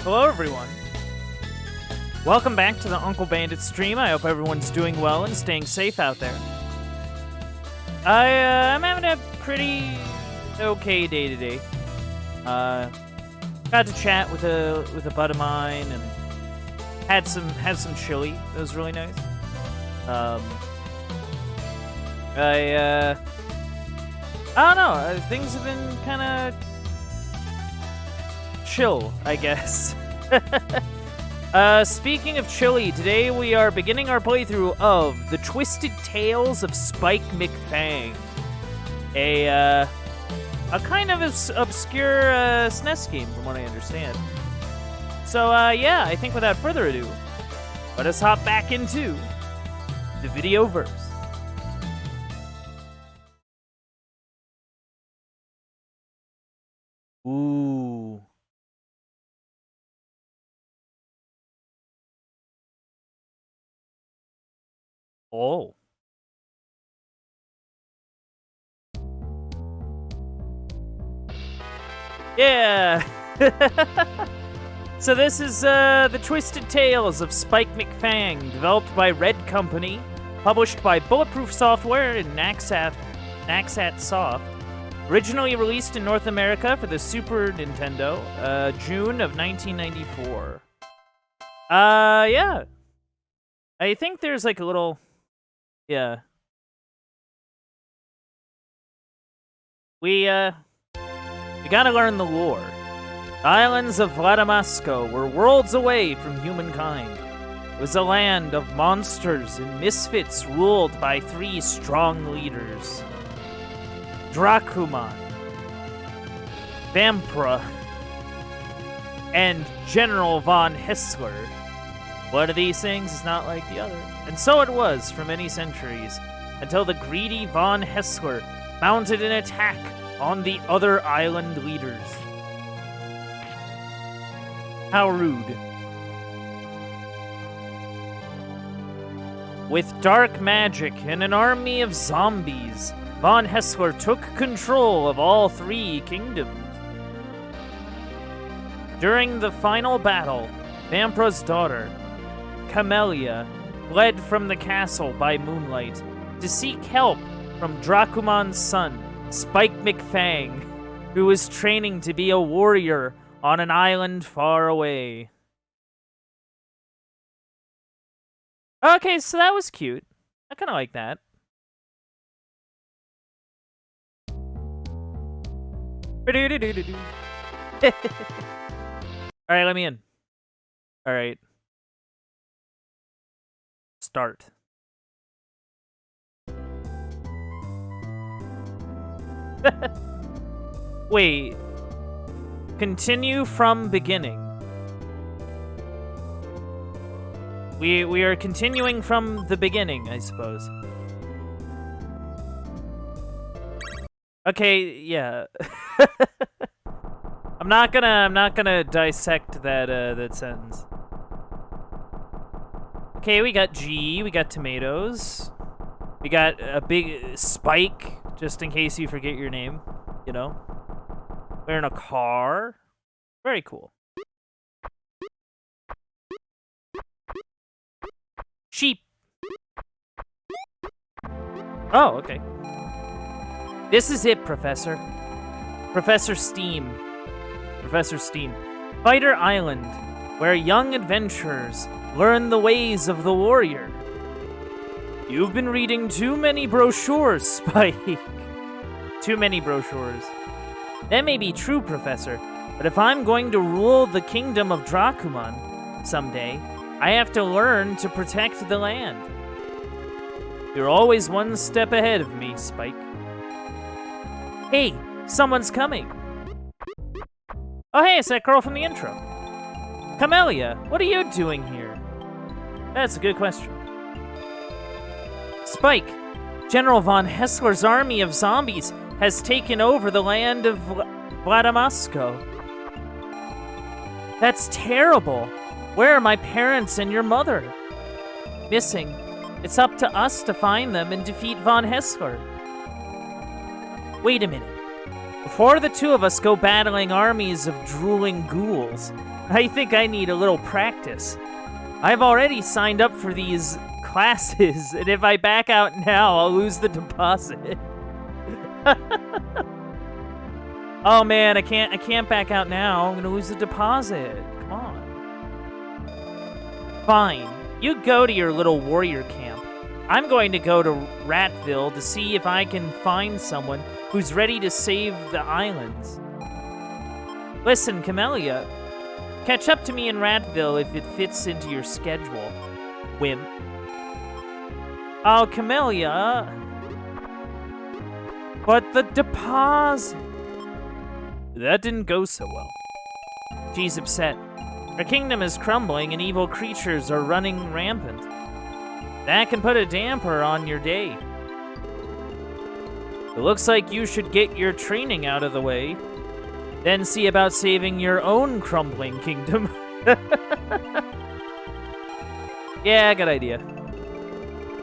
Hello, everyone. Welcome back to the Uncle Bandit stream. I hope everyone's doing well and staying safe out there. I'm having a pretty okay day today. Got to chat with a bud of mine and had some chili. That was really nice. I don't know. Things have been kind of chill, I guess. Speaking of chili, today we are beginning our playthrough of The Twisted Tales of Spike McFang, a kind of obscure SNES game, from what I understand. So, yeah, I think without further ado, let us hop back into the Videoverse. Ooh. Oh. Yeah. So this is The Twisted Tales of Spike McFang, developed by Red Company, published by Bulletproof Software and Naxat Soft. Originally released in North America for the Super Nintendo, June of 1994. Yeah. I think there's like a little... Yeah. We gotta learn the lore. The islands of Vladimasko were worlds away from humankind. It was a land of monsters and misfits ruled by three strong leaders. Dracuman, Vampra, and General von Hessler. One of these things is not like the other. And so it was for many centuries, until the greedy von Hessler mounted an attack on the other island leaders. How rude. With dark magic and an army of zombies, von Hessler took control of all three kingdoms. During the final battle, Vampra's daughter, Camellia, fled from the castle by moonlight to seek help from Dracuman's son, Spike McFang, who was training to be a warrior on an island far away. Okay, so that was cute. I kind of like that. Alright, let me in. Alright. Start. Wait. Continue from beginning. We are continuing from the beginning, I suppose. Okay, yeah. I'm not gonna dissect that sentence. Okay, we got G, we got tomatoes. We got a big Spike, just in case you forget your name, you know? We're in a car. Very cool. Sheep. Oh, okay. This is it, Professor. Professor Steam. Professor Steam. Fighter Island, where young adventurers learn the ways of the warrior. You've been reading too many brochures, Spike. Too many brochures. That may be true, Professor, but if I'm going to rule the kingdom of Dracuman someday, I have to learn to protect the land. You're always one step ahead of me, Spike. Hey, someone's coming. Oh, hey, it's that girl from the intro. Camellia, what are you doing here? That's a good question. Spike, General von Hessler's army of zombies has taken over the land of Vladimasko. That's terrible. Where are my parents and your mother? Missing. It's up to us to find them and defeat von Hessler. Wait a minute. Before the two of us go battling armies of drooling ghouls, I think I need a little practice. I've already signed up for these classes, and if I back out now, I'll lose the deposit. Oh man, I can't back out now. I'm gonna lose the deposit. Come on. Fine. You go to your little warrior camp. I'm going to go to Ratville to see if I can find someone who's ready to save the islands. Listen, Camellia, catch up to me in Ratville if it fits into your schedule. Wimp. Oh, Camellia. But the deposit. That didn't go so well. She's upset. Her kingdom is crumbling and evil creatures are running rampant. That can put a damper on your day. It looks like you should get your training out of the way, then see about saving your own crumbling kingdom. Yeah, good idea.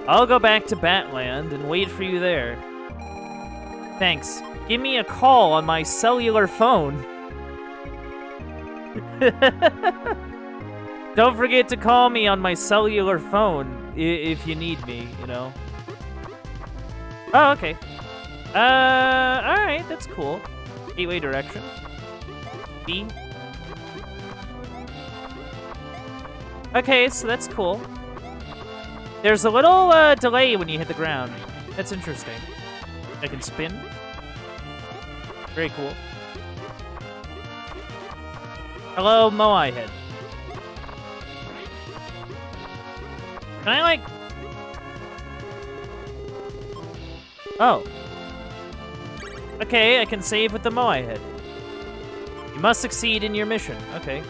I'll go back to Batland and wait for you there. Thanks. Give me a call on my cellular phone. Don't forget to call me on my cellular phone if you need me, you know. Oh, okay. Alright, that's cool. Gateway direction. B. Okay, so that's cool. There's a little delay when you hit the ground. That's interesting. I can spin. Very cool. Hello, Moai Head. Can I, like... Oh. Okay, I can save with the Moai Head. You must succeed in your mission. Okay.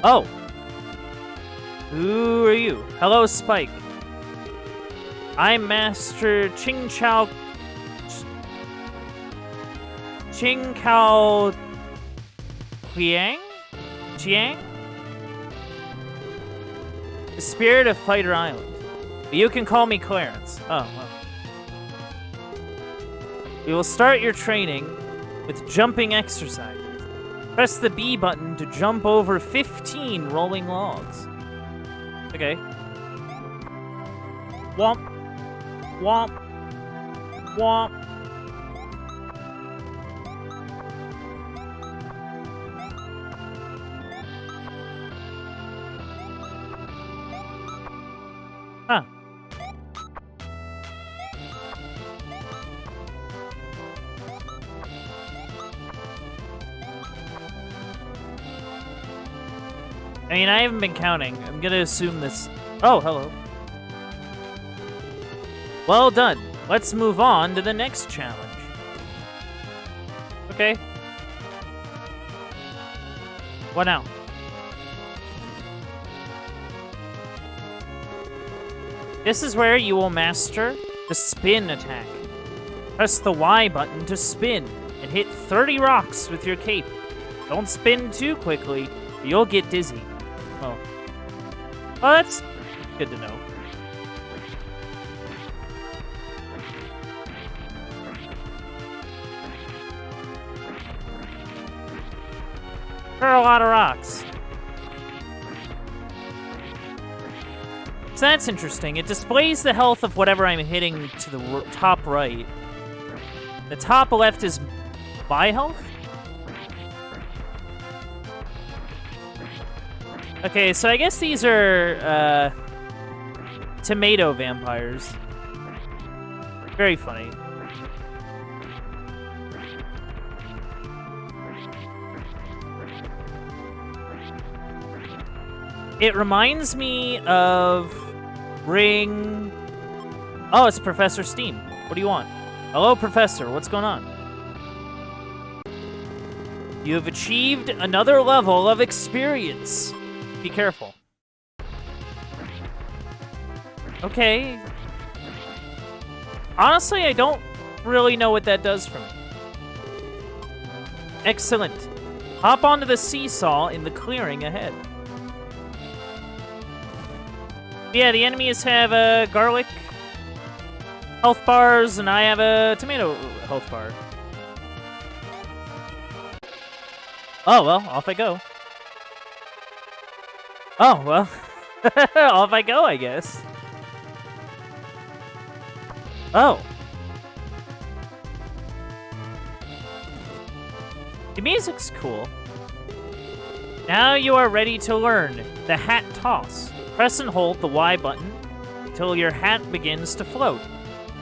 Oh. Who are you? Hello, Spike. I'm Master Ching Kao Chiang? The spirit of Fighter Island. But you can call me Clarence. Oh, well. We will start your training with jumping exercises. Press the B button to jump over 15 rolling logs. Okay. Womp. Womp. Womp. Huh. I mean, I haven't been counting. I'm gonna assume this... Oh, hello. Well done. Let's move on to the next challenge. Okay. What now? This is where you will master the spin attack. Press the Y button to spin and hit 30 rocks with your cape. Don't spin too quickly, or you'll get dizzy. Oh. Well, that's good to know. There are a lot of rocks. So that's interesting. It displays the health of whatever I'm hitting to the top right. The top left is my health? Okay, so I guess these are, tomato vampires. Very funny. It reminds me of Ring... Oh, it's Professor Steam. What do you want? Hello, Professor. What's going on? You have achieved another level of experience. Be careful. Okay. Honestly, I don't really know what that does for me. Excellent. Hop onto the seesaw in the clearing ahead. Yeah, the enemies have garlic health bars, and I have a tomato health bar. Oh, well, off I go. Oh, well. Off I go, I guess. Oh. The music's cool. Now you are ready to learn the hat toss. Press and hold the Y button until your hat begins to float.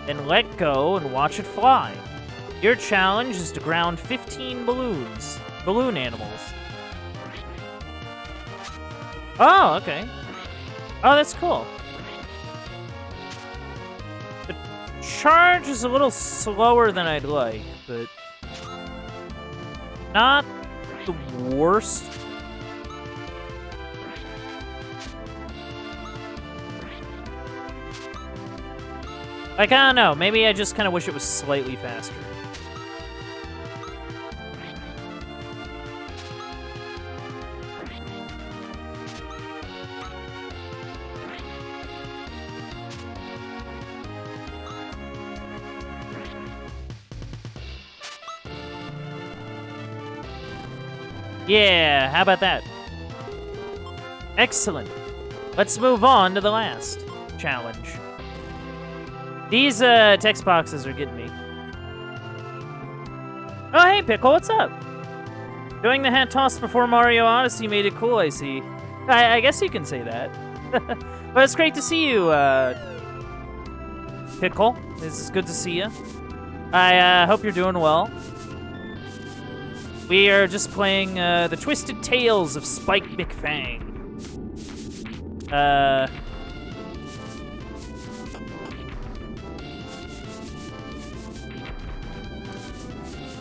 Then let go and watch it fly. Your challenge is to ground 15 balloon animals. Oh, okay. Oh, that's cool. The charge is a little slower than I'd like, but not the worst. Like, I don't know, maybe I just kind of wish it was slightly faster. Yeah, how about that? Excellent. Let's move on to the last challenge. These text boxes are getting me. Oh, hey, Pickle, what's up? Doing the hat toss before Mario Odyssey made it cool, I see. I guess you can say that. But it's great to see you, Pickle. It's good to see you. I hope you're doing well. We are just playing the Twisted Tales of Spike McFang.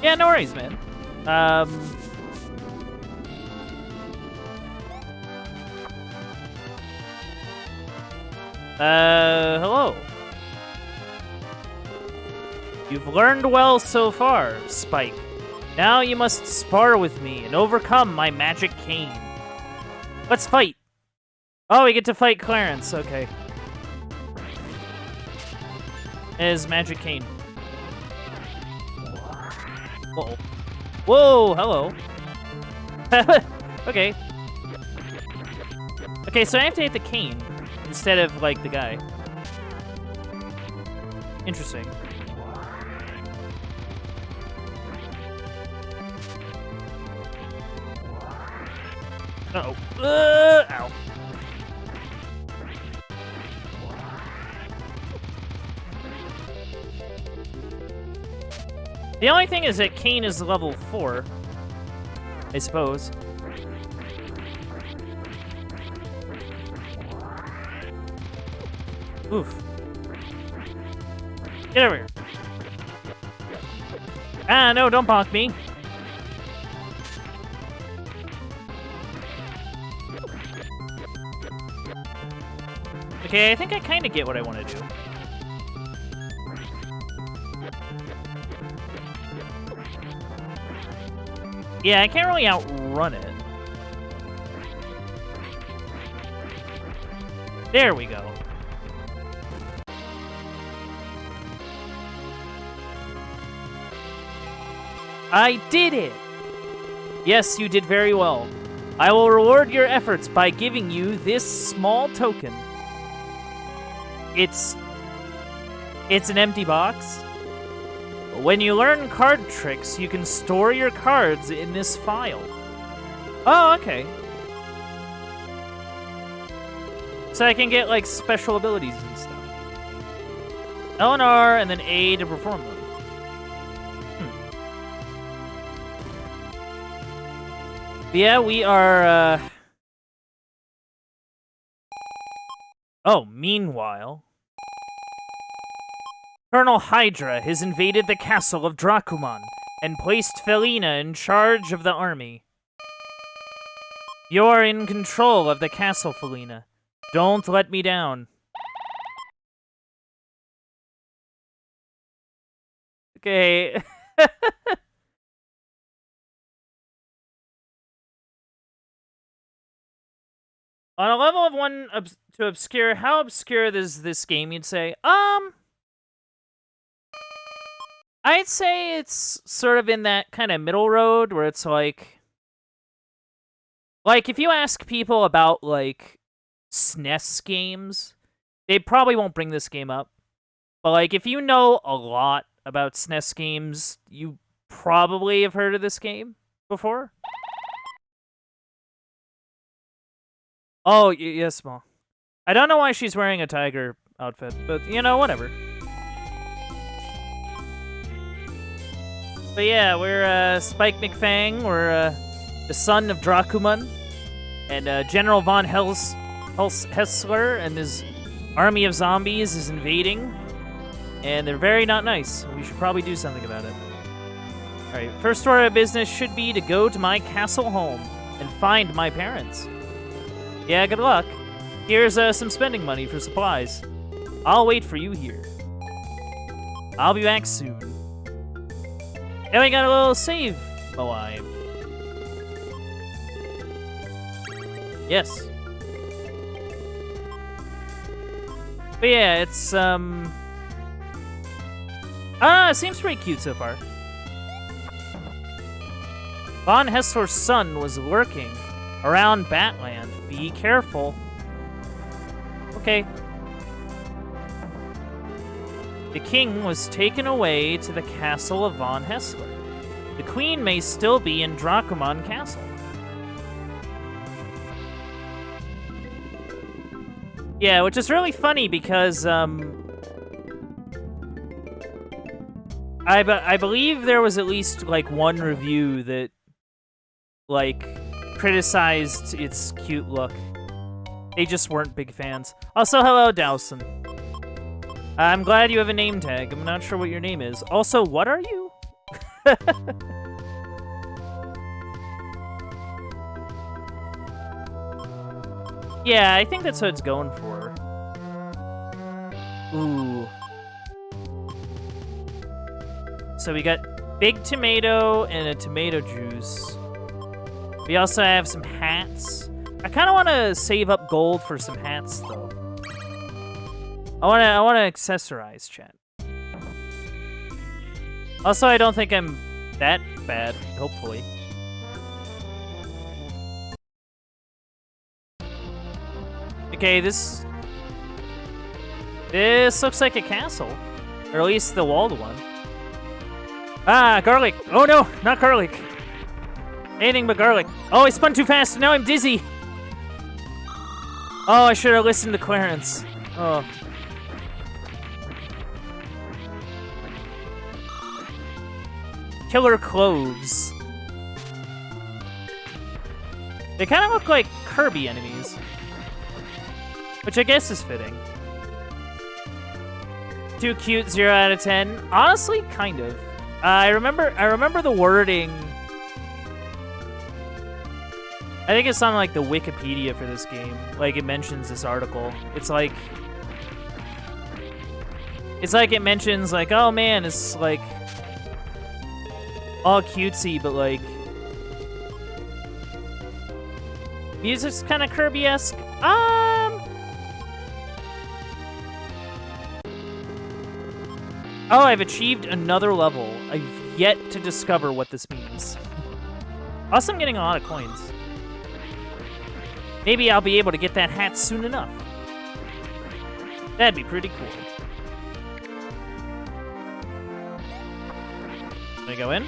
Yeah, no worries, man. Hello. You've learned well so far, Spike. Now you must spar with me and overcome my magic cane. Let's fight. Oh, we get to fight Clarence. Okay. His magic cane. Uh-oh. Whoa, hello. Okay. Okay, so I have to hit the cane instead of, like, the guy. Interesting. Uh-oh. Ow. The only thing is that Kane is level 4, I suppose. Oof. Get over here. Ah, no, don't bonk me. Okay, I think I kind of get what I want to do. Yeah, I can't really outrun it. There we go. I did it! Yes, you did very well. I will reward your efforts by giving you this small token. It's an empty box. When you learn card tricks, you can store your cards in this file. Oh, okay. So I can get, like, special abilities and stuff. L and R, and then A to perform them. Yeah, we are, Oh, meanwhile... Colonel Hydra has invaded the castle of Dracuman and placed Felina in charge of the army. You're in control of the castle, Felina. Don't let me down. Okay. On a level of 1 To obscure, how obscure is this game, you'd say? I'd say it's sort of in that kind of middle road where it's like if you ask people about, like, SNES games, they probably won't bring this game up. But, like, if you know a lot about SNES games, you probably have heard of this game before. Oh, yes, Mom. I don't know why she's wearing a tiger outfit, but, you know, whatever. But yeah, we're Spike McFang. We're the son of Dracuman, and General von Hessler and his army of zombies is invading, and they're very not nice. We should probably do something about it. All right, first order of business should be to go to my castle home and find my parents. Yeah, good luck. Here's some spending money for supplies. I'll wait for you here. I'll be back soon. And we got a little save alive. Yes. But yeah, it's it seems pretty cute so far. Von Hessler's son was lurking around Batland. Be careful. Okay. The king was taken away to the castle of von Hessler. The queen may still be in Dracuman Castle. Yeah, which is really funny because, I believe there was at least, like, one review that, like, criticized its cute look. They just weren't big fans. Also, hello, Dowson. I'm glad you have a name tag. I'm not sure what your name is. Also, what are you? Yeah, I think that's what it's going for. Ooh. So we got big tomato and a tomato juice. We also have some hats. I kind of want to save up gold for some hats, though. I want to accessorize, chat. Also, I don't think I'm that bad, hopefully. Okay, this looks like a castle. Or at least the walled one. Ah, garlic! Oh no, not garlic! Anything but garlic. Oh, I spun too fast, and now I'm dizzy! Oh, I should have listened to Clarence. Oh. Killer cloves. They kind of look like Kirby enemies. Which I guess is fitting. Too cute, 0 out of 10. Honestly, kind of. I remember the wording. I think it's on like the Wikipedia for this game. Like it mentions this article. It's like it mentions like, oh man, it's like all cutesy, but like music's kind of Kirby-esque. Oh, I've achieved another level. I've yet to discover what this means. Also, I'm getting a lot of coins. Maybe I'll be able to get that hat soon enough. That'd be pretty cool. Can I go in?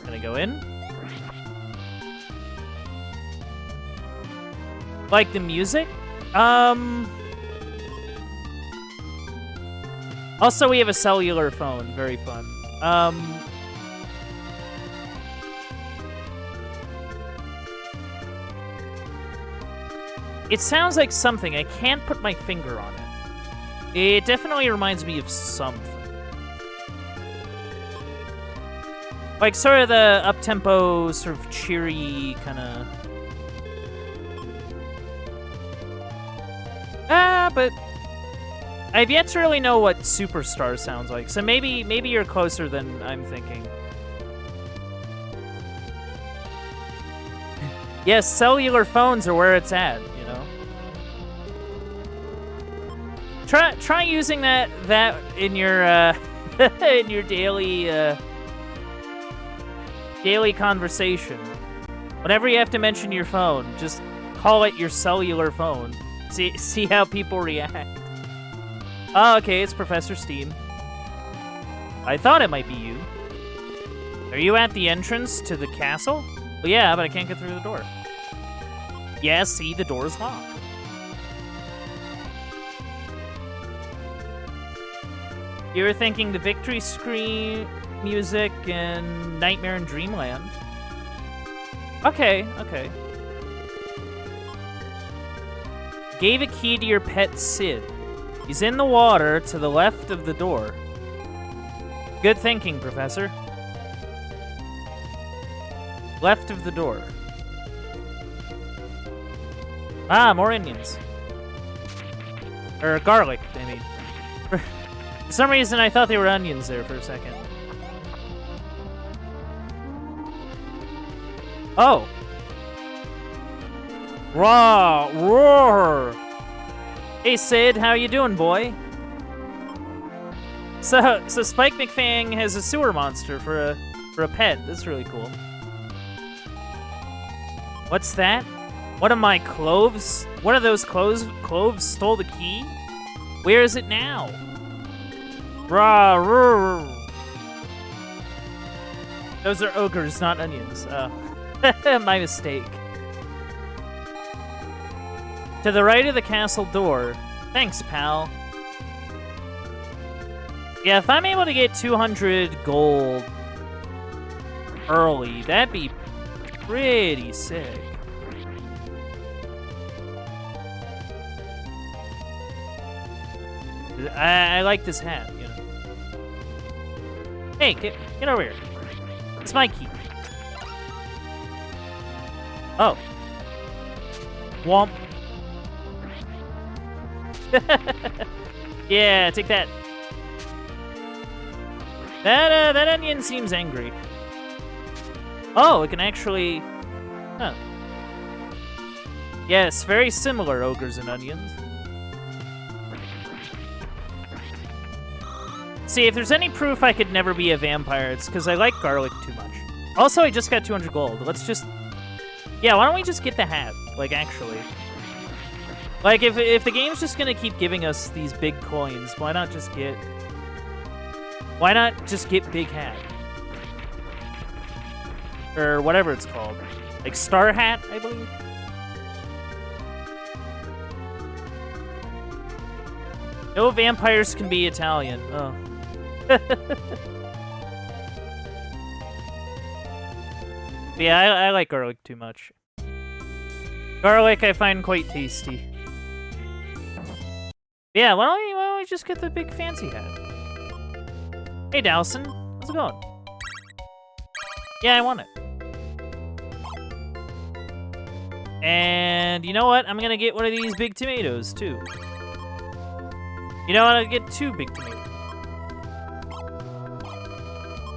Can I go in? Like the music? Also, we have a cellular phone. Very fun. It sounds like something. I can't put my finger on it. It definitely reminds me of something. Like, sort of the up-tempo, sort of cheery kind of... but... I've yet to really know what Superstar sounds like, so maybe you're closer than I'm thinking. Yes, cellular phones are where it's at, you know? Try using that in your in your daily conversation. Whenever you have to mention your phone, just call it your cellular phone. See how people react. Oh, okay, it's Professor Steam. I thought it might be you. Are you at the entrance to the castle? Well, yeah, but I can't get through the door. Yeah, see, the door's locked. You were thinking the victory screen music and Nightmare in Dreamland. Okay. Gave a key to your pet Sid. He's in the water to the left of the door. Good thinking, Professor. Left of the door. Ah, more onions. Or garlic, I mean. For some reason, I thought they were onions there for a second. Oh. Raw, roar. Hey, Sid, how you doing, boy? So Spike McFang has a sewer monster for a pet. That's really cool. What's that? One of my cloves? One of those cloves stole the key? Where is it now? Rah, roar. Those are ogres, not onions. My mistake. To the right of the castle door. Thanks, pal. Yeah, if I'm able to get 200 gold early, that'd be pretty sick. I like this hat, you know. Hey, get over here. It's my key. Oh. Womp. Yeah, take that. That onion seems angry. Oh, it can actually... Huh. Yes, very similar, ogres and onions. See, if there's any proof I could never be a vampire, it's because I like garlic too much. Also, I just got 200 gold. Let's just... Yeah, why don't we just get the hat? Like, actually. Like, if the game's just gonna keep giving us these big coins, why not just get big hat? Or whatever it's called. Like, star hat, I believe? No vampires can be Italian. Oh. Yeah, I like garlic too much. Garlic I find quite tasty. Yeah, why don't we just get the big fancy hat? Hey, Dowson. How's it going? Yeah, I want it. And you know what? I'm gonna get one of these big tomatoes, too. You know what? I'll get 2 big tomatoes.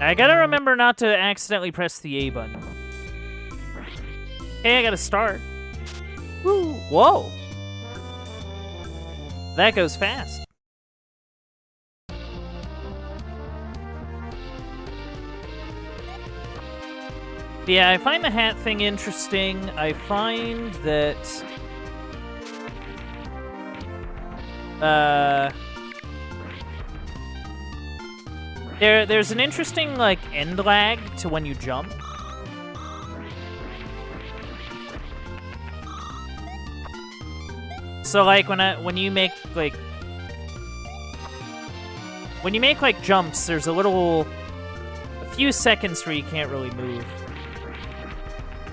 I gotta remember not to accidentally press the A button. Hey, I got a star. Woo! Whoa! That goes fast. Yeah, I find the hat thing interesting. I find that... There's an interesting, like, end lag to when you jump. So, like, when you make jumps, there's a few seconds where you can't really move.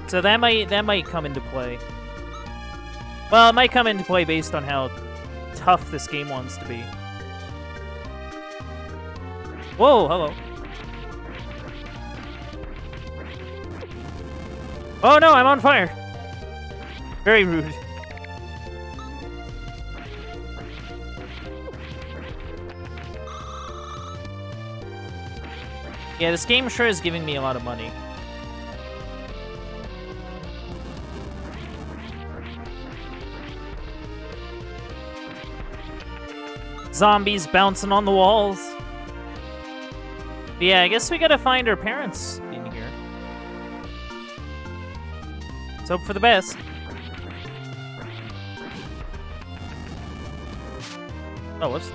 So that might come into play. Well, it might come into play based on how tough this game wants to be. Whoa, hello. Oh no, I'm on fire. Very rude. Yeah, this game sure is giving me a lot of money. Zombies bouncing on the walls. But yeah, I guess we gotta find our parents in here. Let's hope for the best. Oh, whoops.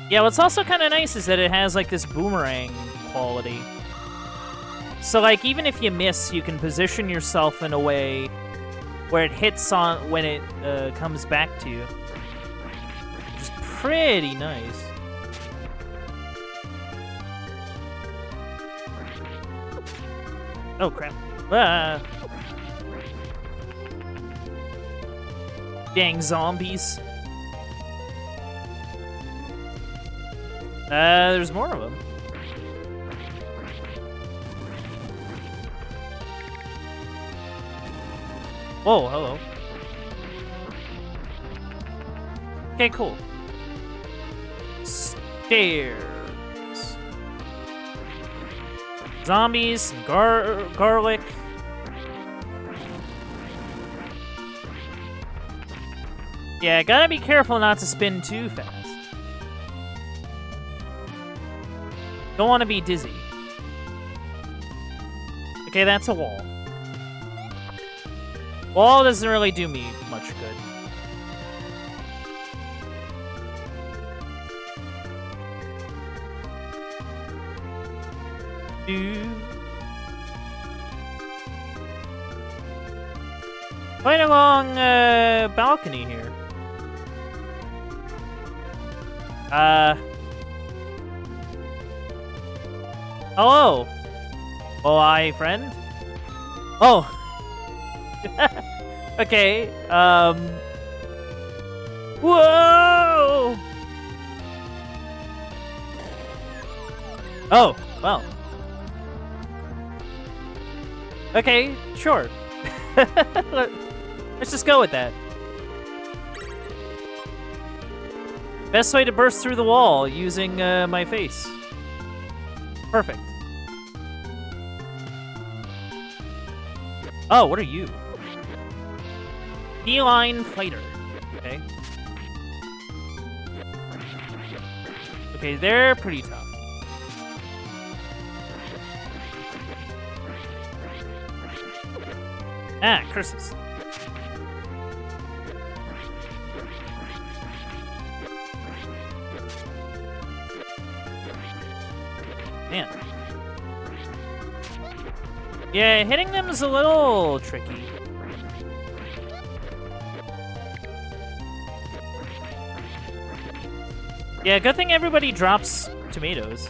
Yeah, what's also kind of nice is that it has, like, this boomerang quality. So, like, even if you miss, you can position yourself in a way where it hits on when it comes back to you. Which is pretty nice. Oh, crap. Ah. Dang zombies. There's more of them. Whoa, hello. Okay, cool. Stairs. Zombies, and garlic. Yeah, gotta be careful not to spin too fast. Don't want to be dizzy. Okay, that's a wall. Wall doesn't really do me much good. Quite a long balcony here. Hello. Oh, hi, friend. Oh. Okay. Whoa. Oh, well. Okay, sure. Let's just go with that. Best way to burst through the wall using my face. Perfect. Oh, what are you? Feline fighter. Okay. Okay, they're pretty tough. Ah, curses. Man. Yeah, hitting them is a little tricky. Yeah, good thing everybody drops tomatoes.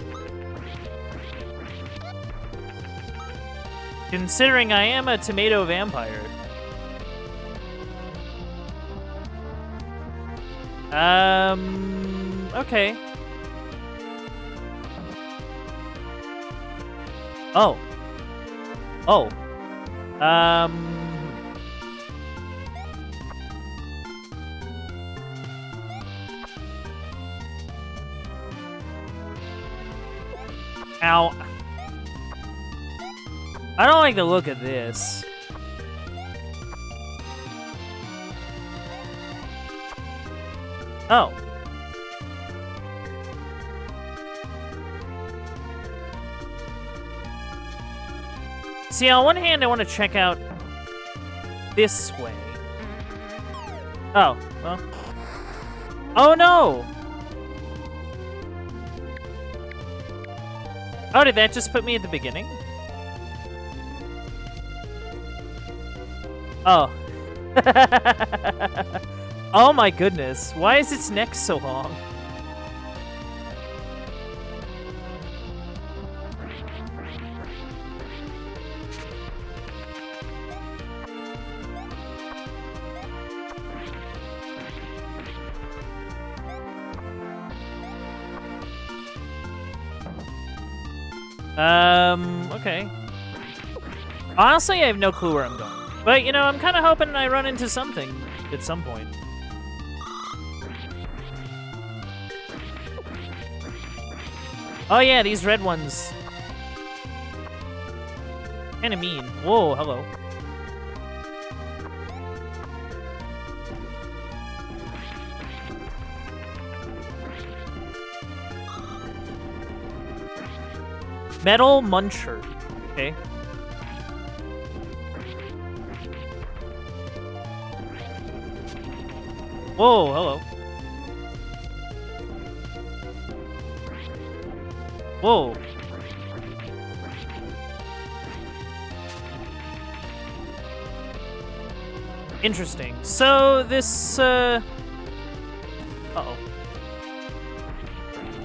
Considering I am a tomato vampire. Okay. Oh. Oh. Ow. I don't like the look of this. Oh. See, on one hand, I want to check out this way. Oh, well. Oh, no! Oh, did that just put me at the beginning? Oh. Oh my goodness. Why is its neck so long? Okay. Honestly, I have no clue where I'm going. But, you know, I'm kind of hoping I run into something at some point. Oh yeah, these red ones. Kinda mean. Whoa, hello. Metal Muncher. Okay. Whoa, hello. Whoa. Interesting. So this, uh-oh.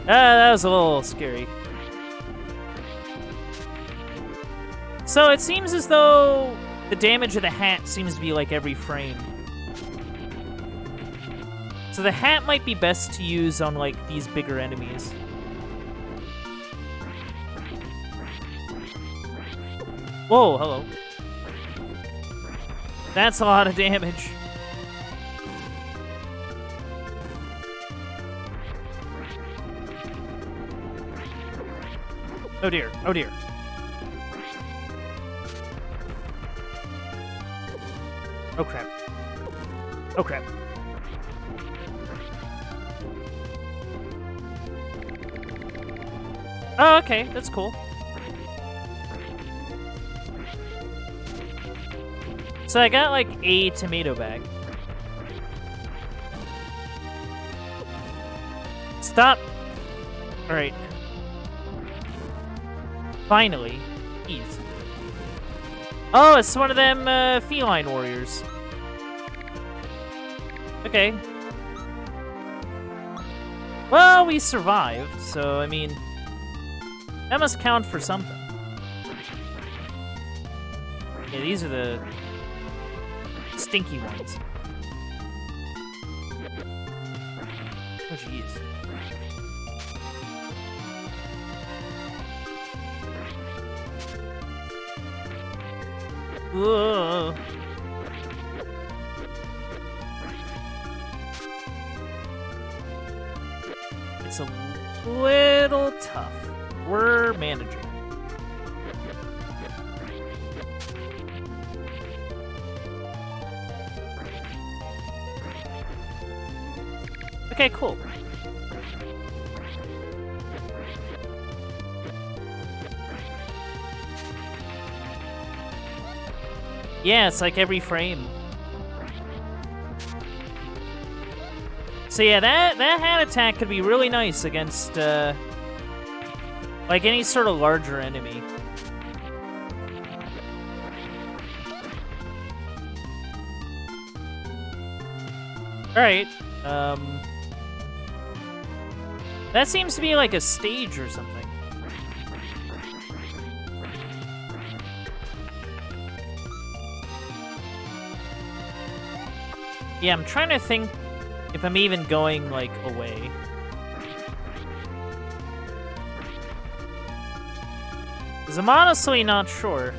That was a little scary. So it seems as though the damage of the hat seems to be like every frame. So the hat might be best to use on like these bigger enemies. Whoa, hello. That's a lot of damage. Oh dear, oh dear. Oh crap. Oh crap. Oh, okay, that's cool. So I got like a tomato bag. Stop. All right. Finally. Ease. Oh, it's one of them feline warriors. Okay. Well, we survived, so I mean, that must count for something. Yeah, these are the stinky ones. Oh, jeez. Whoa. It's a little tough. We're managing. Okay, cool. Yeah, it's like every frame. So yeah, that hat attack could be really nice against like any sort of larger enemy. All right. That seems to be like a stage or something. Yeah, I'm trying to think if I'm even going, like, away. Because I'm honestly not sure.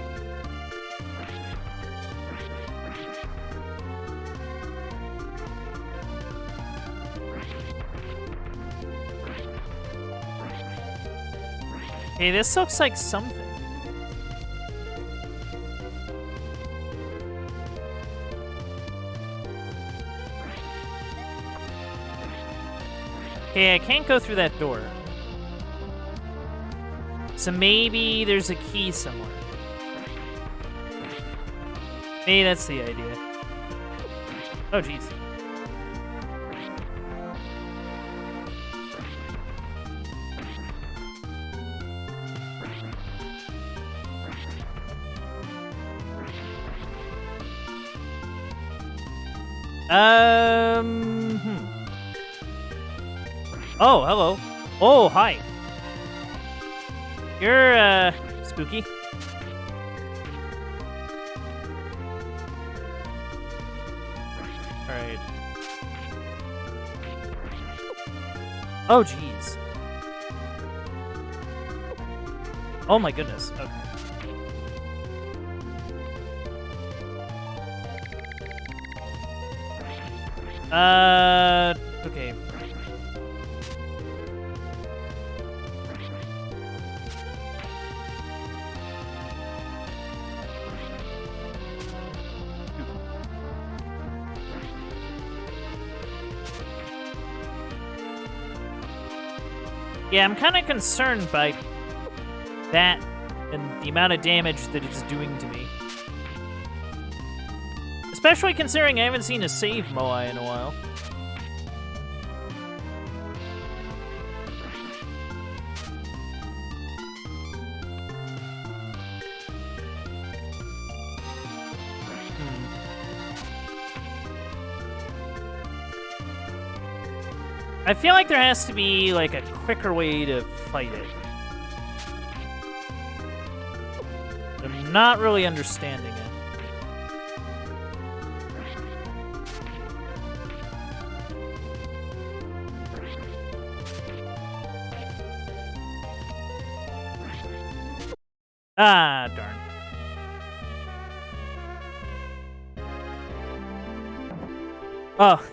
Hey, this looks like something. Okay, I can't go through that door. So maybe there's a key somewhere. Maybe that's the idea. Oh, jeez. Oh, hello. Oh, hi. You're, spooky. Alright. Oh, jeez. Oh my goodness. Okay. Okay. Yeah, I'm kind of concerned by that and the amount of damage that it's doing to me. Especially considering I haven't seen a save Moai in a while. I feel like there has to be, like, a quicker way to fight it. I'm not really understanding it. Ah, darn. Oh.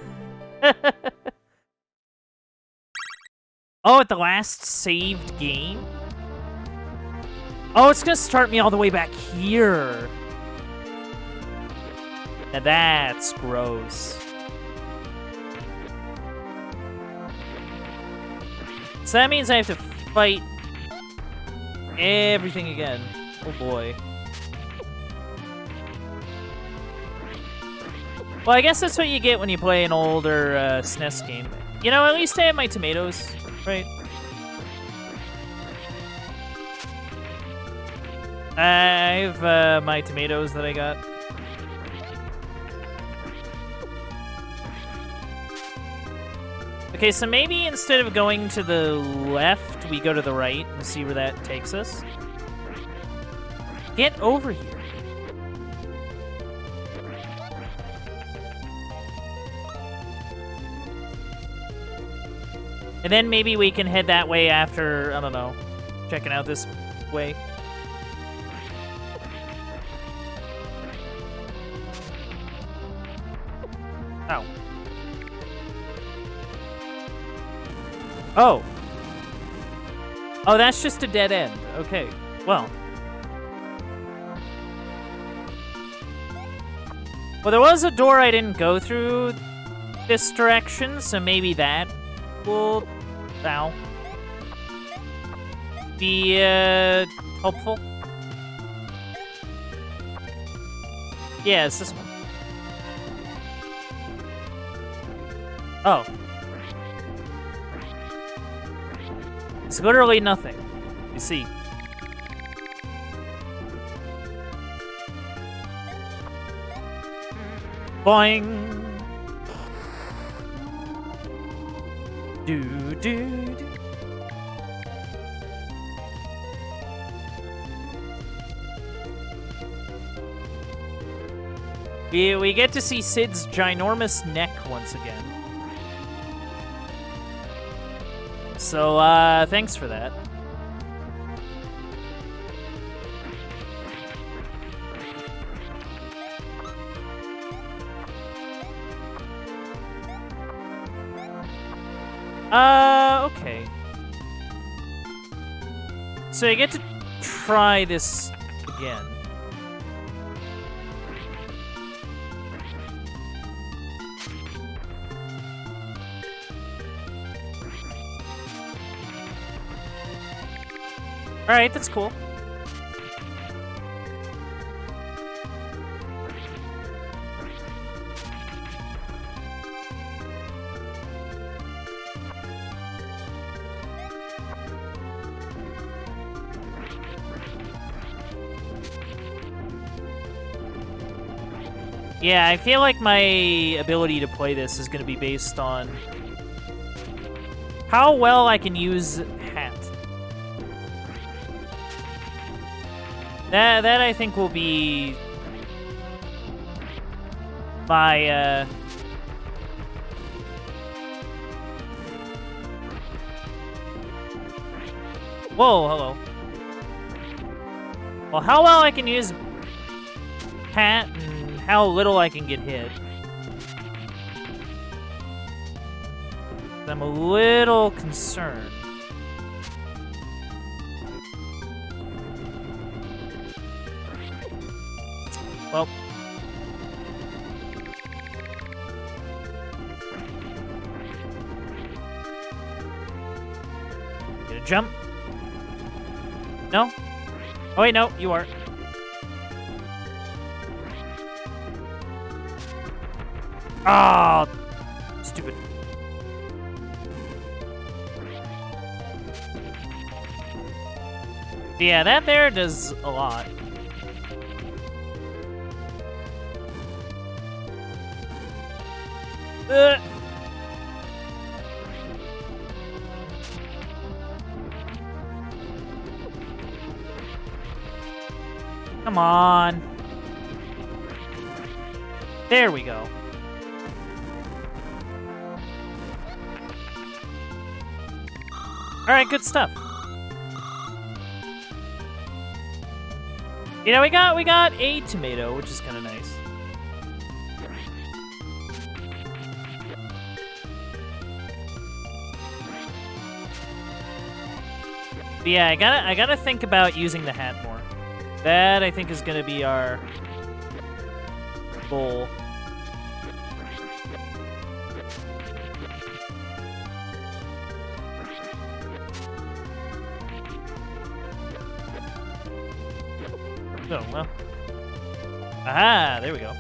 Oh, at the last saved game? Oh, it's gonna start me all the way back here. Now that's gross. So that means I have to fight everything again. Oh boy. Well, I guess that's what you get when you play an older SNES game. You know, at least I have my tomatoes, right? I have my tomatoes that I got. Okay, so maybe instead of going to the left, we go to the right and see where that takes us. Get over here. And then maybe we can head that way after, I don't know, checking out this way. Ow. Oh. Oh, that's just a dead end. Okay, well. Well, there was a door I didn't go through this direction, so maybe that will now be helpful. Yeah, it's this one. Oh. It's literally nothing, you see. Boing! Do, do, do. We get to see Sid's ginormous neck once again. So, thanks for that. Okay. So I get to try this again. Alright, that's cool. Yeah, I feel like my ability to play this is going to be based on how well I can use Hat. That I think will be my Whoa, hello. Well, how well I can use Hat and how little I can get hit. I'm a little concerned. Well. Get a jump? No? Oh, wait, no, you are. Oh, stupid. Yeah, that there does a lot. Come on. There we go. All right, good stuff. You know, we got a tomato, which is kind of nice. But yeah, I gotta think about using the hat more. That I think is gonna be our goal. Oh, well. Aha, there we go.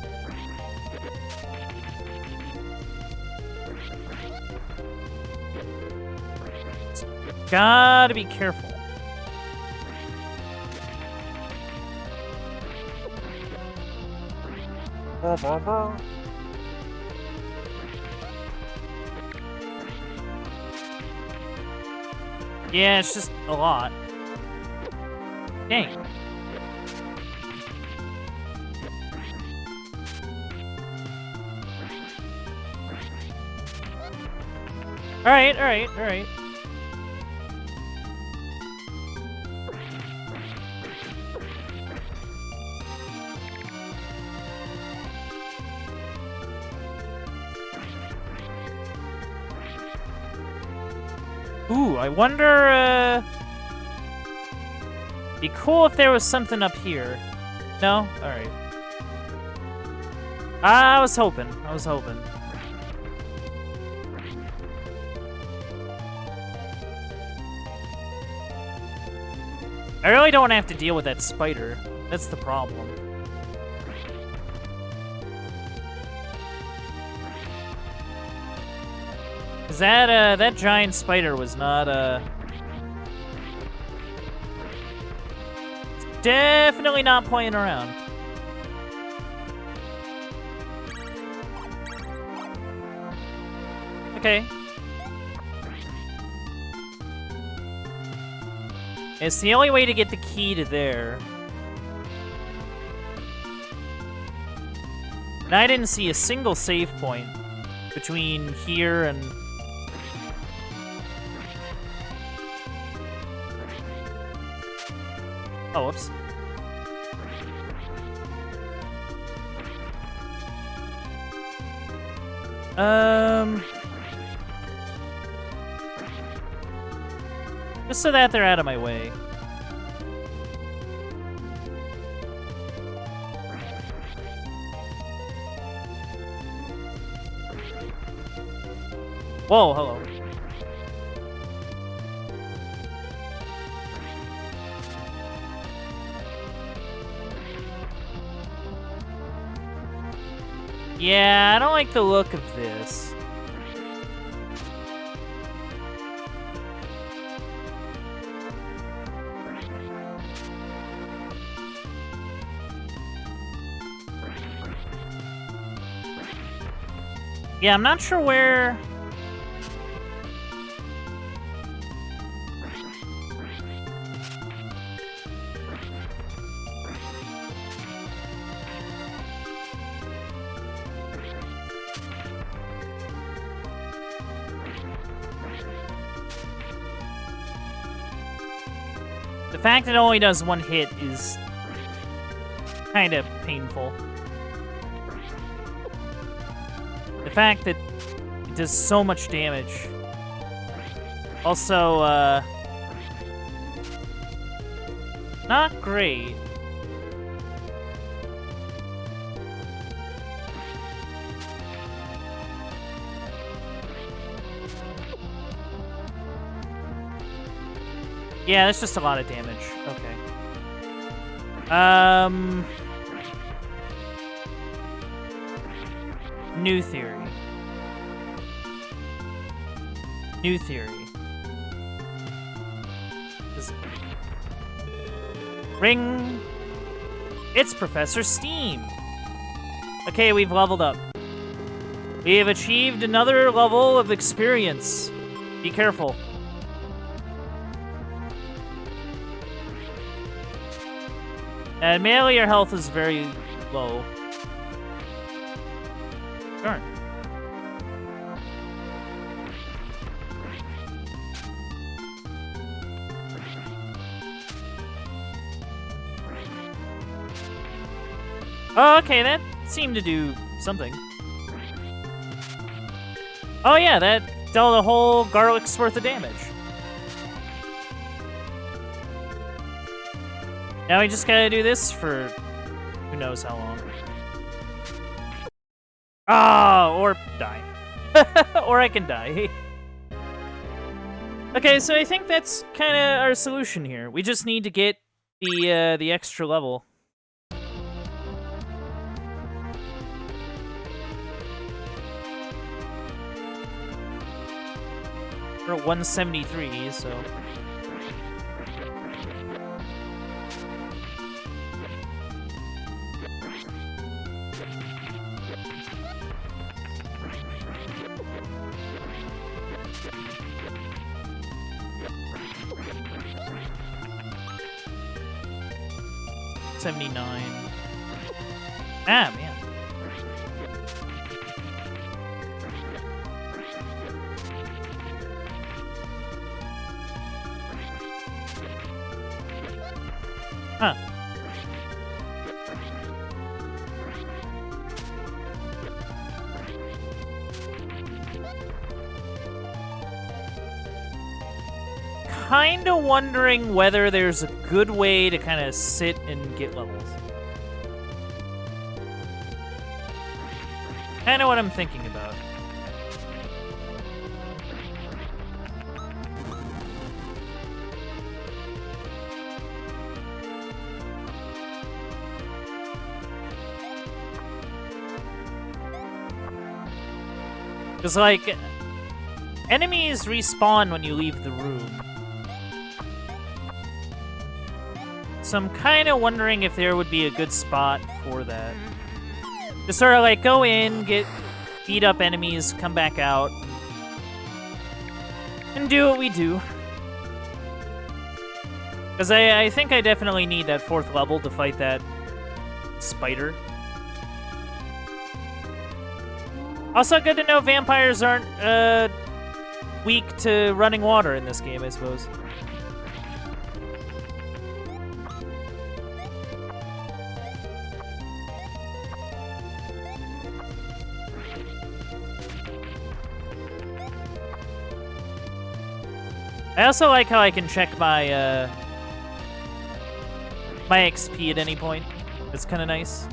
Gotta be careful. Yeah, it's just a lot. Dang. Alright, alright, alright. Ooh, I wonder, be cool if there was something up here. No? Alright. I was hoping. I really don't have to deal with that spider. That's the problem. Cause that giant spider was not, definitely not playing around. Okay. It's the only way to get the key to there. And I didn't see a single save point between here and... Oh, whoops. Just so that they're out of my way. Whoa, hello. Yeah, I don't like the look of this. Yeah, I'm not sure where... The fact that it only does one hit is kind of painful. The fact that it does so much damage. Also, not great. Yeah, that's just a lot of damage. Okay. New theory. New theory. Ring. It's Professor Steam. Okay, we've leveled up. We have achieved another level of experience. Be careful. And mainly your health is very low. Darn. Oh, okay, that seemed to do something. Oh yeah, that dealt a whole garlic's worth of damage. Now we just gotta do this for who knows how long. Ah, or die. Or I can die. Okay, so I think that's kind of our solution here. We just need to get the extra level. We're at 173, so. $79. Ah, man. Huh. Kinda wondering whether there's a good way to kind of sit and get levels. Kinda what I'm thinking about. Because, like, enemies respawn when you leave the room. So I'm kind of wondering if there would be a good spot for that. Just sort of, like, go in, beat up enemies, come back out, and do what we do. Because I think I definitely need that 4th level to fight that spider. Also, good to know vampires aren't weak to running water in this game, I suppose. I also like how I can check my my XP at any point. It's kind of nice.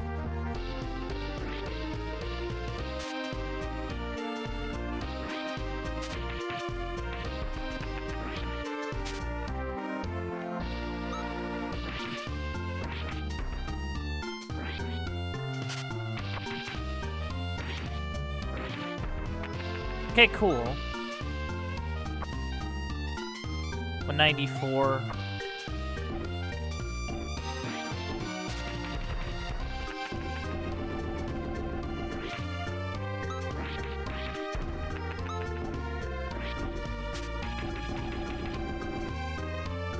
Okay, cool. 194.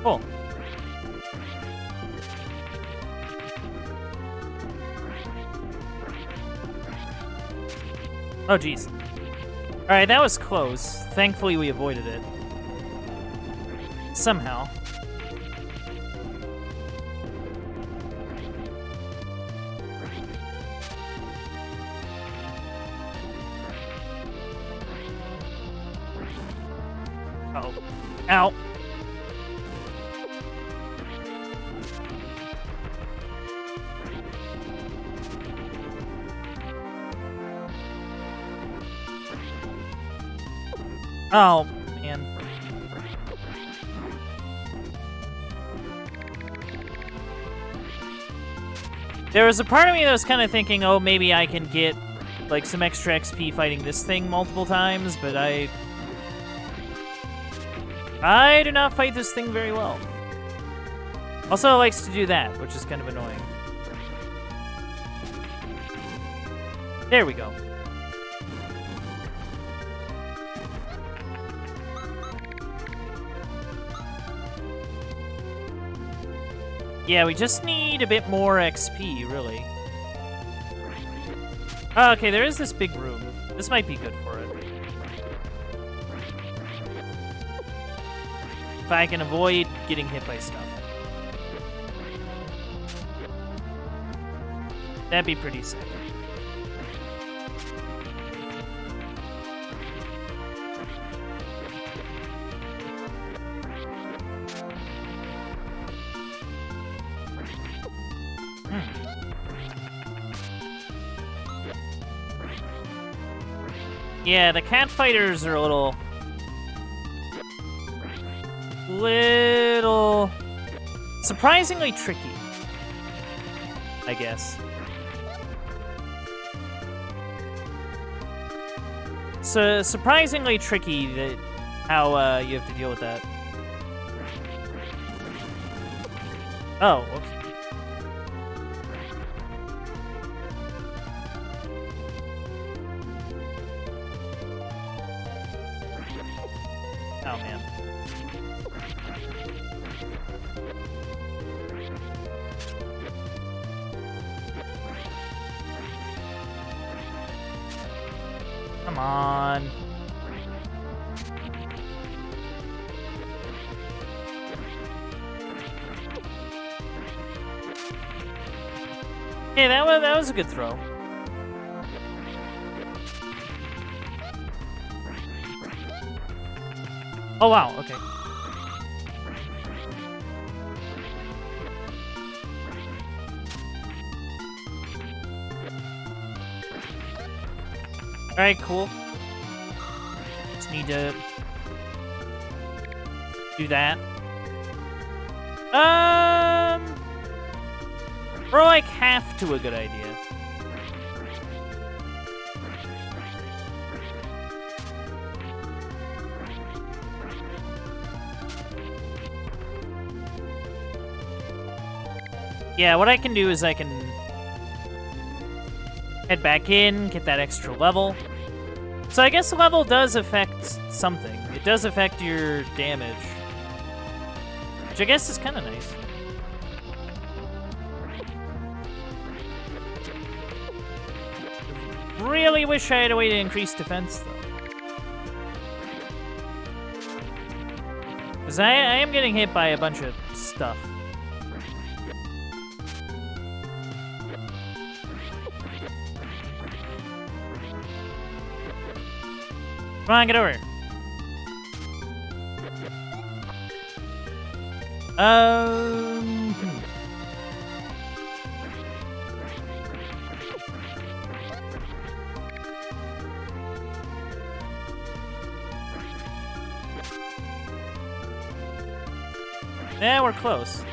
Cool. Oh, jeez. Alright, that was close. Thankfully, we avoided it. Somehow. Uh-oh. Ow. Oh, man. There was a part of me that was kind of thinking, oh, maybe I can get, like, some extra XP fighting this thing multiple times, but I do not fight this thing very well. Also, it likes to do that, which is kind of annoying. There we go. Yeah, we just need a bit more XP, really. Oh, okay, there is this big room. This might be good for it. If I can avoid getting hit by stuff. That'd be pretty sick. Yeah, the cat fighters are a little surprisingly tricky, I guess. So surprisingly tricky that how you have to deal with that. Oh, whoops. Oh, man. Come on. Okay, that was a good throw. Oh, wow, okay. Alright, cool. Just need to do that. We're like half to a good idea. Yeah, what I can do is I can head back in, get that extra level. So I guess the level does affect something. It does affect your damage. Which I guess is kind of nice. Really wish I had a way to increase defense, though. Because I am getting hit by a bunch of stuff. Come on, get over here. Yeah, we're close.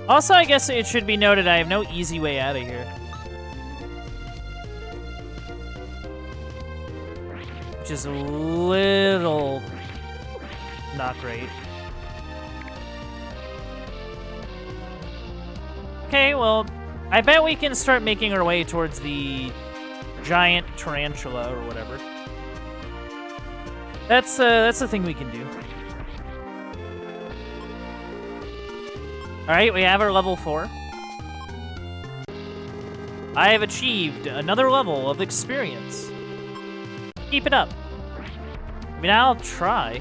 Also, I guess it should be noted I have no easy way out of here. Which is a little not great. Okay, well, I bet we can start making our way towards the giant tarantula or whatever. That's a thing we can do. Alright, we have our level 4. I have achieved another level of experience. Keep it up. I mean, I'll try.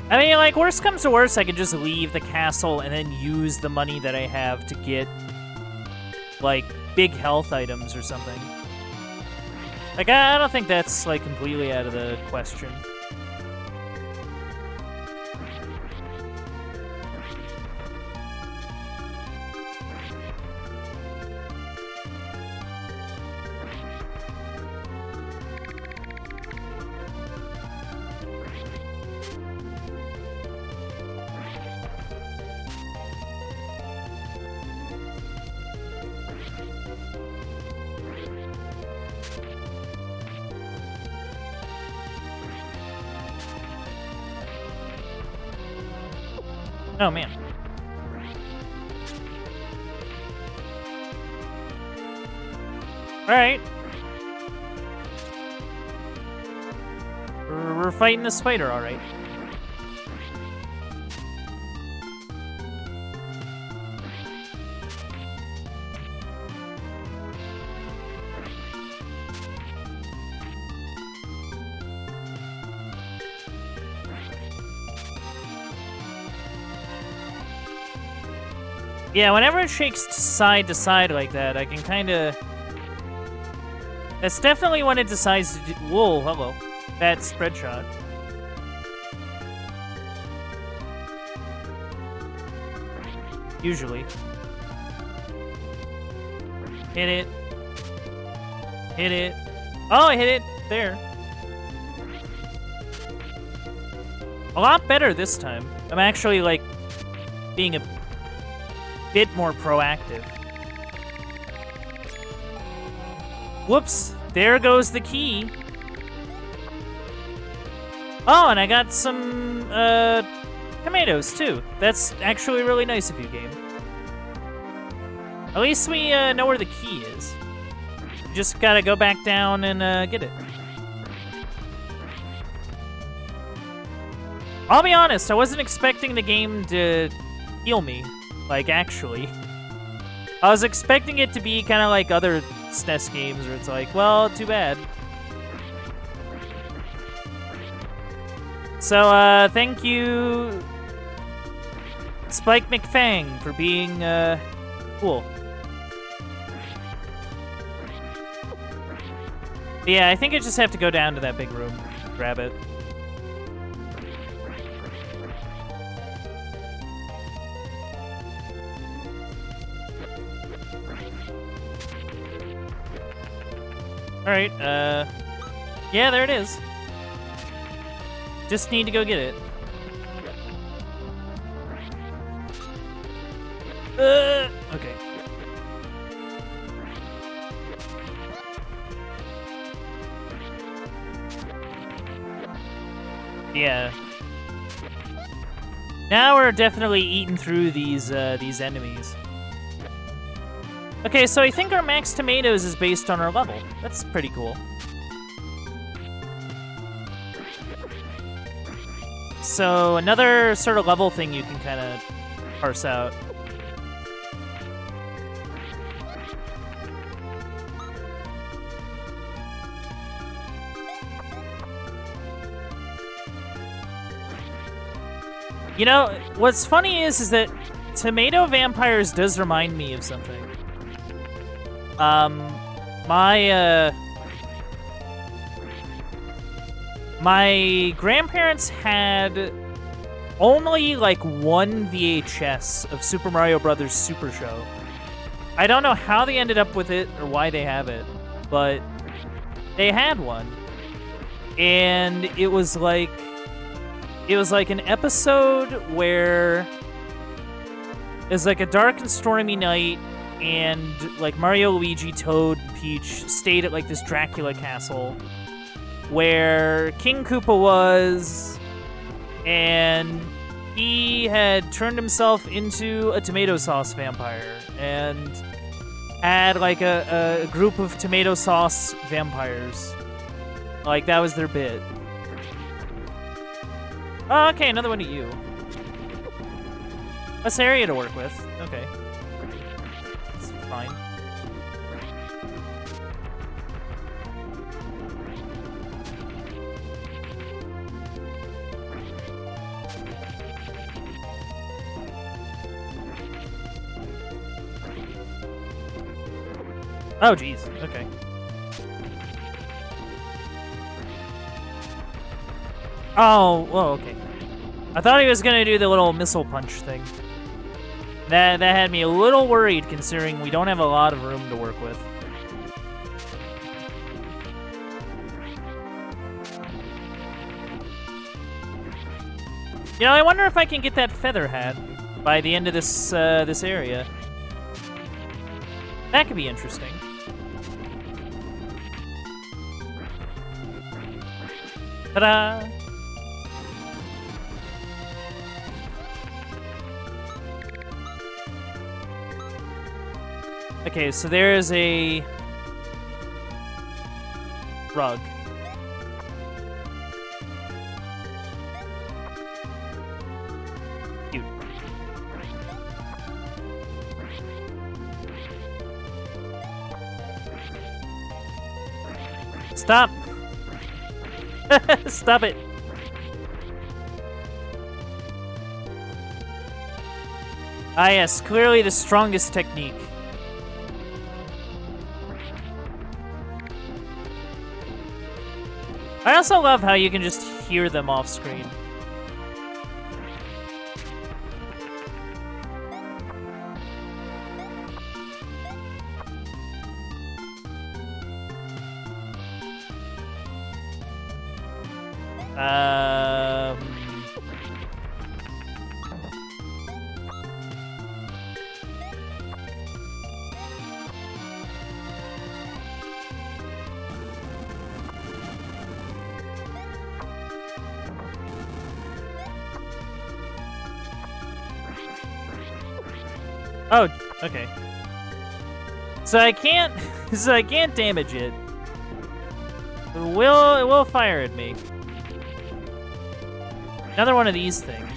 I mean, like, worst comes to worst, I can just leave the castle and then use the money that I have to get, like, big health items or something. Like, I don't think that's, like, completely out of the question. Oh, man. Alright. We're fighting the spider, alright. Yeah, whenever it shakes side to side like that, I can kind of... That's definitely when it decides to do... Whoa, hello. That spread shot. Usually. Hit it. Hit it. Oh, I hit it. There. A lot better this time. I'm actually, like, being a bit more proactive. Whoops, there goes the key. Oh, and I got some tomatoes too. That's actually really nice of you, game. At least we know where the key is. Just gotta go back down and get it. I'll be honest, I wasn't expecting the game to heal me. Like, actually. I was expecting it to be kind of like other SNES games where it's like, well, too bad. So, thank you, Spike McFang, for being, cool. But yeah, I think I just have to go down to that big room, grab it. Alright, yeah, there it is. Just need to go get it. Okay. Yeah. Now we're definitely eating through these enemies. Okay, so I think our max tomatoes is based on our level. That's pretty cool. So another sort of level thing you can kind of parse out. You know, what's funny is that Tomato Vampires does remind me of something. My grandparents had only like one VHS of Super Mario Brothers Super Show. I don't know how they ended up with it or why they have it, but they had one. And it was like an episode where it was like a dark and stormy night, and like Mario, Luigi, Toad, and Peach stayed at like this Dracula castle where King Koopa was, and he had turned himself into a tomato sauce vampire and had like a group of tomato sauce vampires. Like, that was their bit. Oh, okay, another one to you. Less area to work with. Okay. That's fine. Oh, jeez. Okay. Oh, well, okay. I thought he was gonna do the little missile punch thing. That had me a little worried, considering we don't have a lot of room to work with. You know, I wonder if I can get that feather hat by the end of this this area. That could be interesting. Ta-da! Okay, so there's a rug. Cute. Stop! Stop it! Ah yes, clearly the strongest technique. I also love how you can just hear them off screen. Oh, okay. So I can't, damage it. It will fire at me. Another one of these things.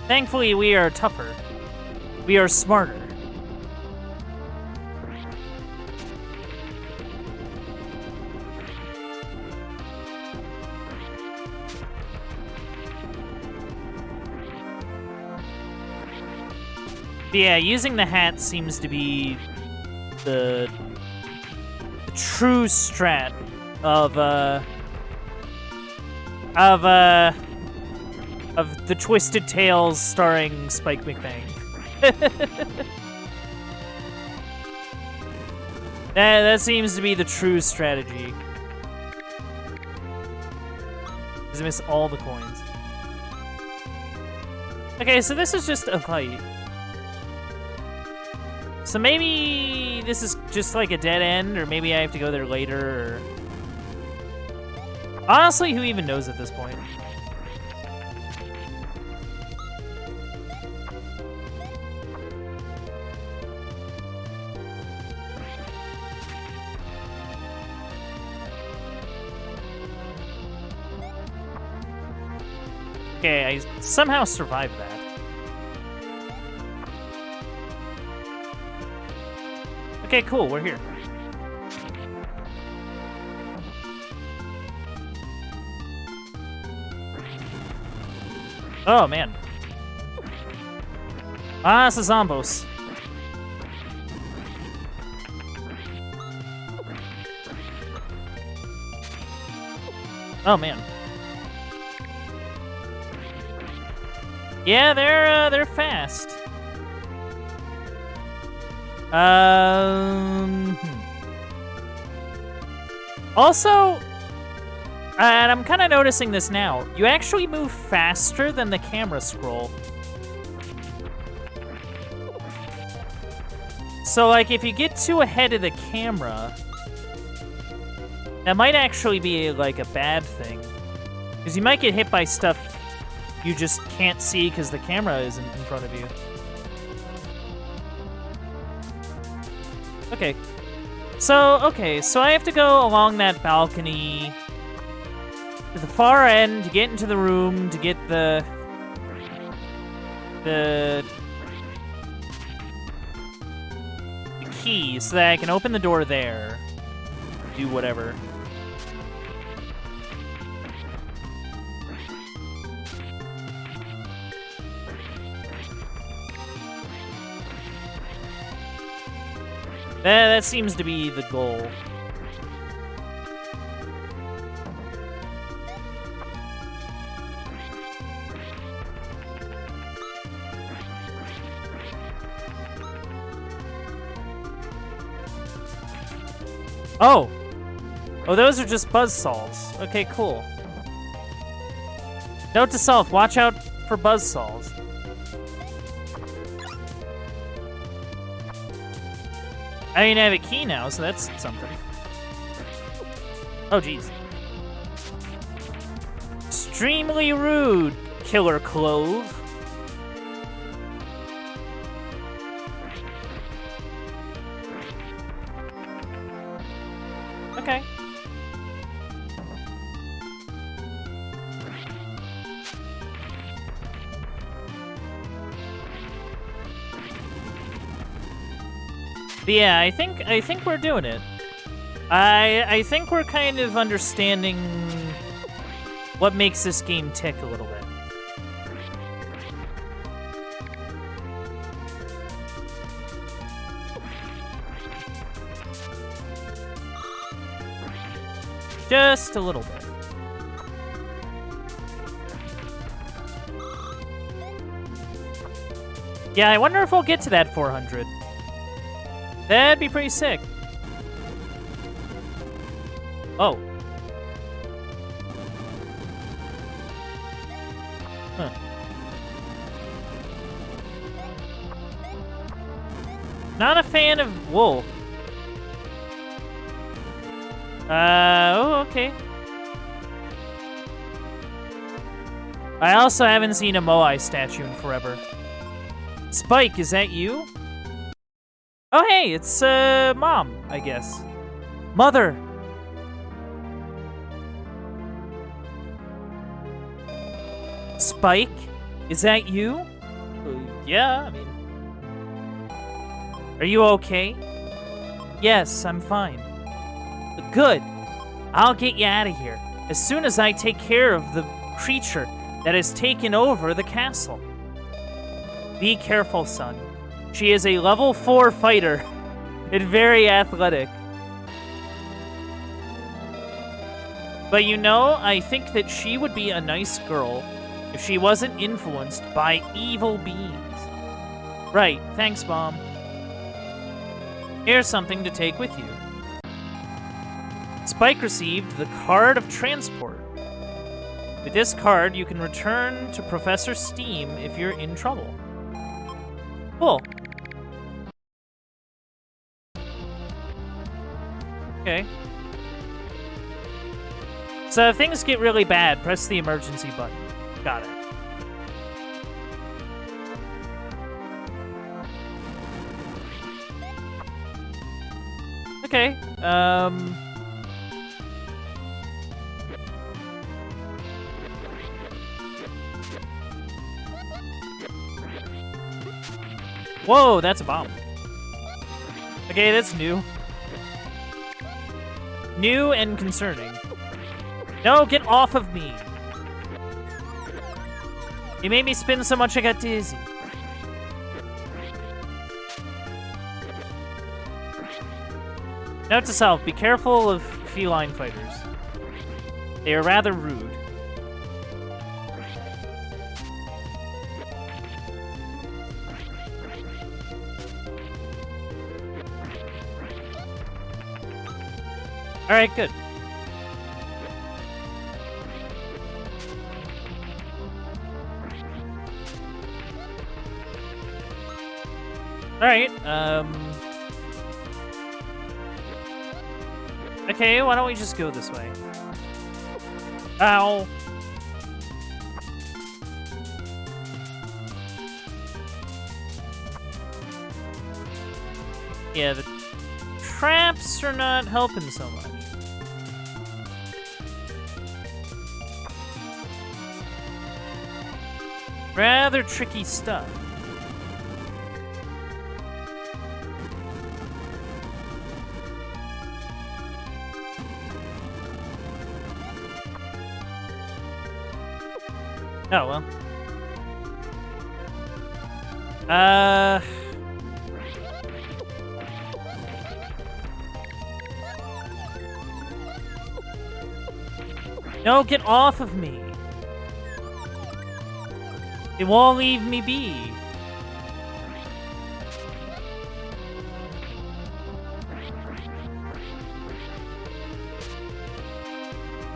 Thankfully, we are tougher. We are smarter. Yeah, using the hat seems to be the true strat of the Twisted Tales starring Spike McFang. That seems to be the true strategy. Because I miss all the coins. Okay, so this is just a fight. So maybe this is just like a dead end, or maybe I have to go there later, or... Honestly, who even knows at this point? Okay, I somehow survived that. Okay, cool, we're here. Oh, man. Ah, it's a zombos. Oh, man. Yeah, they're fast. Also, and I'm kind of noticing this now, you actually move faster than the camera scroll. So, like, if you get too ahead of the camera, that might actually be, like, a bad thing. Because you might get hit by stuff you just can't see because the camera isn't in front of you. Okay. So I have to go along that balcony to the far end to get into the room to get the key so that I can open the door there. Do whatever. That seems to be the goal. Oh! Oh, those are just buzzsaws. Okay, cool. Note to self, watch out for buzzsaws. I mean, I have a key now, so that's something. Oh, jeez. Extremely rude, Killer Clove. Okay. But yeah, I think we're doing it. I think we're kind of understanding what makes this game tick a little bit. Just a little bit. Yeah, I wonder if we'll get to that 400. That'd be pretty sick. Oh. Huh. Not a fan of... Whoa. Oh, okay. I also haven't seen a Moai statue in forever. Spike, is that you? Oh, hey, it's, Mom, I guess. Mother! Spike, is that you? Yeah, I mean... Are you okay? Yes, I'm fine. Good. I'll get you out of here as soon as I take care of the creature that has taken over the castle. Be careful, son. She is a level 4 fighter and very athletic. But you know, I think that she would be a nice girl if she wasn't influenced by evil beings. Right, thanks, Mom. Here's something to take with you. Spike received the Card of Transport. With this card, you can return to Professor Steam if you're in trouble. Cool. Okay. So if things get really bad, press the emergency button. Got it. Okay, Whoa, that's a bomb. Okay, that's new. New and concerning. No, get off of me. You made me spin so much I got dizzy. Note to self, be careful of feline fighters. They are rather rude. Alright, good. Alright, okay, why don't we just go this way? Ow! Yeah, the traps are not helping so much. Rather tricky stuff. Oh, well. No, get off of me. It won't leave me be.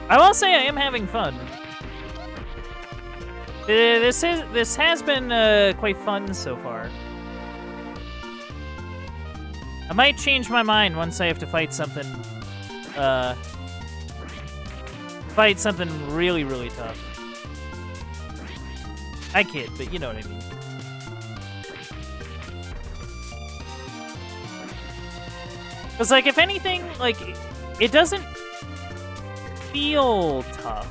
I will say I am having fun. This has been quite fun so far. I might change my mind once I have to fight something really, really tough. I kid, but you know what I mean. Because, like, if anything, like, it doesn't feel tough.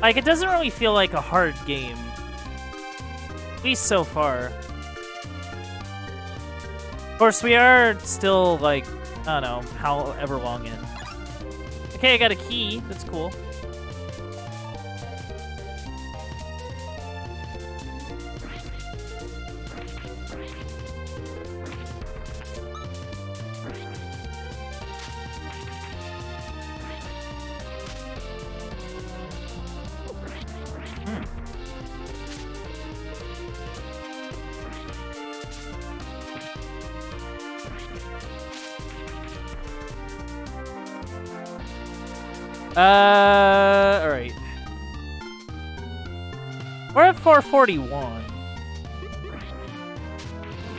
Like, it doesn't really feel like a hard game. At least so far. Of course, we are still, like, I don't know, however long in. Okay, I got a key. That's cool. Alright. We're at 441.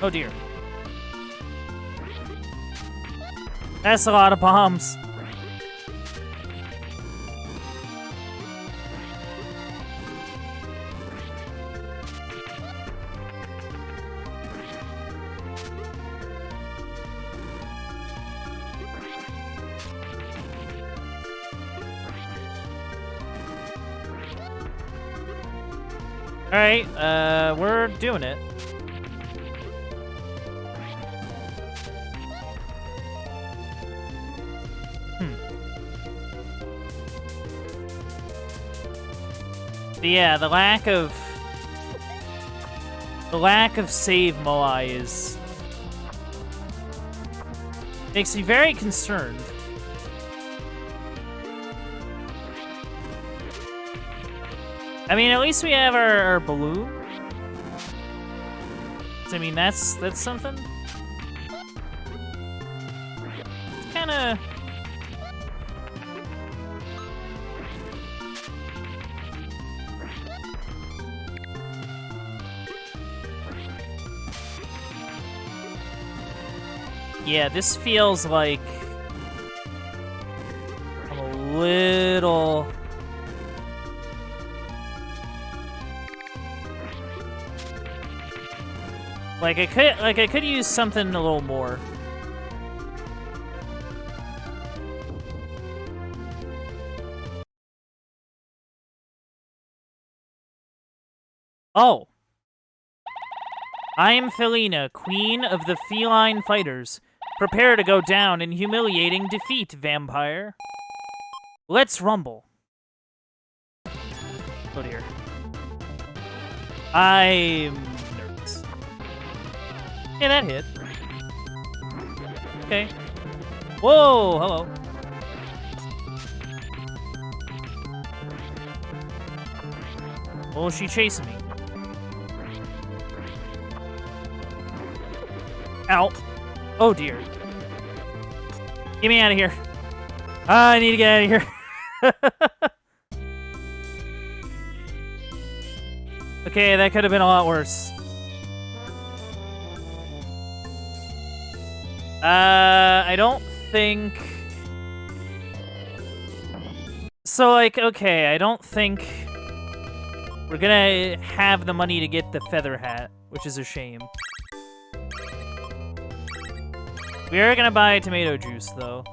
Oh dear. That's a lot of bombs. Alright, we're doing it. But yeah, the lack of save moai is makes me very concerned. I mean, at least we have our balloon. I mean, that's something. It's kind of. Yeah, this feels like I'm a little. Like I could use something a little more. Oh. I am Felina, queen of the feline fighters. Prepare to go down in humiliating defeat, vampire. Let's rumble. Oh dear. I'm nervous. Yeah, that hit. Okay. Whoa, hello. Oh, is she chasing me? Ow. Oh dear. Get me out of here. I need to get out of here. Okay, that could have been a lot worse. I don't think... So, like, okay, I don't think we're gonna have the money to get the feather hat, which is a shame. We are gonna buy tomato juice, though.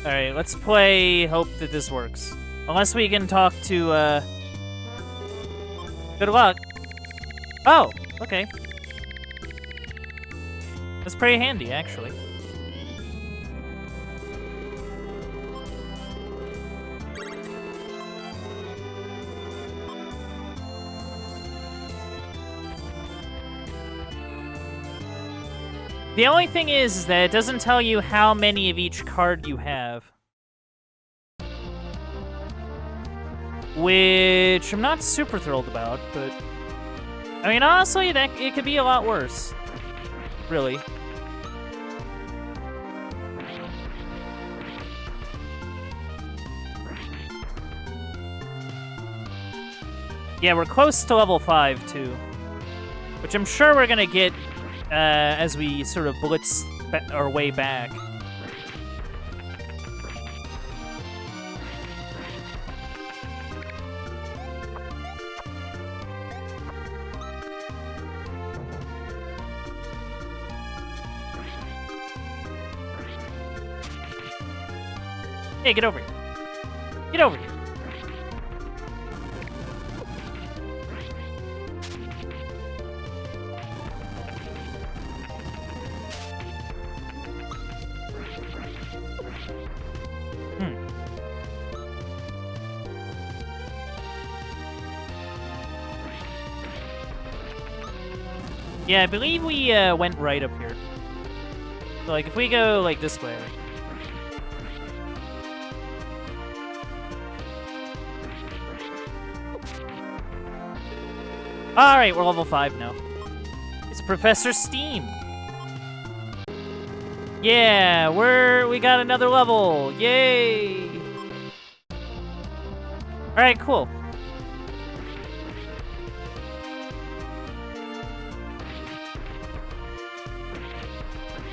Alright, let's play hope that this works. Unless we can talk to, Good luck. Oh, okay. That's pretty handy, actually. The only thing is that it doesn't tell you how many of each card you have. Which I'm not super thrilled about, but... I mean, honestly, that it could be a lot worse. Really. Yeah, we're close to level 5, too. Which I'm sure we're gonna get as we sort of blitz our way back. Hey, get over here. Get over here. Yeah, I believe we went right up here. So, like, if we go, like, this way... Alright, we're level 5 now. It's Professor Steam. Yeah, we got another level. Yay! Alright, cool.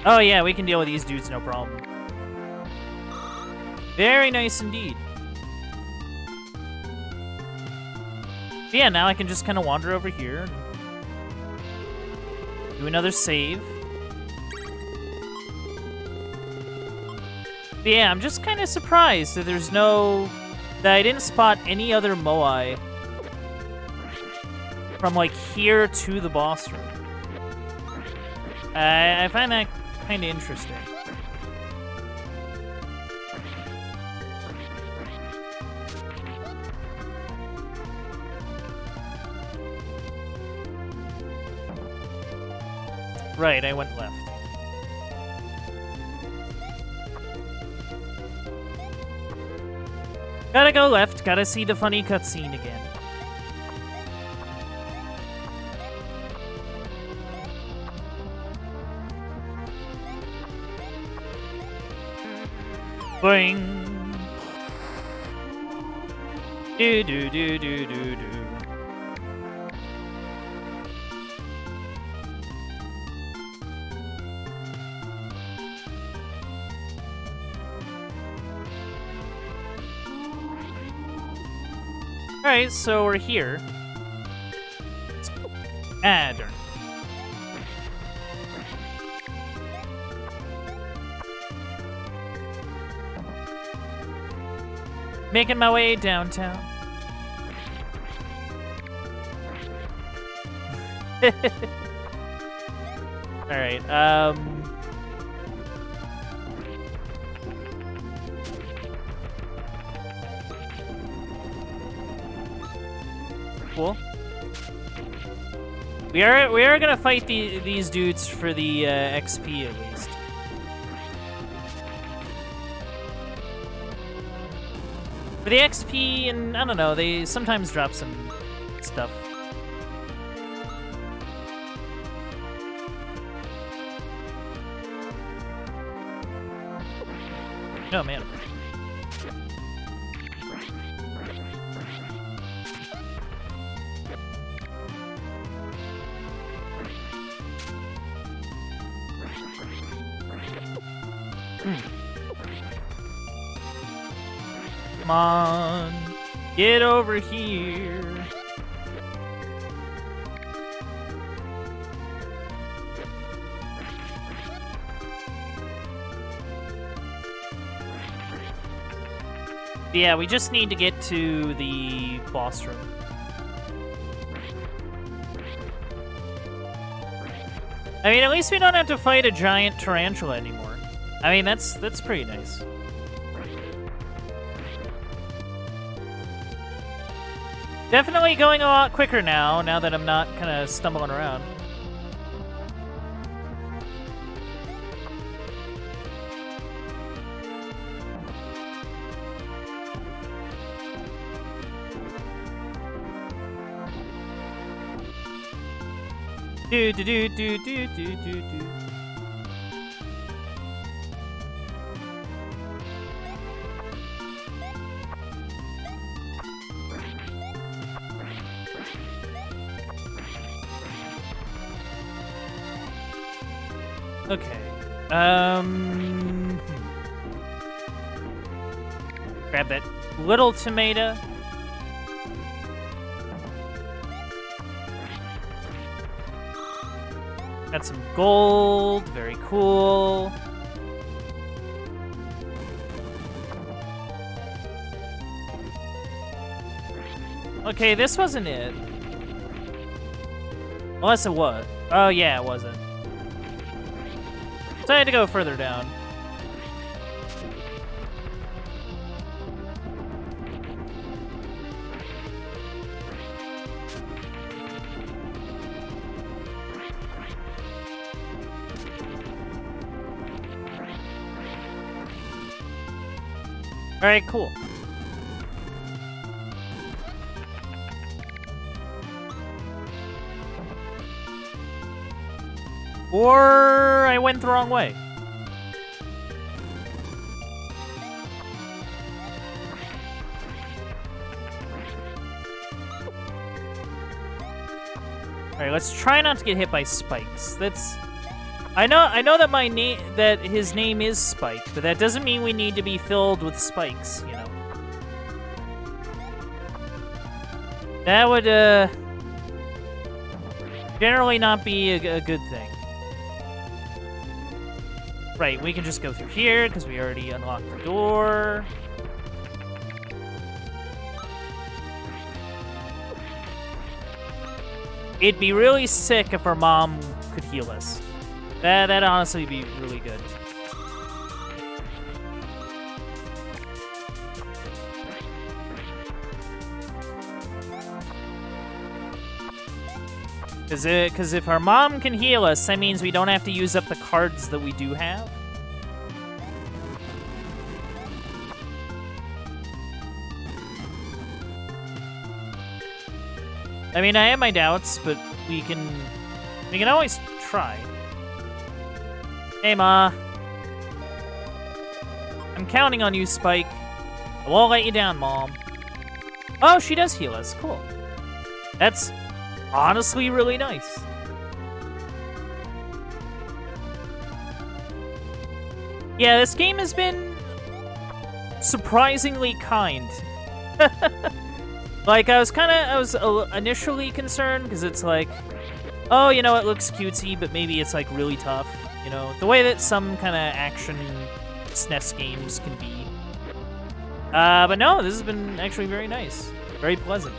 Oh yeah, we can deal with these dudes, no problem. Very nice indeed. But yeah, now I can just kind of wander over here and do another save. But yeah, I'm just kind of surprised that that I didn't spot any other Moai from like here to the boss room. I find that kind of interesting. Right, I went left. Gotta go left, gotta see the funny cutscene again. Boing! Do do do do do do. Alright, so we're here. Ah, darn. Making my way downtown. Alright, cool. We are gonna fight these dudes for the XP at least. For the XP, and I don't know, they sometimes drop some stuff. Oh man. Come on, get over here. Yeah, we just need to get to the boss room. I mean, at least we don't have to fight a giant tarantula anymore. I mean, that's pretty nice. Definitely going a lot quicker now that I'm not kind of stumbling around. Do do do do do do do do. Okay. Grab that little tomato. Got some gold. Very cool. Okay, this wasn't it. Unless it was. Oh, yeah, it wasn't. So I had to go further down. All right, cool. Or I went the wrong way. All right, let's try not to get hit by spikes. That's I know that that his name is Spike, but that doesn't mean we need to be filled with spikes, you know. That would generally not be a good thing. Right, we can just go through here because we already unlocked the door. It'd be really sick if our mom could heal us. That'd honestly be really good. Because if our mom can heal us, that means we don't have to use up the cards that we do have. I mean, I have my doubts, but we can always try. Hey, Ma. I'm counting on you, Spike. I won't let you down, Mom. Oh, she does heal us. Cool. That's honestly really nice. Yeah, this game has been surprisingly kind. Like, I was initially concerned because it's like, oh, you know, it looks cutesy, but maybe it's like really tough. You know, the way that some kind of action SNES games can be. But no, this has been actually very nice. Very pleasant.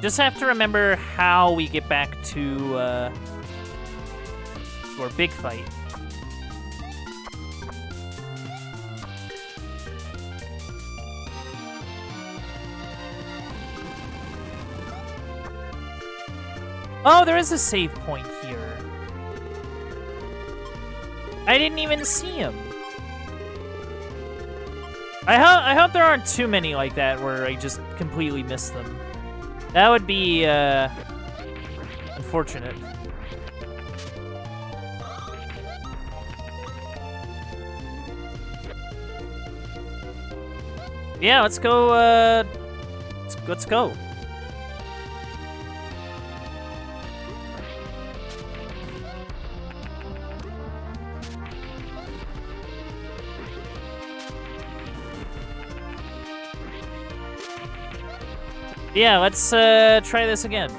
Just have to remember how we get back to our big fight. Oh, there is a save point here. I didn't even see him. I hope there aren't too many like that where I just completely miss them. That would be unfortunate. Yeah, let's go. Let's go. Yeah, let's try this again.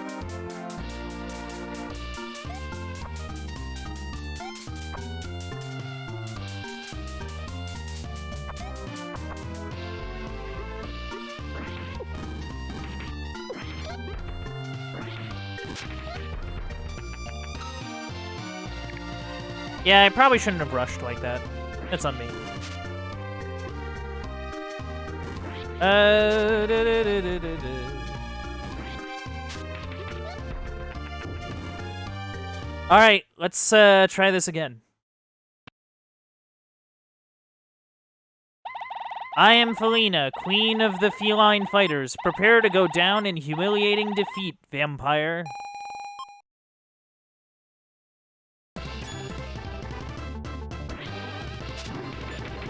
Yeah, I probably shouldn't have rushed like that. That's on me. All right, let's try this again. I am Felina, queen of the feline fighters. Prepare to go down in humiliating defeat, vampire.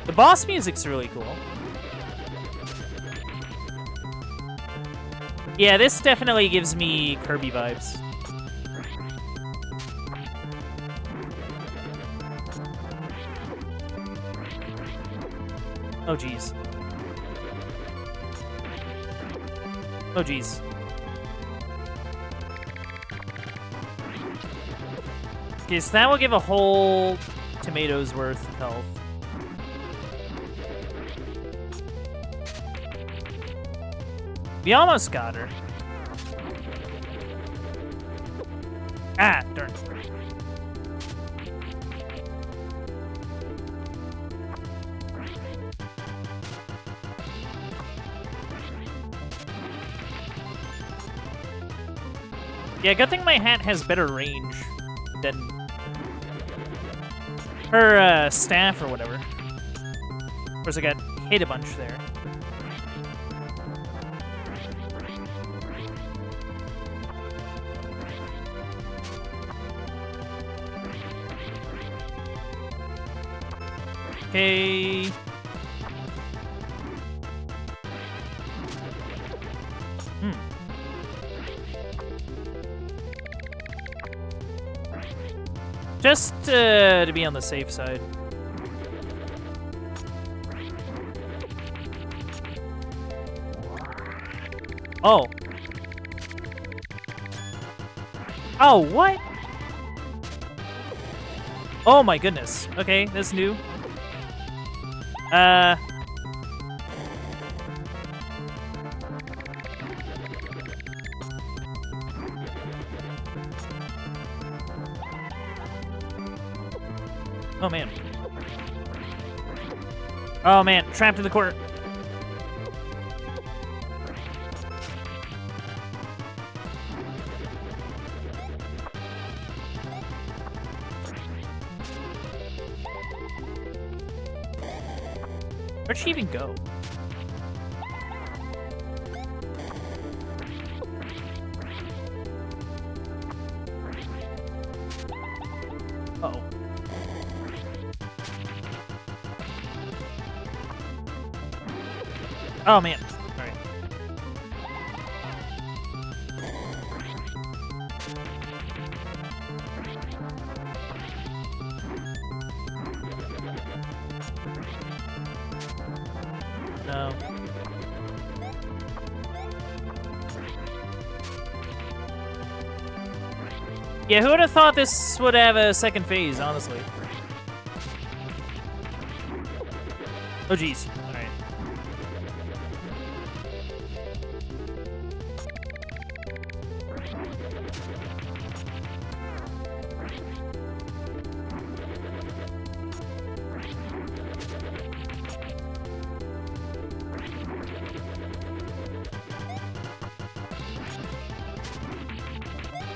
The boss music's really cool. Yeah, this definitely gives me Kirby vibes. Oh, jeez. Oh, jeez. Okay, so that will give a whole tomato's worth of health. We almost got her. Ah, darn. Yeah, good thing my hat has better range than her staff or whatever. Of course, I got hit a bunch there. Okay. Just to be on the safe side. Oh. Oh, what? Oh my goodness. Okay, that's new. Oh man. Oh man, trapped in the corner. Where'd she even go? Uh-oh. Oh, man. All right. No. Yeah, who would have thought this would have a second phase, honestly? Oh, jeez. All right.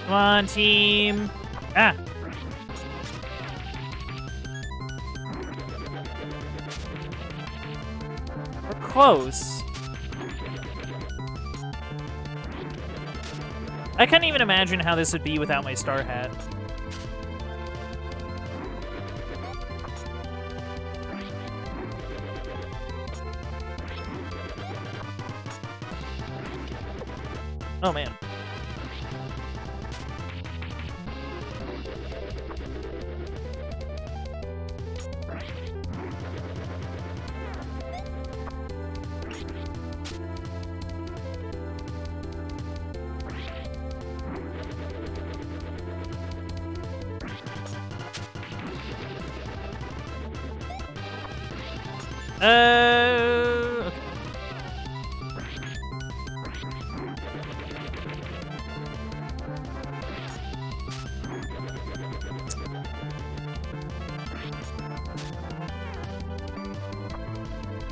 Come on, team. Ah. We're close. I can't even imagine how this would be without my star hat. Oh, man. Okay.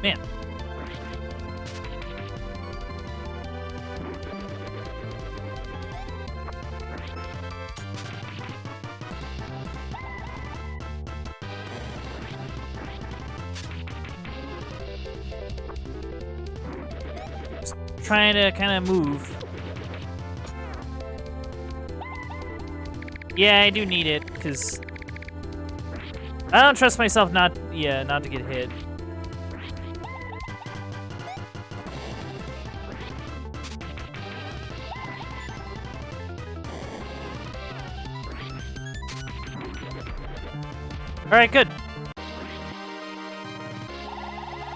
Man. trying to kind of move. Yeah, I do need it, because I don't trust myself not to get hit. Alright, good.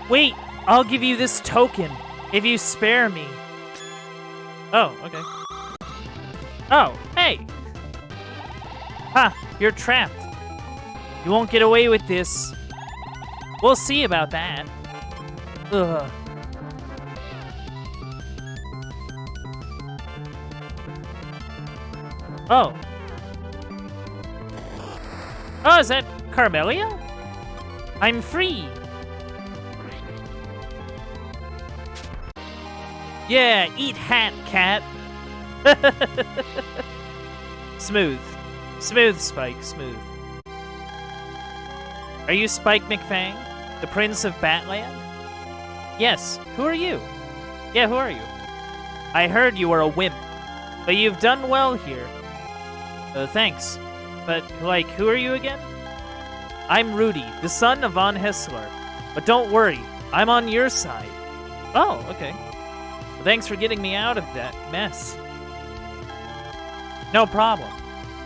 Wait, I'll give you this token if you spare me. Oh, okay. Oh, hey! Ha, you're trapped. You won't get away with this. We'll see about that. Ugh. Oh. Oh, is that Carmelia? I'm free. Yeah, eat hat, cat. Smooth. Smooth, Spike, smooth. Are you Spike McFang, the Prince of Batland? Yes, who are you? Yeah, who are you? I heard you were a wimp, but you've done well here. Thanks. But, like, who are you again? I'm Rudy, the son of Von Hessler. But don't worry, I'm on your side. Oh, okay. Well, thanks for getting me out of that mess. No problem.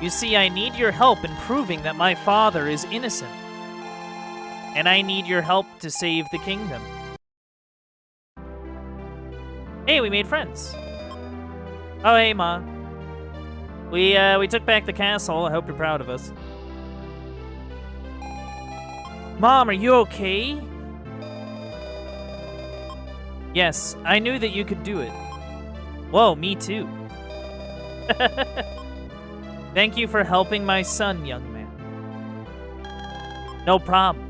You see, I need your help in proving that my father is innocent. And I need your help to save the kingdom. Hey, we made friends. Oh, hey, Ma. We took back the castle. I hope you're proud of us. Mom, are you okay? Yes, I knew that you could do it. Whoa, me too. Thank you for helping my son, young man. No problem.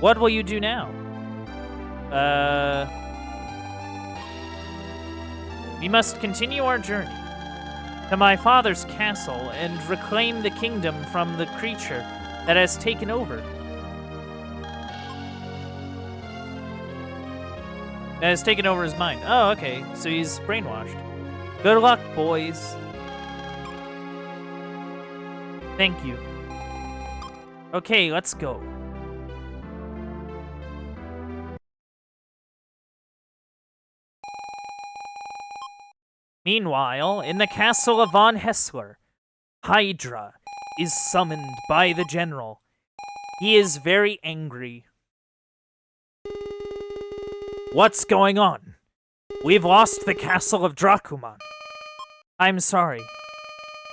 What will you do now? We must continue our journey to my father's castle and reclaim the kingdom from the creature that has taken over. That has taken over his mind. Oh, okay. So he's brainwashed. Good luck, boys. Thank you. Okay, let's go. Meanwhile, in the castle of Von Hessler, Hydra is summoned by the general. He is very angry. What's going on? We've lost the castle of Dracuman. I'm sorry.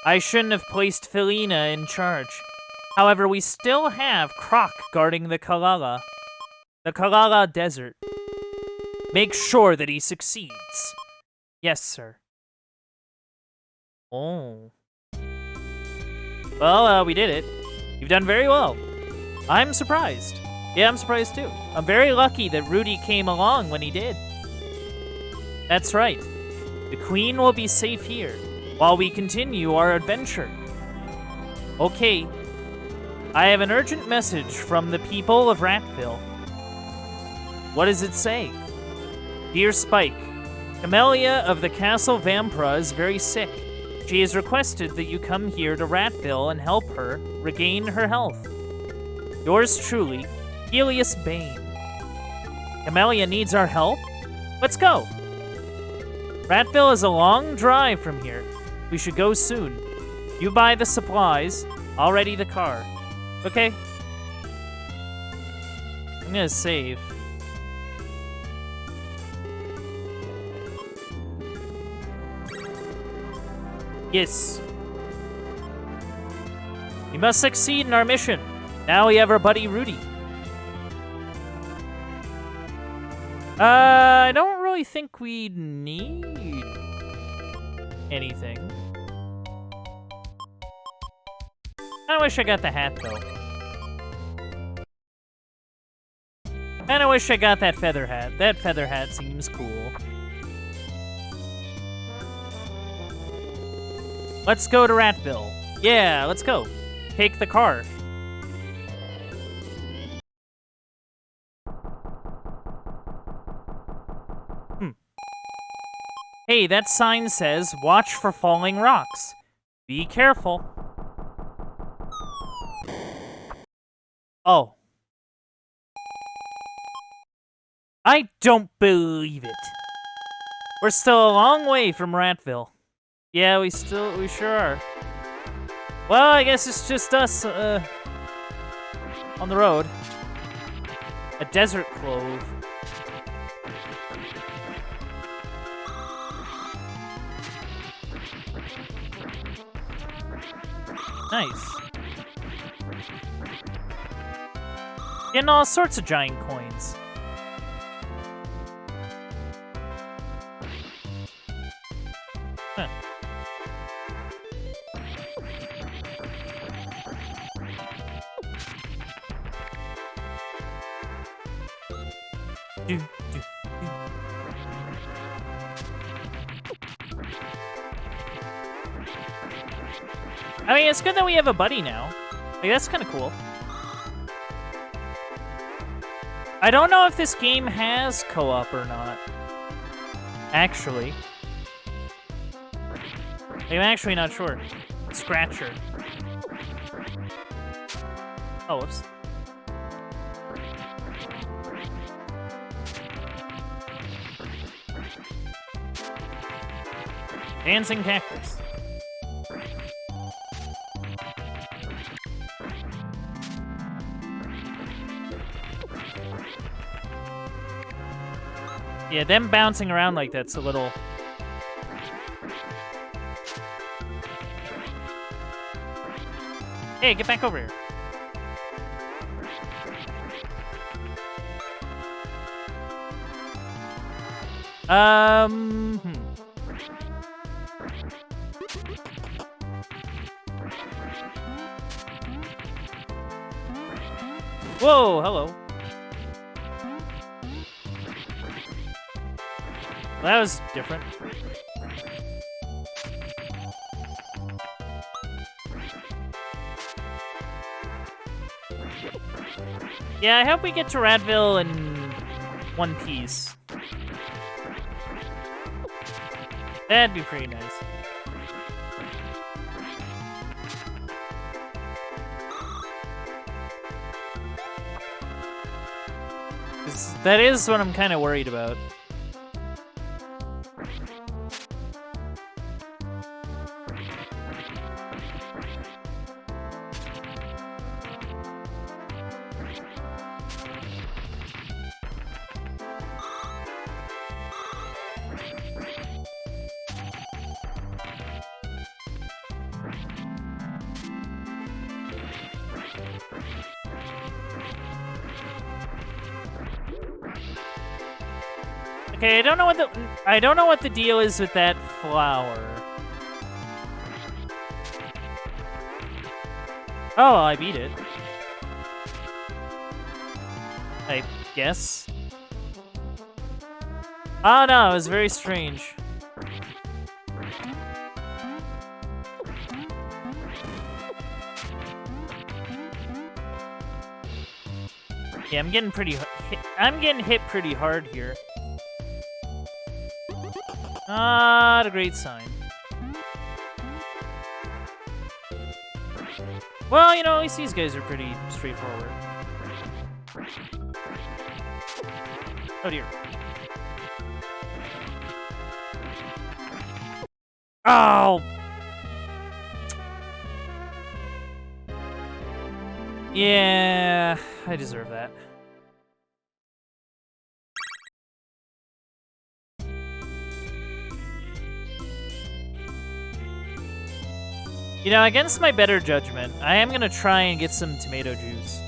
I shouldn't have placed Felina in charge. However, we still have Croc guarding the Kalala Desert. Make sure that he succeeds. Yes, sir. Oh. Well, we did it. You've done very well. I'm surprised. Yeah, I'm surprised too. I'm very lucky that Rudy came along when he did. That's right. The Queen will be safe here while we continue our adventure. Okay. I have an urgent message from the people of Ratville. What does it say? Dear Spike, Camellia of the Castle Vampra is very sick. She has requested that you come here to Ratville and help her regain her health. Yours truly, Helios Bane. Camellia needs our help? Let's go. Ratville is a long drive from here. We should go soon. You buy the supplies, I'll ready the car. Okay. I'm gonna save. Yes. We must succeed in our mission. Now we have our buddy Rudy. I don't really think we need anything. I wish I got the hat, though. And I wish I got that feather hat. That feather hat seems cool. Let's go to Ratville. Yeah, let's go. Take the car. Hey, that sign says, watch for falling rocks. Be careful. Oh. I don't believe it. We're still a long way from Ratville. Yeah, we sure are. Well, I guess it's just us, on the road. A desert clove. Nice. Getting all sorts of giant coins. Huh. Do, do, do. I mean, it's good that we have a buddy now. Like, that's kind of cool. I don't know if this game has co-op or not. Actually. I'm actually not sure. Scratcher. Oh, whoops. Dancing cactus. Yeah, them bouncing around like that's a little... Hey, get back over here. Whoa, hello. Well, that was different. Yeah, I hope we get to Ratville in one piece. That'd be pretty nice. That is what I'm kind of worried about. Okay, I don't know what the deal is with that flower. Oh, I beat it. I guess. Oh no, it was very strange. Yeah, I'm getting hit pretty hard here. Not a great sign. Well, you know, at least these guys are pretty straightforward. Oh dear. Oh! Yeah, I deserve that. You know, against my better judgment, I am gonna try and get some tomato juice.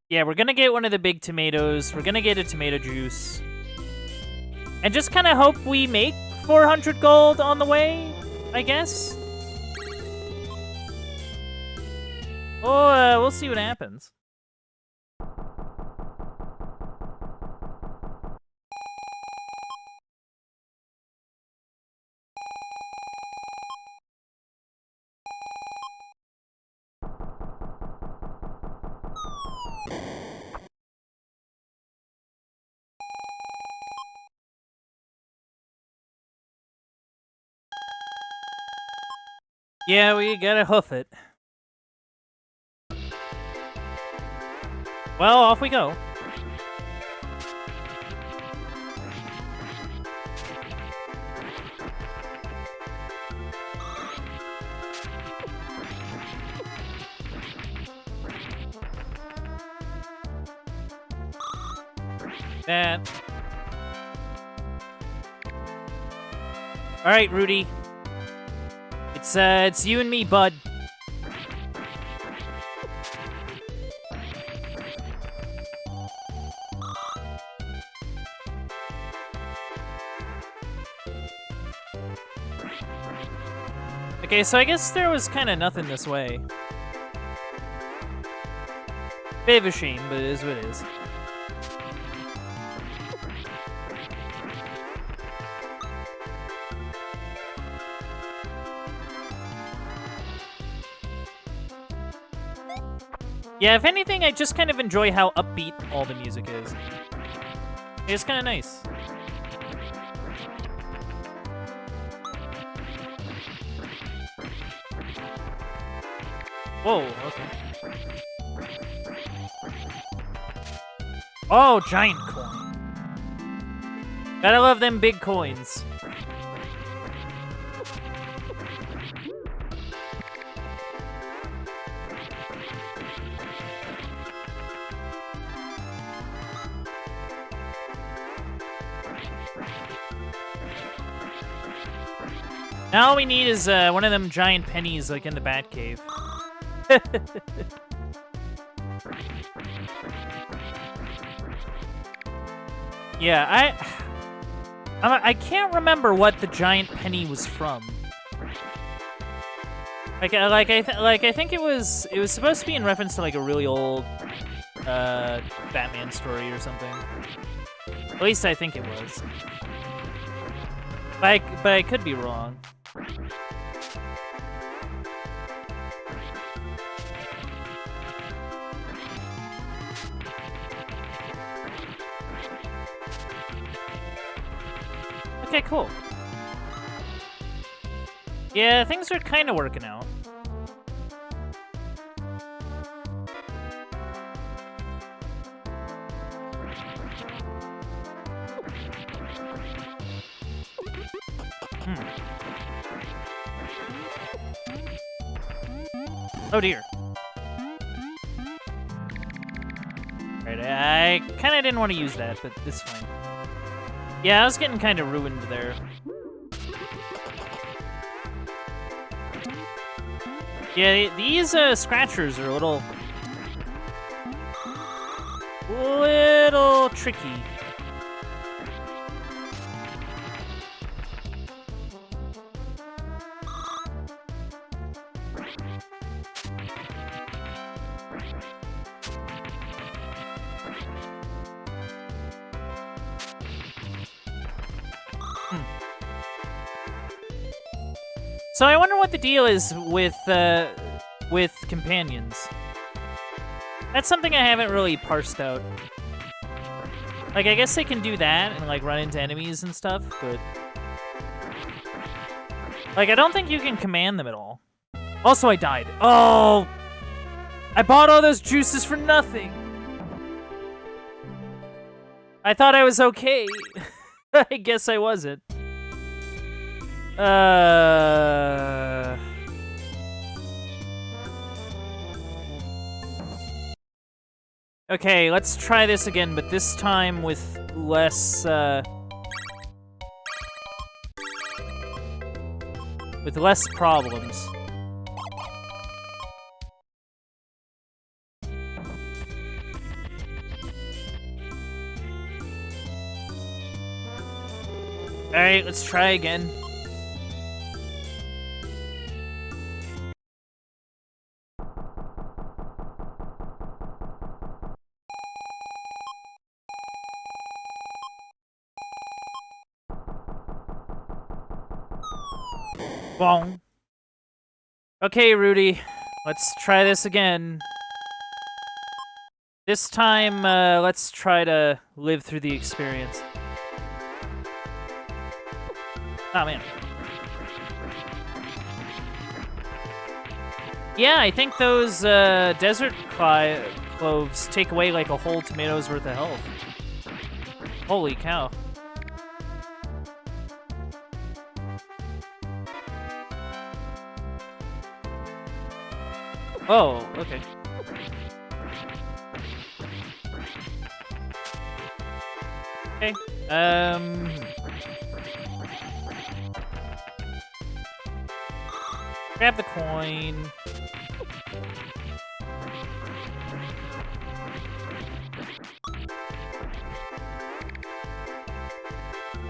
Yeah, we're gonna get one of the big tomatoes. We're gonna get a tomato juice. And just kind of hope we make 400 gold on the way, I guess. Oh, we'll see what happens. Yeah, we gotta hoof it. Well, off we go. That. All right, Rudy. It's you and me, bud. Okay, so I guess there was kind of nothing this way. Bit of a shame, but it is what it is. Yeah, if anything, I just kind of enjoy how upbeat all the music is. It's kind of nice. Whoa, okay. Oh, giant coin. Gotta love them big coins. Now all we need is one of them giant pennies like in the Batcave. Yeah, I can't remember what the giant penny was from. I think it was supposed to be in reference to like a really old Batman story or something. At least I think it was. But I could be wrong. Okay, cool. Yeah, things are kind of working out. Oh dear. Right, I kind of didn't want to use that, but it's fine. Yeah, I was getting kind of ruined there. Yeah, these scratchers are a little tricky. So I wonder what the deal is with companions. That's something I haven't really parsed out. Like, I guess they can do that and, like, run into enemies and stuff, but... Like, I don't think you can command them at all. Also, I died. Oh! I bought all those juices for nothing! I thought I was okay. I guess I wasn't. Okay, let's try this again, but this time with less problems. Alright, let's try again. Bong. Okay, Rudy, let's try this again. This time, let's try to live through the experience. Oh, man. Yeah, I think those desert cloves take away like a whole tomato's worth of health. Holy cow. Oh, okay. Okay. Grab the coin.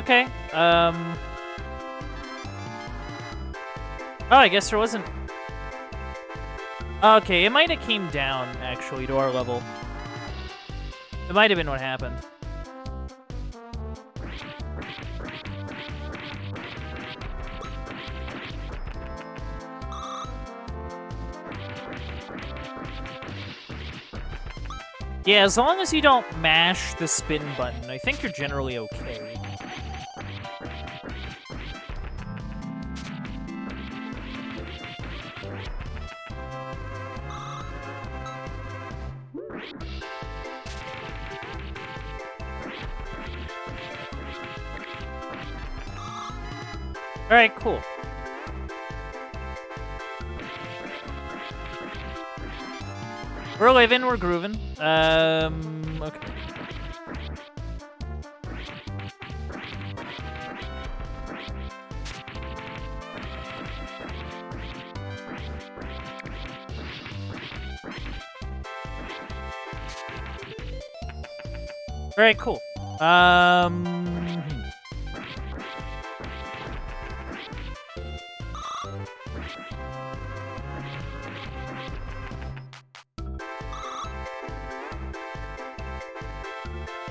Okay. Oh, I guess there wasn't. Okay, it might have came down actually to our level. It might have been what happened. Yeah, as long as you don't mash the spin button, I think you're generally okay. Alright, cool. We're living, we're grooving. Okay. Alright, cool.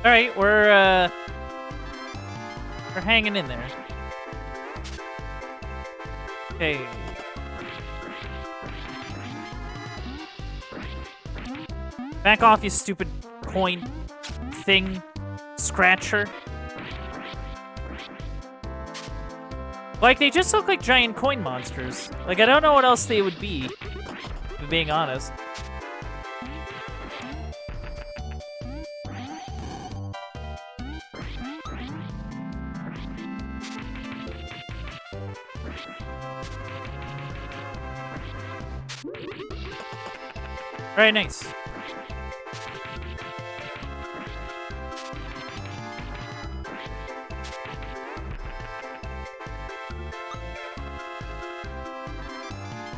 Alright, we're hanging in there. Okay. Back off, you stupid coin thing. Scratcher. Like, they just look like giant coin monsters. Like, I don't know what else they would be, if I'm being honest. Alright, nice.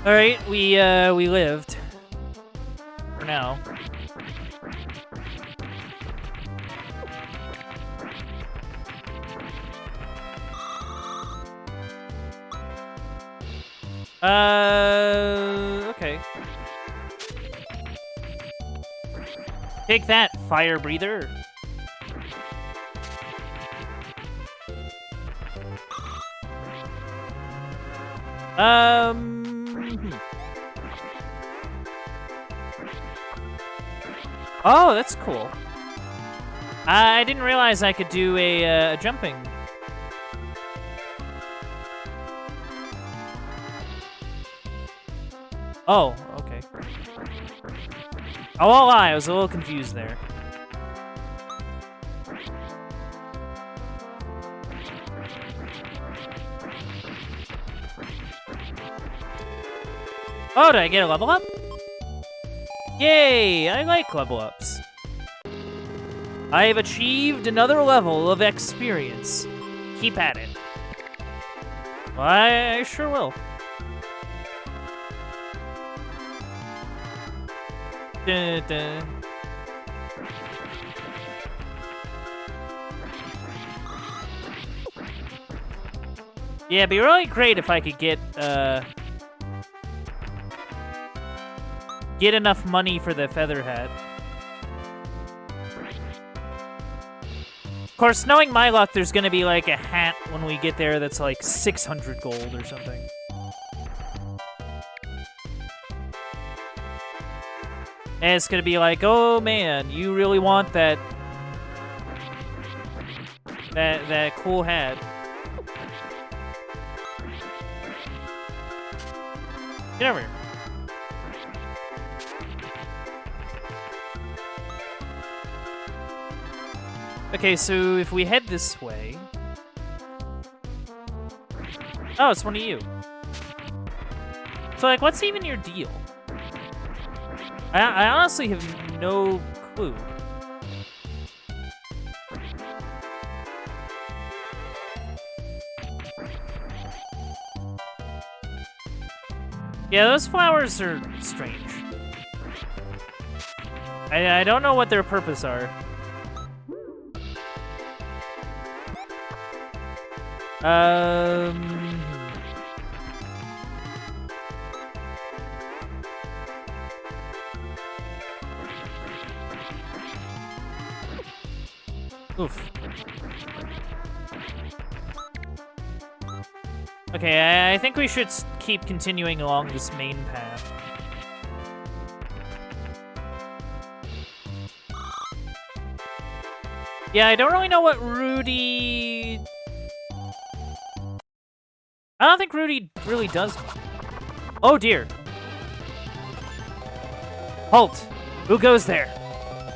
Alright, we lived. For now. Okay. Take that, fire breather. Oh, that's cool. I didn't realize I could do a jumping. Oh, okay. I won't lie, I was a little confused there. Oh, did I get a level up? Yay, I like level ups. I have achieved another level of experience. Keep at it. Well, I sure will. Dun, dun. Yeah, it'd be really great if I could get enough money for the feather hat. Of course, knowing my luck, there's gonna be like a hat when we get there that's like 600 gold or something. And it's gonna be like, oh man, you really want that cool hat. Get over here. Okay, so if we head this way... Oh, it's one of you. So, like, what's even your deal? I honestly have no clue. Yeah, those flowers are strange. I don't know what their purpose are. Oof. Okay, I think we should keep continuing along this main path. Yeah, I don't really know what Rudy... I don't think Rudy really does much. Oh dear. Halt! Who goes there?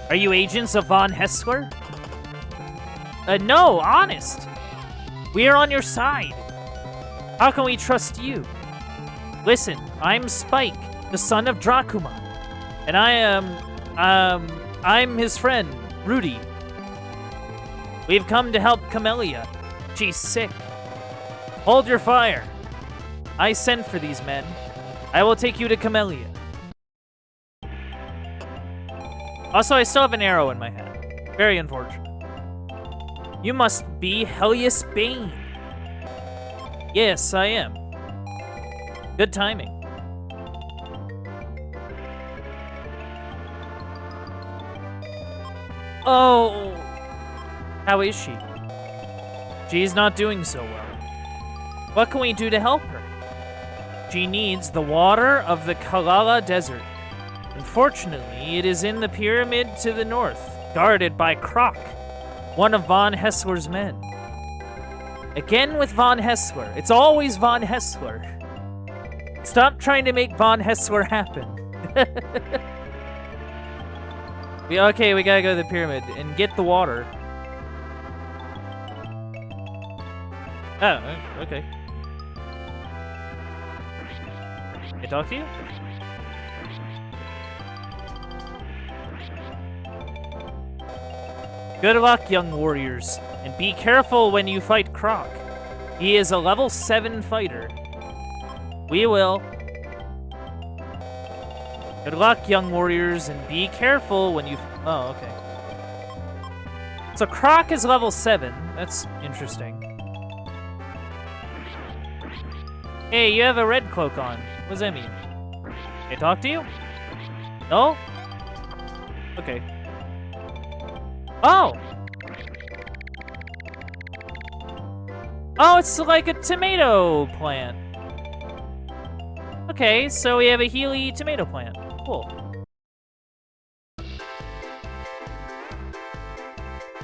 Are you agents of Von Hessler? No, honest. We are on your side. How can we trust you? Listen, I'm Spike, the son of Dracuma. And I'm his friend, Rudy. We've come to help Camellia. She's sick. Hold your fire. I sent for these men. I will take you to Camellia. Also, I still have an arrow in my head. Very unfortunate. You must be Helius Bane. Yes, I am. Good timing. Oh. How is she? She's not doing so well. What can we do to help her? She needs the water of the Kalala Desert. Unfortunately, it is in the pyramid to the north, guarded by Croc, one of Von Hessler's men. Again with Von Hessler. It's always Von Hessler. Stop trying to make Von Hessler happen. We gotta go to the pyramid and get the water. Oh, okay. Can I talk to you? Good luck, young warriors, and be careful when you fight Croc. He is a level 7 fighter. We will. Good luck, young warriors, and be careful when you... Oh, okay. So Croc is level 7. That's interesting. Hey, you have a red cloak on. What does that mean? Can I talk to you? No? Okay. Oh! Oh, it's like a tomato plant. Okay, so we have a Healy tomato plant. Cool.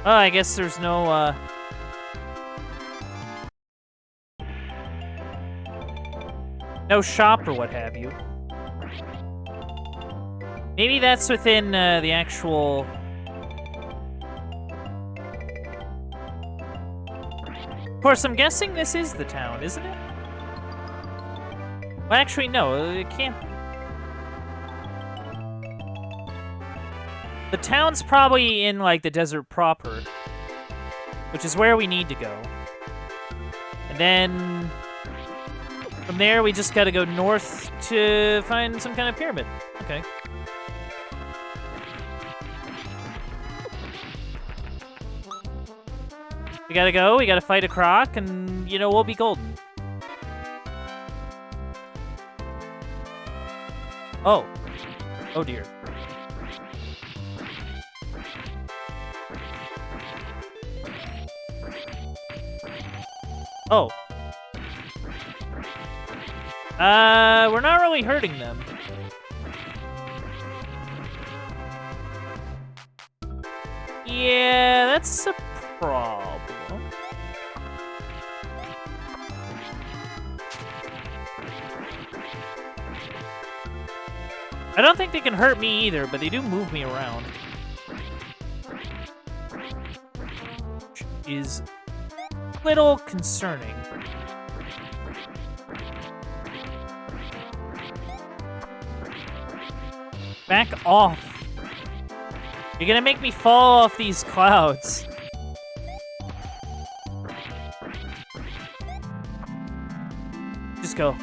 Oh, I guess there's no, no shop or what have you. Maybe that's within, the actual... Of course, I'm guessing this is the town, isn't it? Well, actually, no, it can't be. The town's probably in, like, the desert proper, which is where we need to go. And then... from there, we just gotta go north to find some kind of pyramid. Okay. We gotta go, we gotta fight a Croc, and, you know, we'll be golden. Oh. Oh dear. Oh. We're not really hurting them. Yeah, that's a problem. I don't think they can hurt me either, but they do move me around. is a little concerning. Back off. You're gonna make me fall off these clouds. Just go.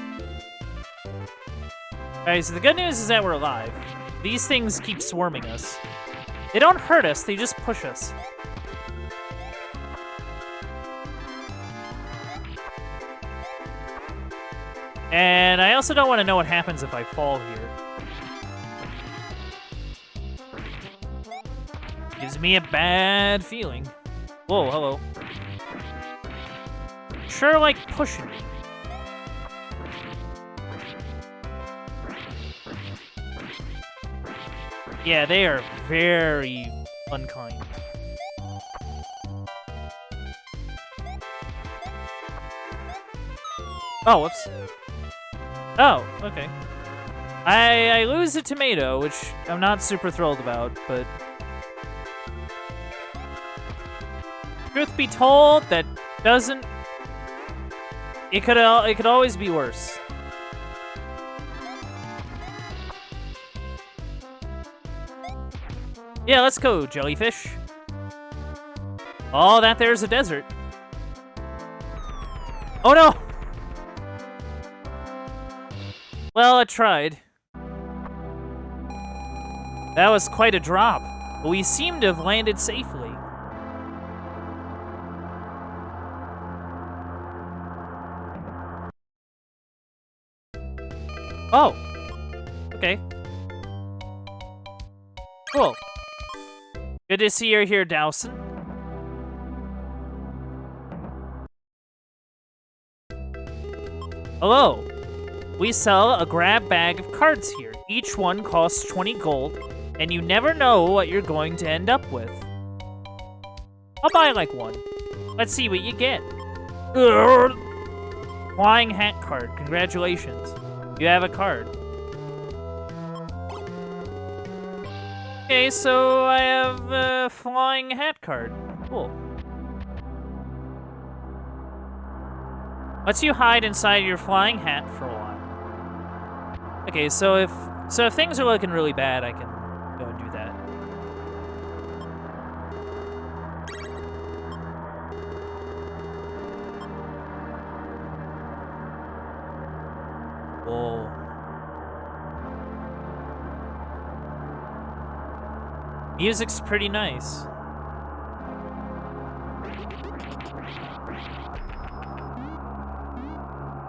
Alright, so the good news is that we're alive. These things keep swarming us. They don't hurt us, they just push us. And I also don't want to know what happens if I fall here. Gives me a bad feeling. Whoa, hello. Sure like pushing me. Yeah, they are very unkind. Oh, whoops. Oh, okay. I lose a tomato, which I'm not super thrilled about, but... Truth be told, that doesn't... It could always be worse. Yeah, let's go, jellyfish. Oh, that there's a desert. Oh no! Well, I tried. That was quite a drop, but we seem to have landed safely. Oh. Okay. Cool. Good to see you're here, Dowson. Hello. We sell a grab bag of cards here. Each one costs 20 gold, and you never know what you're going to end up with. I'll buy like one. Let's see what you get. Flying hat card. Congratulations. You have a card. Okay, so I have a flying hat card. Cool. Lets you hide inside your flying hat for a while. Okay, so if things are looking really bad, I can go and do that. Whoa. Music's pretty nice.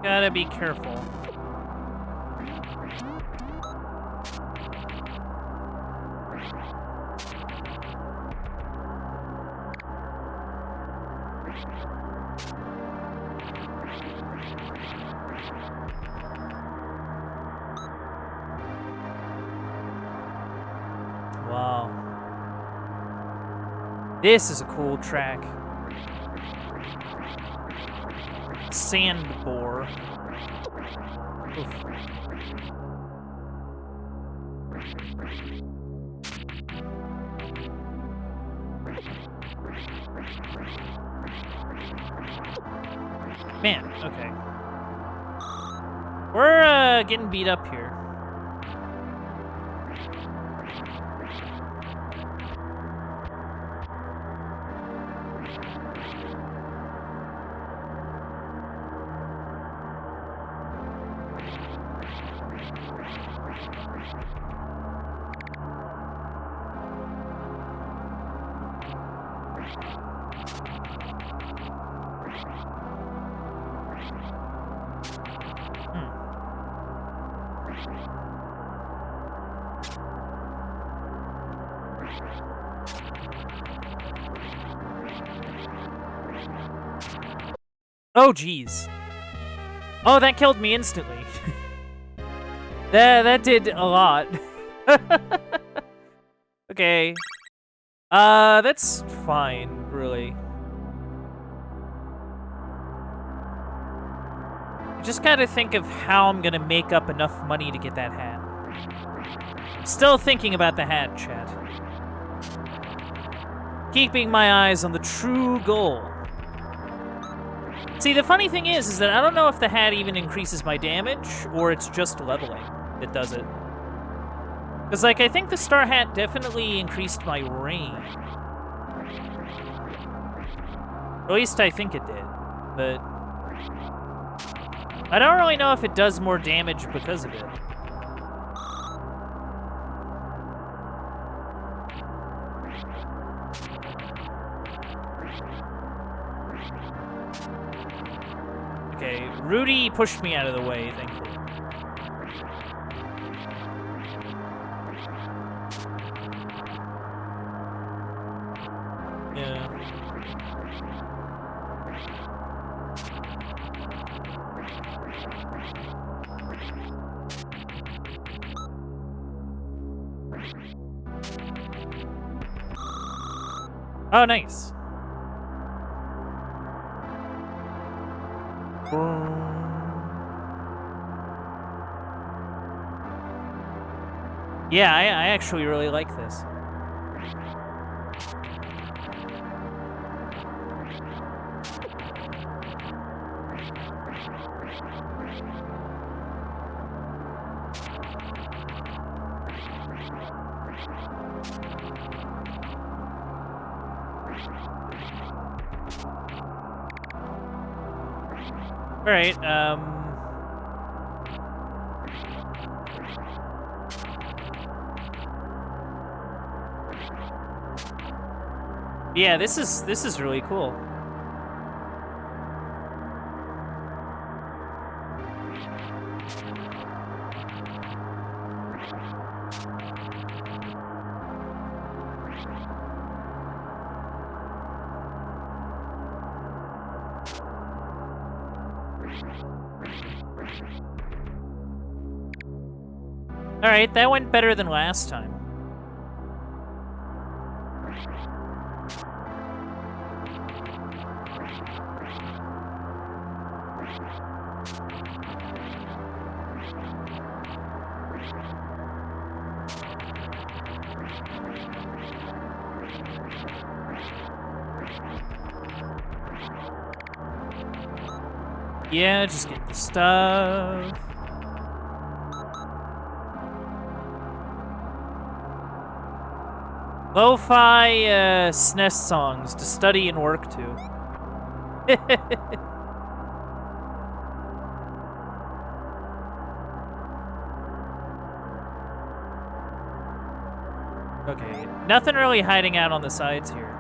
Gotta be careful. Wow. This is a cool track. Sand bore. Oof. Man, okay. We're getting beat up here. Oh, jeez. Oh, that killed me instantly. that did a lot. Okay. That's fine, really. I just gotta think of how I'm gonna make up enough money to get that hat. Still thinking about the hat, chat. Keeping my eyes on the true goal. See, the funny thing is that I don't know if the hat even increases my damage, or it's just leveling that does it. Because, like, I think the star hat definitely increased my range. At least I think it did, but I don't really know if it does more damage because of it. Okay, Rudy pushed me out of the way, thankfully. Yeah. Oh, nice. Yeah, I actually really like this. All right, yeah, this is really cool. All right, that went better than last time. Yeah, just get the stuff. Lo-fi SNES songs to study and work to. Okay, nothing really hiding out on the sides here.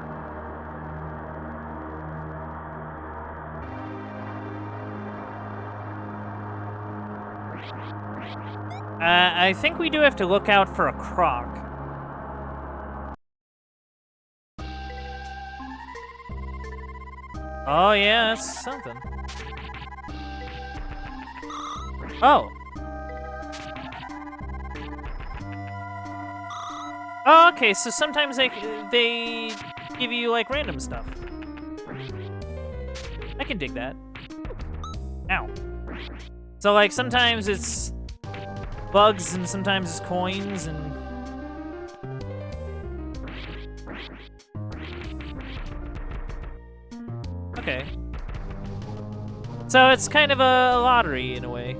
I think we do have to look out for a croc. Oh, yeah, that's something. Oh. Oh, okay, so sometimes they give you, like, random stuff. I can dig that. Ow. So, like, sometimes it's bugs and sometimes it's coins and... Okay. So it's kind of a lottery in a way.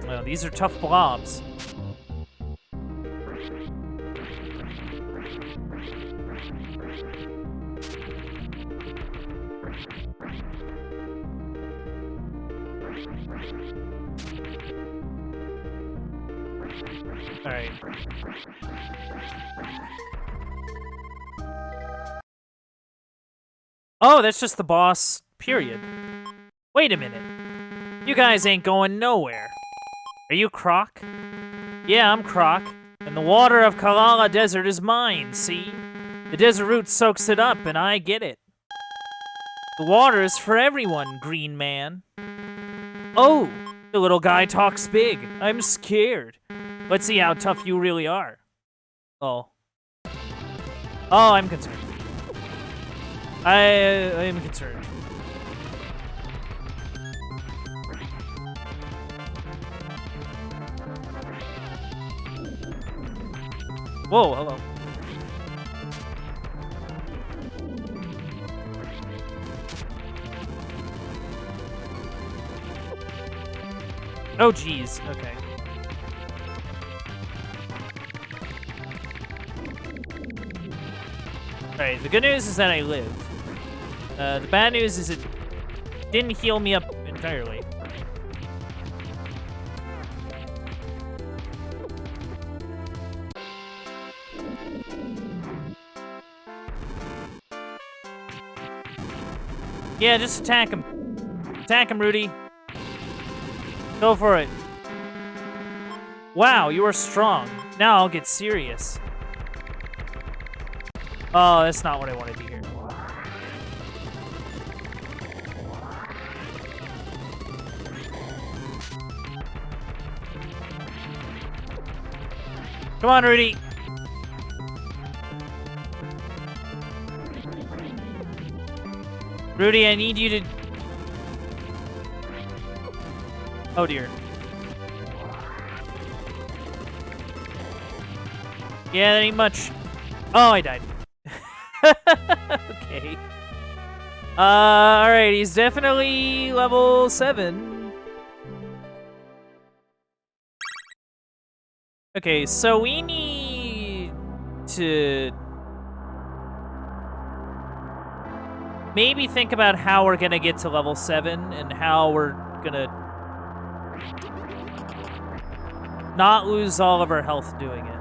Well, these are tough blobs. All right. Oh, that's just the boss, period. Wait a minute. You guys ain't going nowhere. Are you Croc? Yeah, I'm Croc. And the water of Kalala Desert is mine, see? The desert root soaks it up, and I get it. The water is for everyone, Green Man. Oh, the little guy talks big. I'm scared. Let's see how tough you really are. Oh. Oh, I'm concerned. I am concerned. Whoa, hello. Oh, geez. Okay. Alright, the good news is that I lived. The bad news is it didn't heal me up entirely. Yeah, just attack him. Attack him, Rudy. Go for it. Wow, you are strong. Now I'll get serious. Oh, that's not what I wanted to hear. Come on, Rudy. Rudy, I need you to... Oh, dear. Yeah, that ain't much. Oh, I died. Okay. Alright, he's definitely level 7. Okay, so we need to maybe think about how we're gonna get to level 7 and how we're gonna not lose all of our health doing it.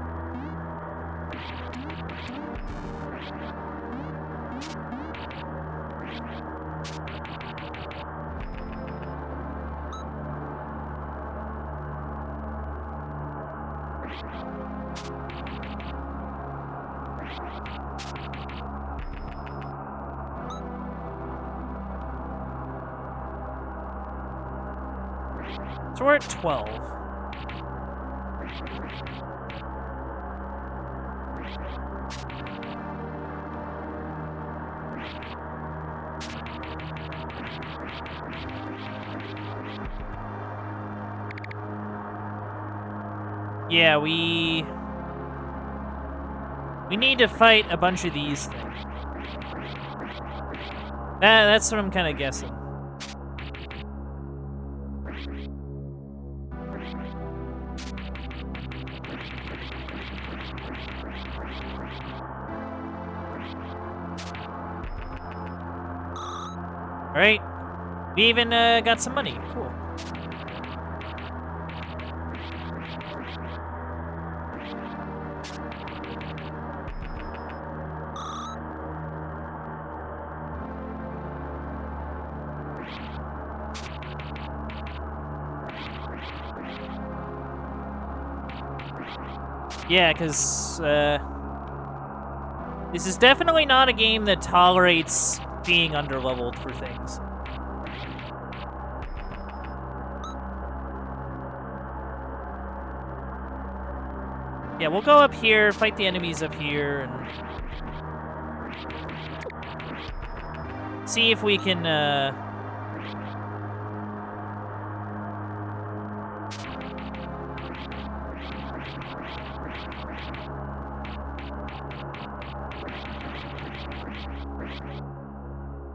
So we're at 12. Yeah, we need to fight a bunch of these things. That's what I'm kind of guessing. All right, we even got some money. Cool. Yeah, because this is definitely not a game that tolerates being underleveled for things. Yeah, we'll go up here, fight the enemies up here, and see if we can,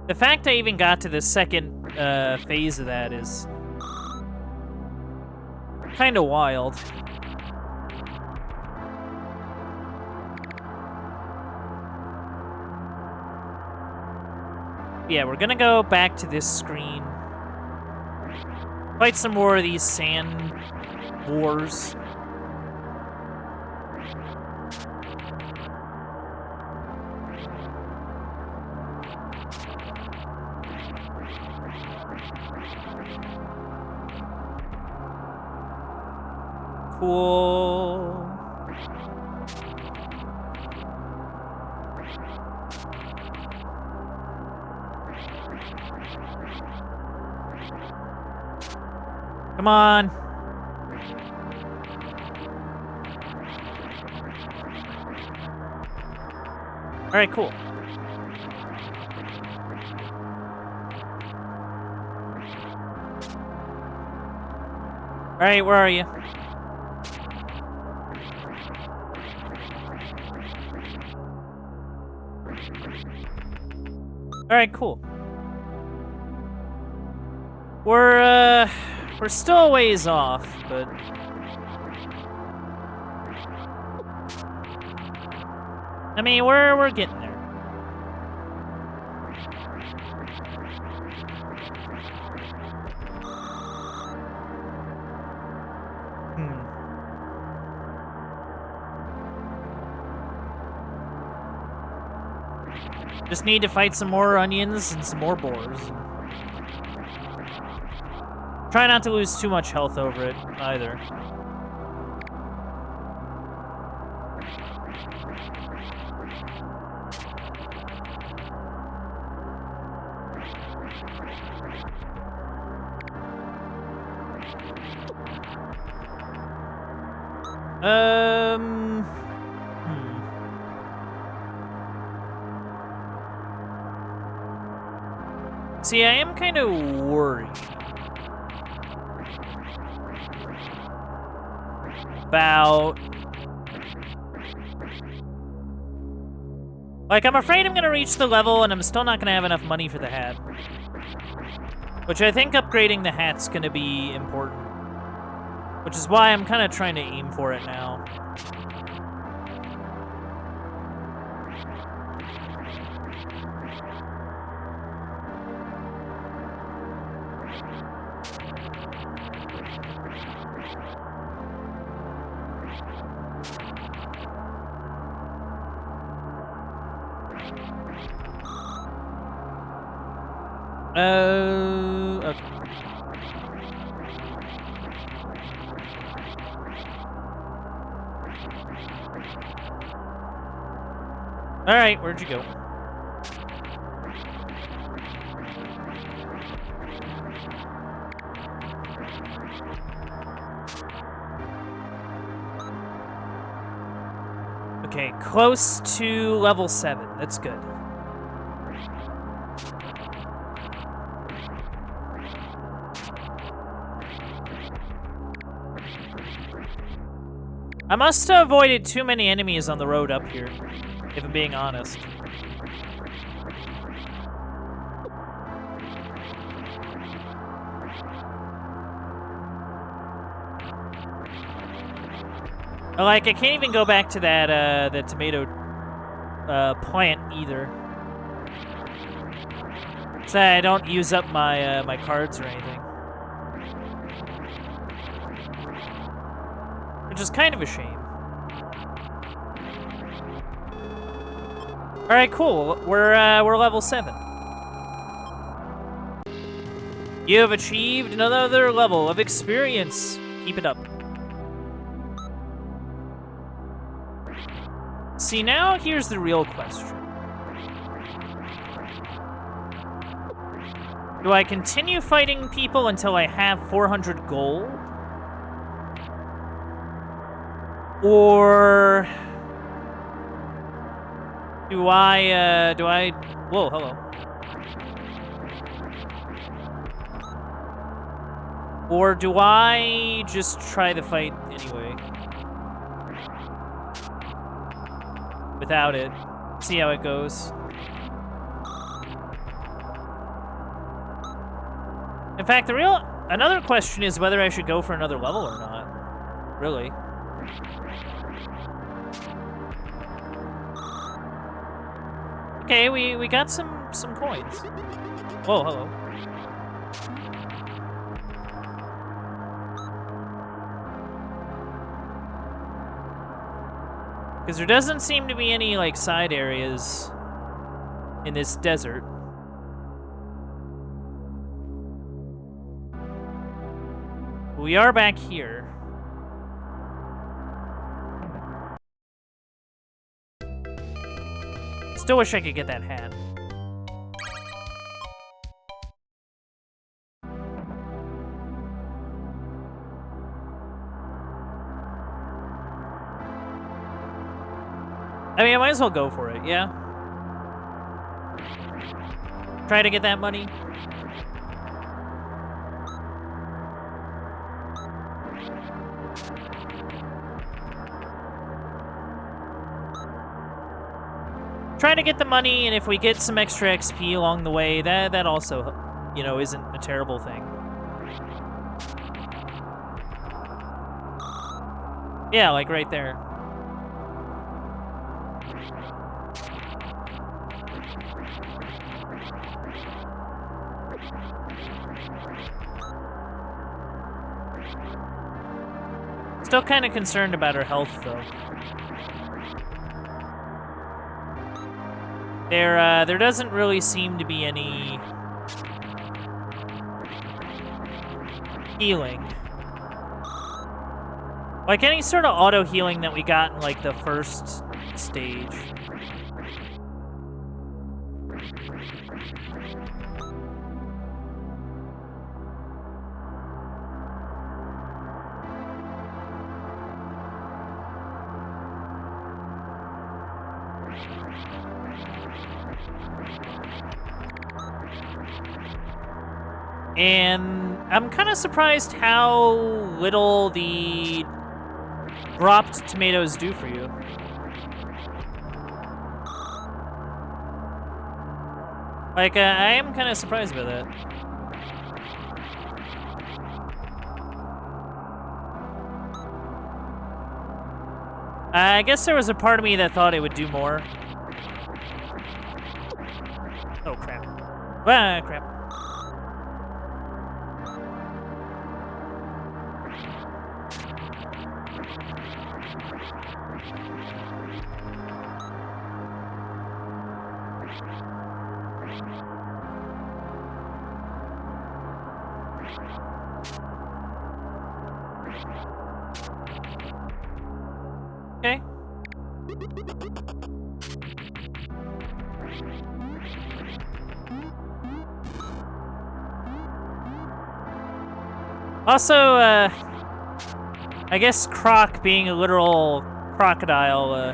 the fact I even got to the second phase of that is kind of wild. Yeah, we're gonna go back to this screen. Fight some more of these sand wars. Cool. Come on. All right, cool. Alright, where are you? Alright, cool. We're still a ways off, but... I mean, we're getting there. Just need to fight some more onions and some more boars. Try not to lose too much health over it, either. See, I am kind of worried about... Like, I'm afraid I'm gonna reach the level and I'm still not gonna have enough money for the hat. Which I think upgrading the hat's gonna be important. Which is why I'm kind of trying to aim for it now. Okay. Alright, where'd you go? Okay, close to level 7. That's good. I must have avoided too many enemies on the road up here, if I'm being honest. Like, I can't even go back to that, the tomato, plant either. So I don't use up my, my cards or anything. Which is kind of a shame. Alright, cool. We're level 7. You have achieved another level of experience. Keep it up. See, now here's the real question. Do I continue fighting people until I have 400 gold? Or do I, whoa, hello. Or do I just try the fight anyway? Without it. See how it goes. In fact, another question is whether I should go for another level or not. Really. Okay, we got some coins. Whoa, hello. Because there doesn't seem to be any, like, side areas in this desert. We are back here. Still wish I could get that hat. I mean, I might as well go for it, yeah? Try to get that money. try to get the money, and if we get some extra XP along the way, that also, you know, isn't a terrible thing. Yeah, like right there. Still kind of concerned about her health, though. There doesn't really seem to be any healing. Like any sort of auto healing that we got in like the first stage. And I'm kind of surprised how little the dropped tomatoes do for you. Like, I am kind of surprised by that. I guess there was a part of me that thought it would do more. Oh, crap. Ah, crap. Okay. Also, I guess Croc being a literal crocodile,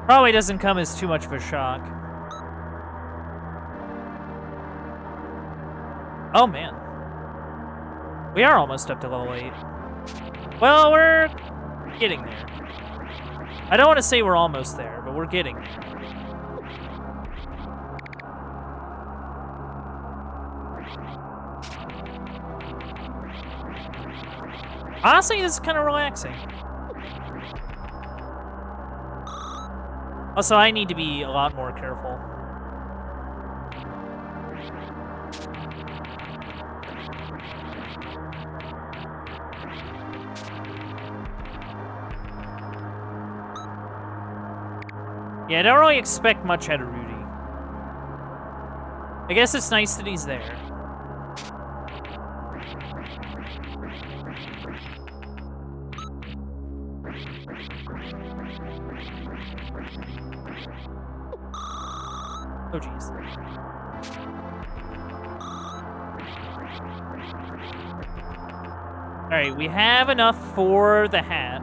probably doesn't come as too much of a shock. Oh, man. We are almost up to level 8. Well, we're getting there. I don't want to say we're almost there, but we're getting there. Honestly, this is kind of relaxing. Also, I need to be a lot more careful. Yeah, I don't really expect much out of Rudy. I guess it's nice that he's there. Oh, jeez. Alright, we have enough for the hat.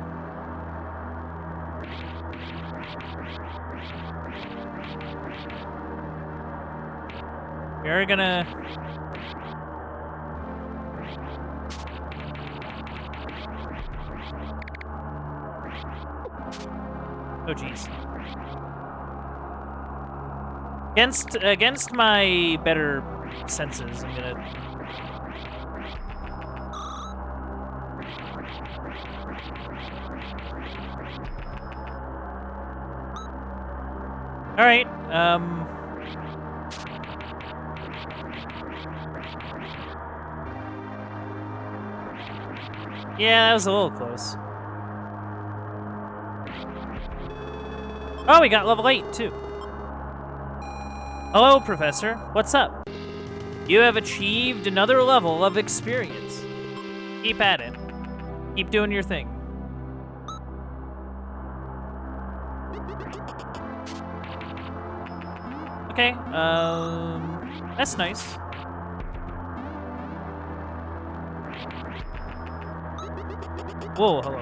We're gonna... Oh, jeez. Against my better senses, I'm gonna... Alright, yeah, that was a little close. Oh, we got level 8, too. Hello, Professor. What's up? You have achieved another level of experience. Keep at it. Keep doing your thing. Okay, that's nice. Whoa, hello.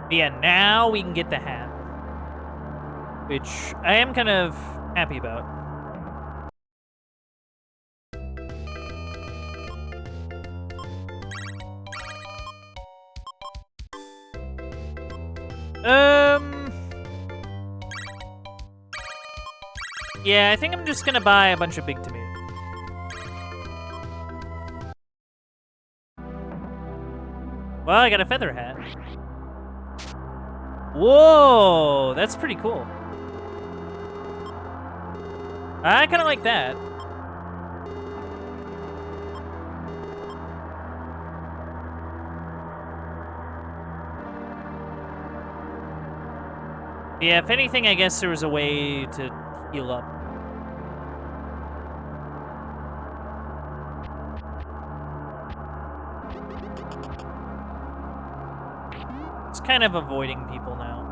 But yeah, now we can get the hat. Which I am kind of happy about. Yeah, I think I'm just gonna buy a bunch of big tomatoes. Well, I got a feather hat. Whoa, that's pretty cool. I kind of like that. Yeah, if anything, I guess there was a way to heal up. It's kind of avoiding people now.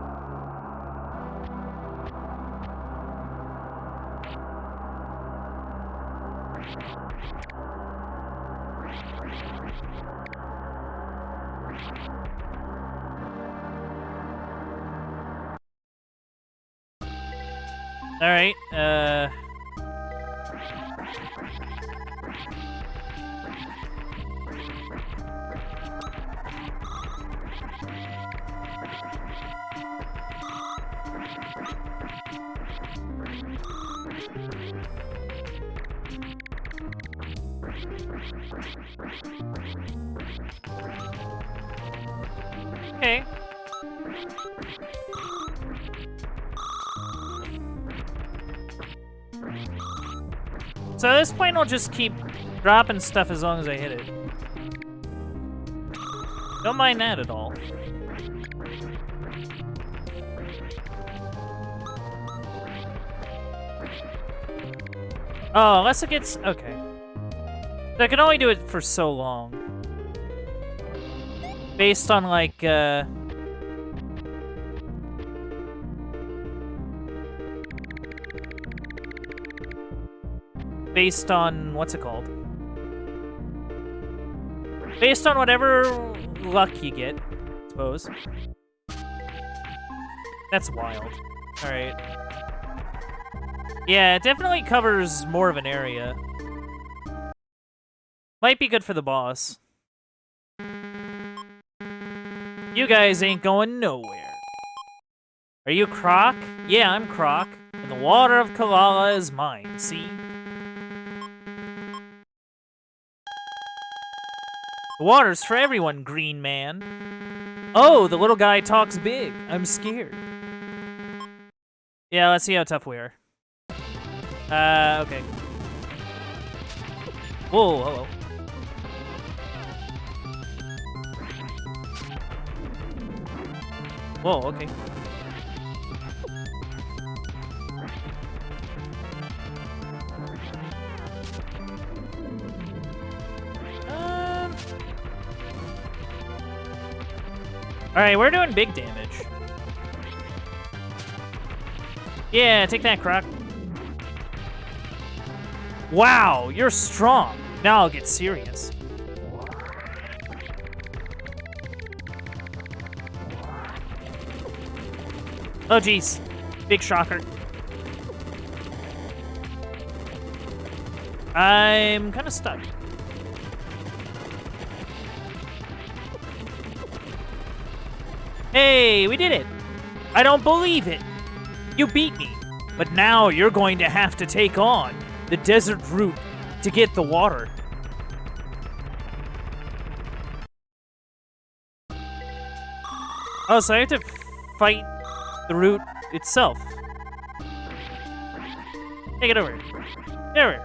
All right, okay. So at this point, I'll just keep dropping stuff as long as I hit it. Don't mind that at all. Oh, unless it gets... Okay. So I can only do it for so long. Based on, like, based on... What's it called? Based on whatever luck you get, I suppose. That's wild. Alright. Yeah, it definitely covers more of an area. Might be good for the boss. You guys ain't going nowhere. Are you Croc? Yeah, I'm Croc. And the water of Kalala is mine, see? The water's for everyone, green man. Oh, the little guy talks big. I'm scared. Yeah, let's see how tough we are. Okay. Whoa, hello. Whoa, okay. Alright, we're doing big damage. Yeah, take that, Croc. Wow, you're strong. Now I'll get serious. Oh, geez. Big shocker. I'm kind of stuck. Hey, we did it! I don't believe it! You beat me, but now you're going to have to take on the desert route to get the water. Oh, so I have to fight the route itself. Hey, get over here. Get over here.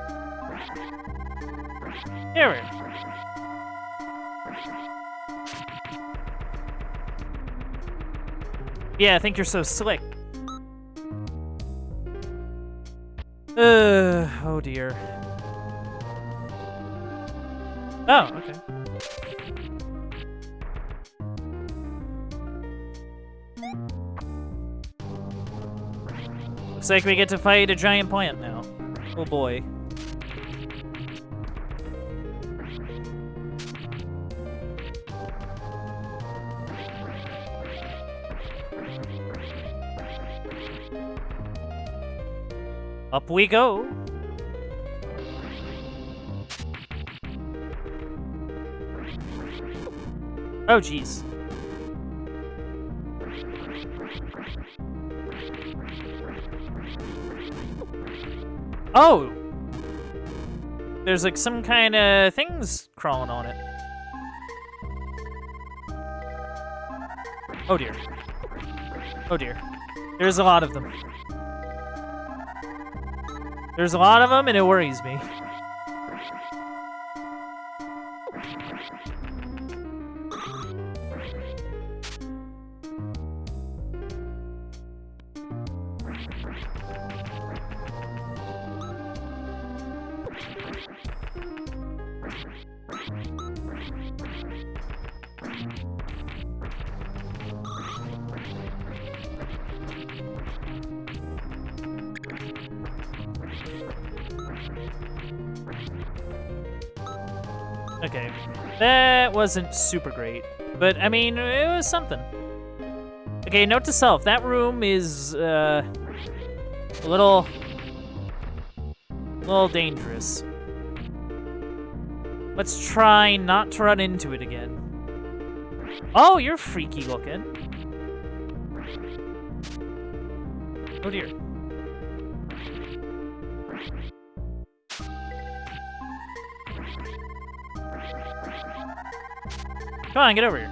Get over here. Yeah, I think you're so slick. Oh dear. Oh, okay. Looks like we get to fight a giant plant now. Oh boy. Up we go. Oh, jeez. Oh! There's like some kind of things crawling on it. Oh dear. Oh dear. There's a lot of them. There's a lot of them, and it worries me. Okay, that wasn't super great, but I mean, it was something. Okay, note to self, that room is a little dangerous. Let's try not to run into it again. Oh, you're freaky looking. Oh dear. Come on, get over here.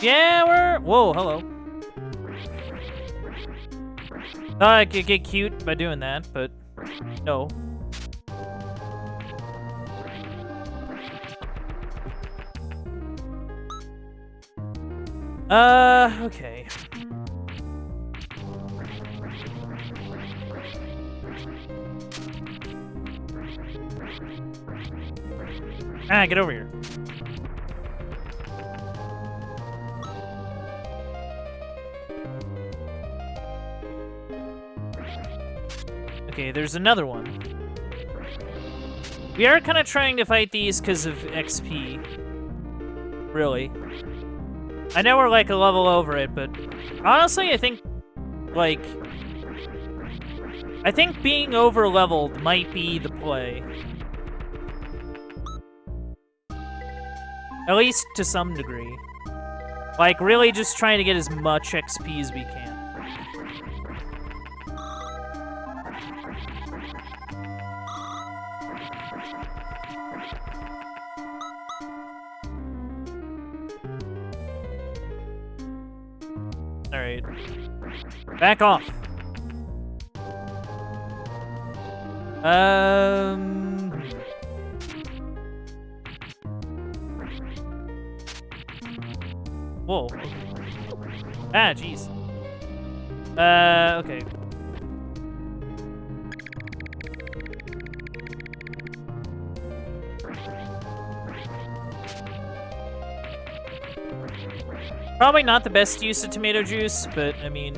Yeah, we're... Whoa, hello. Thought I could get cute by doing that, but no. Okay. Ah, get over here. Okay, there's another one. We are kind of trying to fight these because of XP. Really. I know we're like a level over it, but honestly, I think, like, I think being over leveled might be the play. At least to some degree. Like, really just trying to get as much XP as we can. Alright. Back off. Whoa. Ah, jeez. Okay. Probably not the best use of tomato juice, but I mean...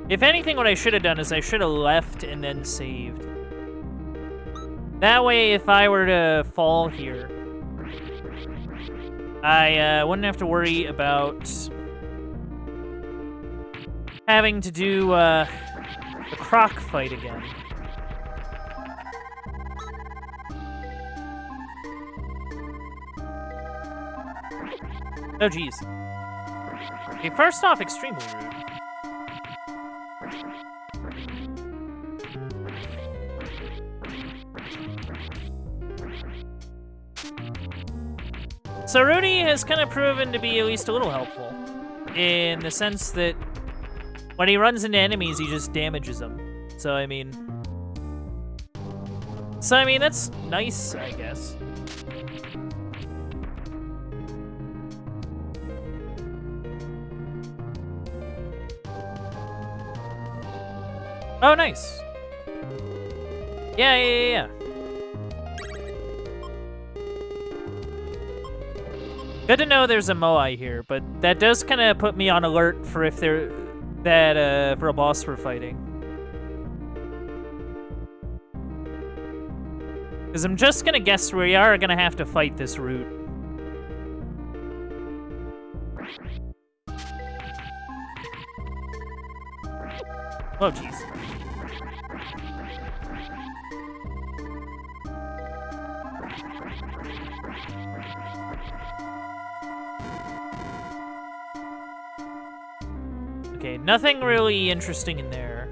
If anything, what I should have done is I should have left and then saved. That way, if I were to fall here, I wouldn't have to worry about having to do the croc fight again. Oh, jeez. Okay, first off, extremely rude. So Rudy has kind of proven to be at least a little helpful, in the sense that when he runs into enemies, he just damages them. So I mean, that's nice, I guess. Oh, nice. Yeah. Good to know there's a Moai here, but that does kind of put me on alert for if there for a boss we're fighting. Because I'm just gonna guess we are gonna have to fight this route. Oh, jeez. Okay, nothing really interesting in there.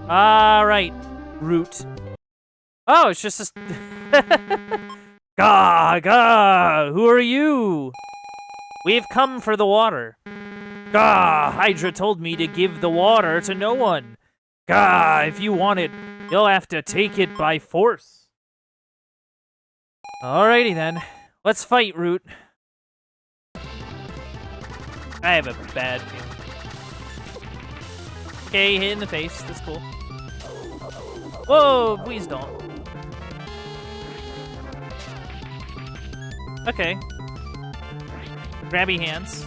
Alright, Root. Oh, it's just a... Gah, gah, who are you? We've come for the water. Gah, Hydra told me to give the water to no one. Gah, if you want it, you'll have to take it by force. Alrighty then, let's fight, Root. I have a bad feeling. Okay, hit in the face, that's cool. Whoa, please don't. Okay. Grabby hands.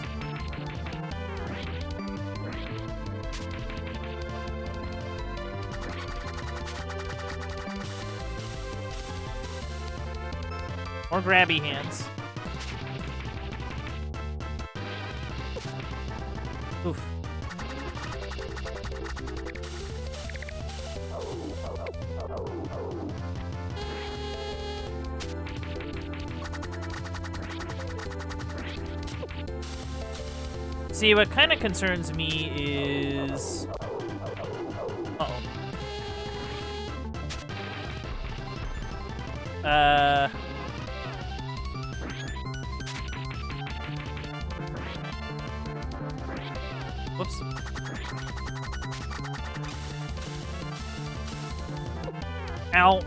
More grabby hands. Oof. See, what kind of concerns me is... Uh-oh. Whoops. Ow.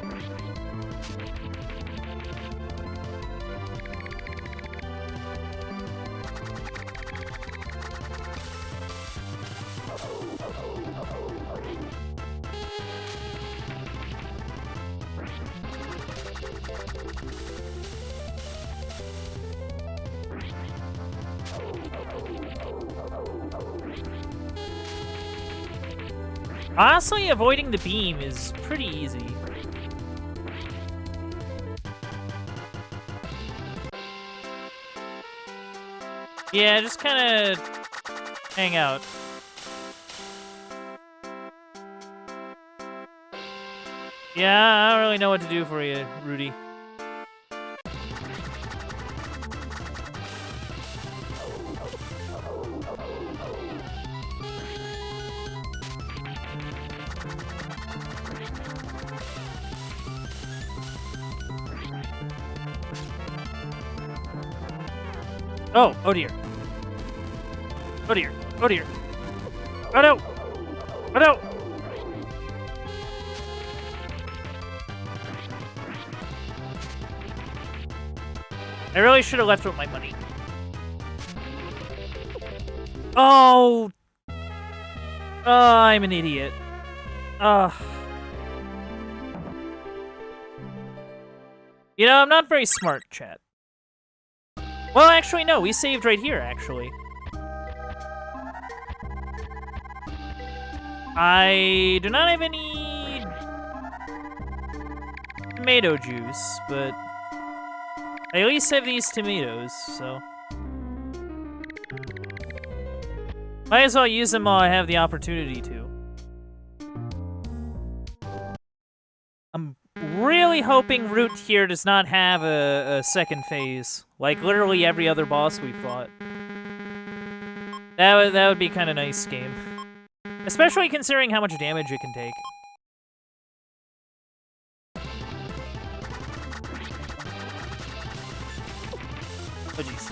Honestly, avoiding the beam is pretty easy. Yeah, just kind of hang out. Yeah, I don't really know what to do for you, Rudy. Oh, oh dear. Oh dear, oh dear. Oh no! Oh no! I really should have left with my money. Oh! Oh, I'm an idiot. You know, I'm not very smart, chat. Well, actually, no. We saved right here, actually. I do not have any tomato juice, but I at least have these tomatoes, so... Might as well use them while I have the opportunity to. I'm really hoping Root here does not have a second phase. Like, literally every other boss we fought. That would be kind of nice game. Especially considering how much damage it can take. Oh, jeez.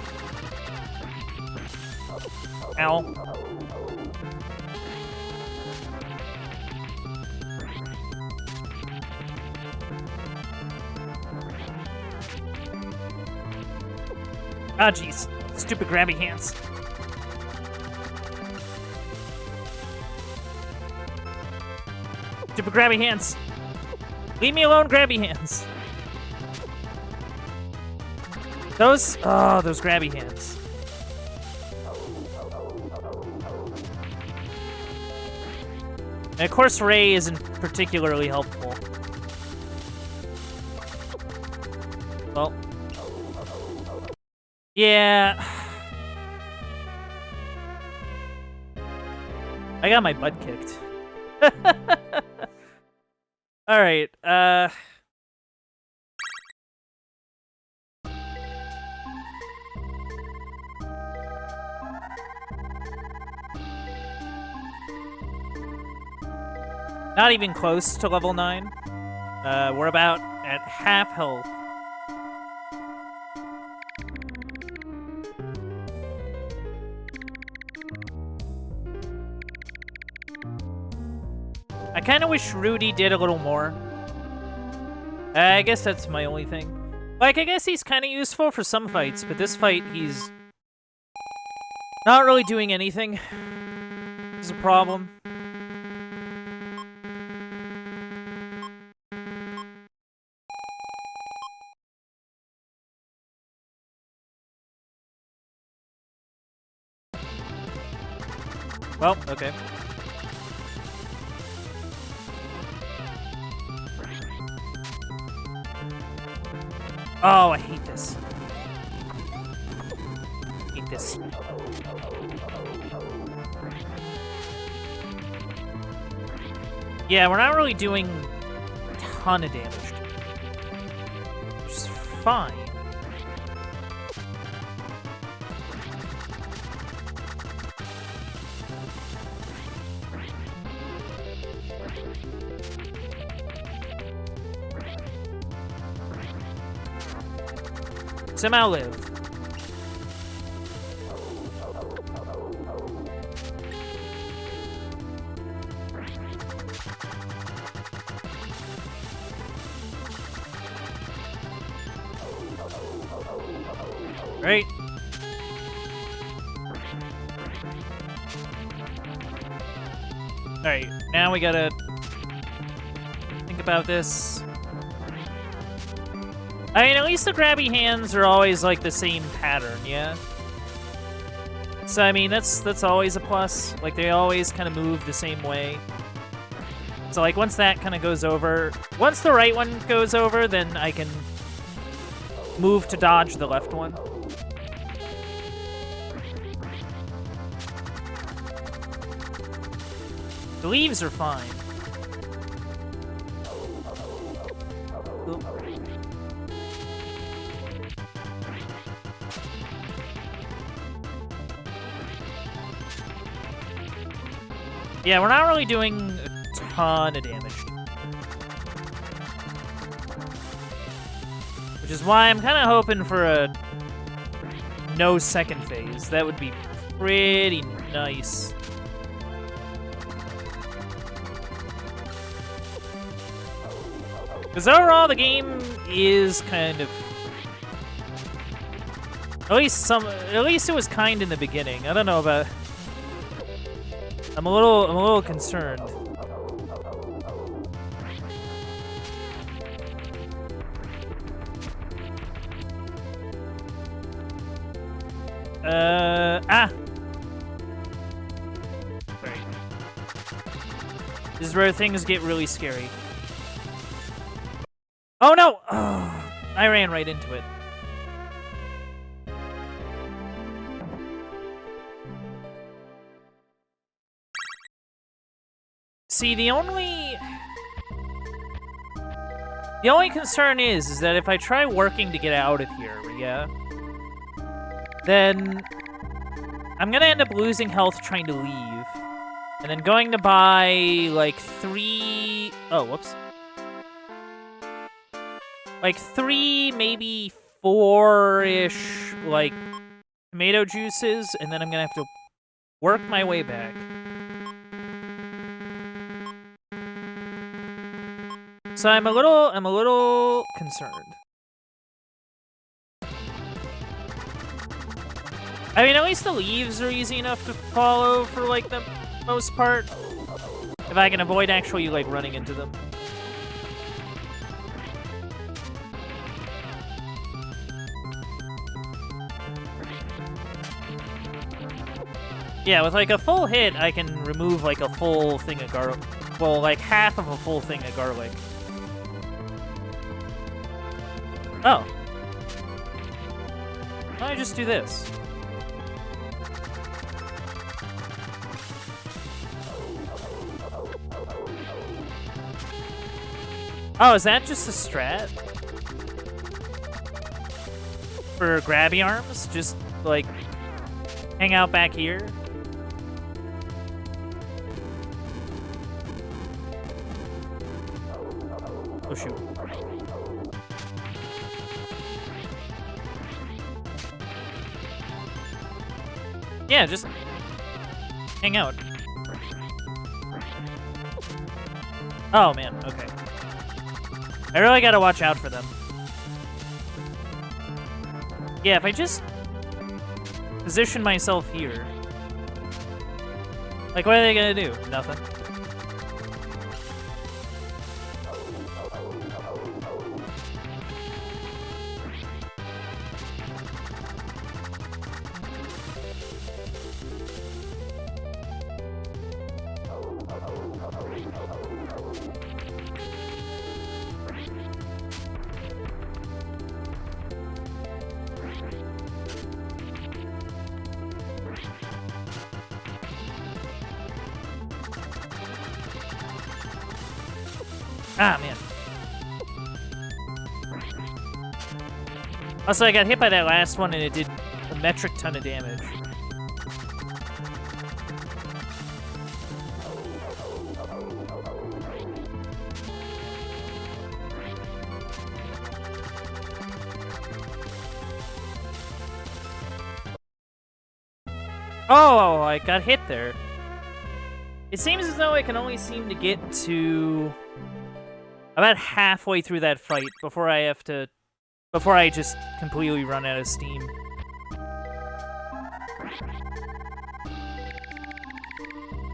Ow. Ah, jeez. Stupid grabby hands. Stupid grabby hands. Leave me alone, grabby hands. Those grabby hands. And of course, Ray isn't particularly helpful. Well. Yeah. I got my butt kicked. Alright, Not even close to level 9. We're about at half health. I kind of wish Rudy did a little more. I guess that's my only thing. Like, I guess he's kind of useful for some fights, but this fight, he's not really doing anything. This is a problem. Well, okay. Oh, I hate this. Hate this. Yeah, we're not really doing a ton of damage. Which is fine. Somehow live. Right. Alright, now we gotta think about this. I mean, at least the grabby hands are always, like, the same pattern, yeah? So, I mean, that's always a plus. Like, they always kind of move the same way. So, like, once that kind of goes over... Once the right one goes over, then I can move to dodge the left one. The leaves are fine. Oop. Yeah, we're not really doing a ton of damage. Which is why I'm kind of hoping for a no second phase. That would be pretty nice. Because overall, the game is kind of... At least it was kind in the beginning. I don't know about... I'm a little concerned. Right. This is where things get really scary. Oh no! Oh, I ran right into it. See, the only concern is that if I try working to get out of here, yeah, then I'm gonna end up losing health trying to leave, and then going to buy like 3. Oh, whoops. Like 3, maybe 4-ish, like tomato juices, and then I'm gonna have to work my way back. So I'm a little concerned. I mean, at least the leaves are easy enough to follow for, like, the most part. If I can avoid actually, like, running into them. Yeah, with, like, a full hit, I can remove, like, a full thing of garlic. Well, like, half of a full thing of garlic. Oh. Why don't I just do this? Oh, is that just a strat? For grabby arms? Just, like, hang out back here? Oh, shoot. Yeah, just hang out. Oh, man. Okay. I really gotta watch out for them. Yeah, if I just position myself here. Like, what are they gonna do? Nothing. Ah, man. Also, I got hit by that last one, and it did a metric ton of damage. Oh, I got hit there. It seems as though I can only seem to get to about halfway through that fight before I just completely run out of steam.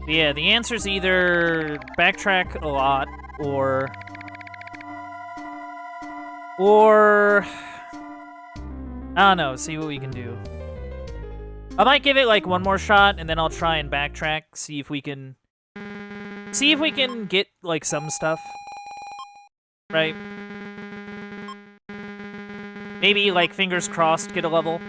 But yeah, the answer's either backtrack a lot or I don't know, see what we can do. I might give it like one more shot and then I'll try and backtrack, see if we can get like some stuff. Right? Maybe, like, fingers crossed, get a level.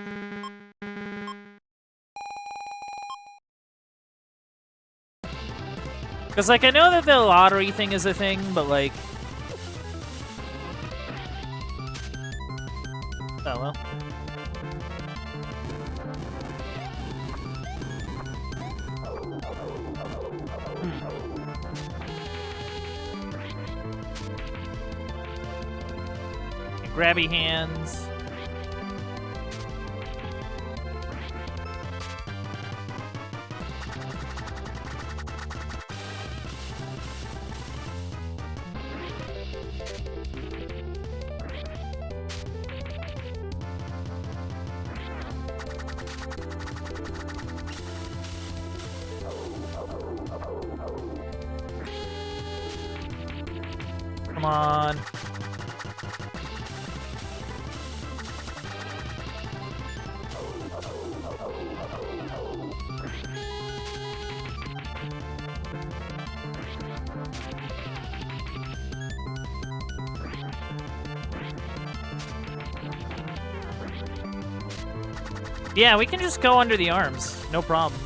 Because, like, I know that the lottery thing is a thing, but, like... Oh, well. Grabby hands. Come on. Yeah, we can just go under the arms. No problem.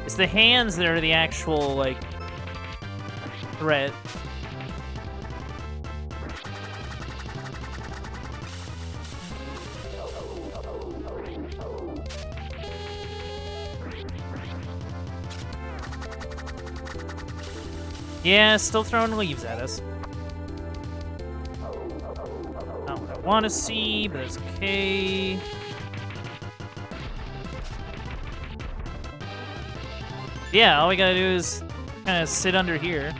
It's the hands that are the actual, like, threat. Yeah, still throwing leaves at us. Not what I want to see, but it's okay. Yeah, all we gotta do is kind of sit under here.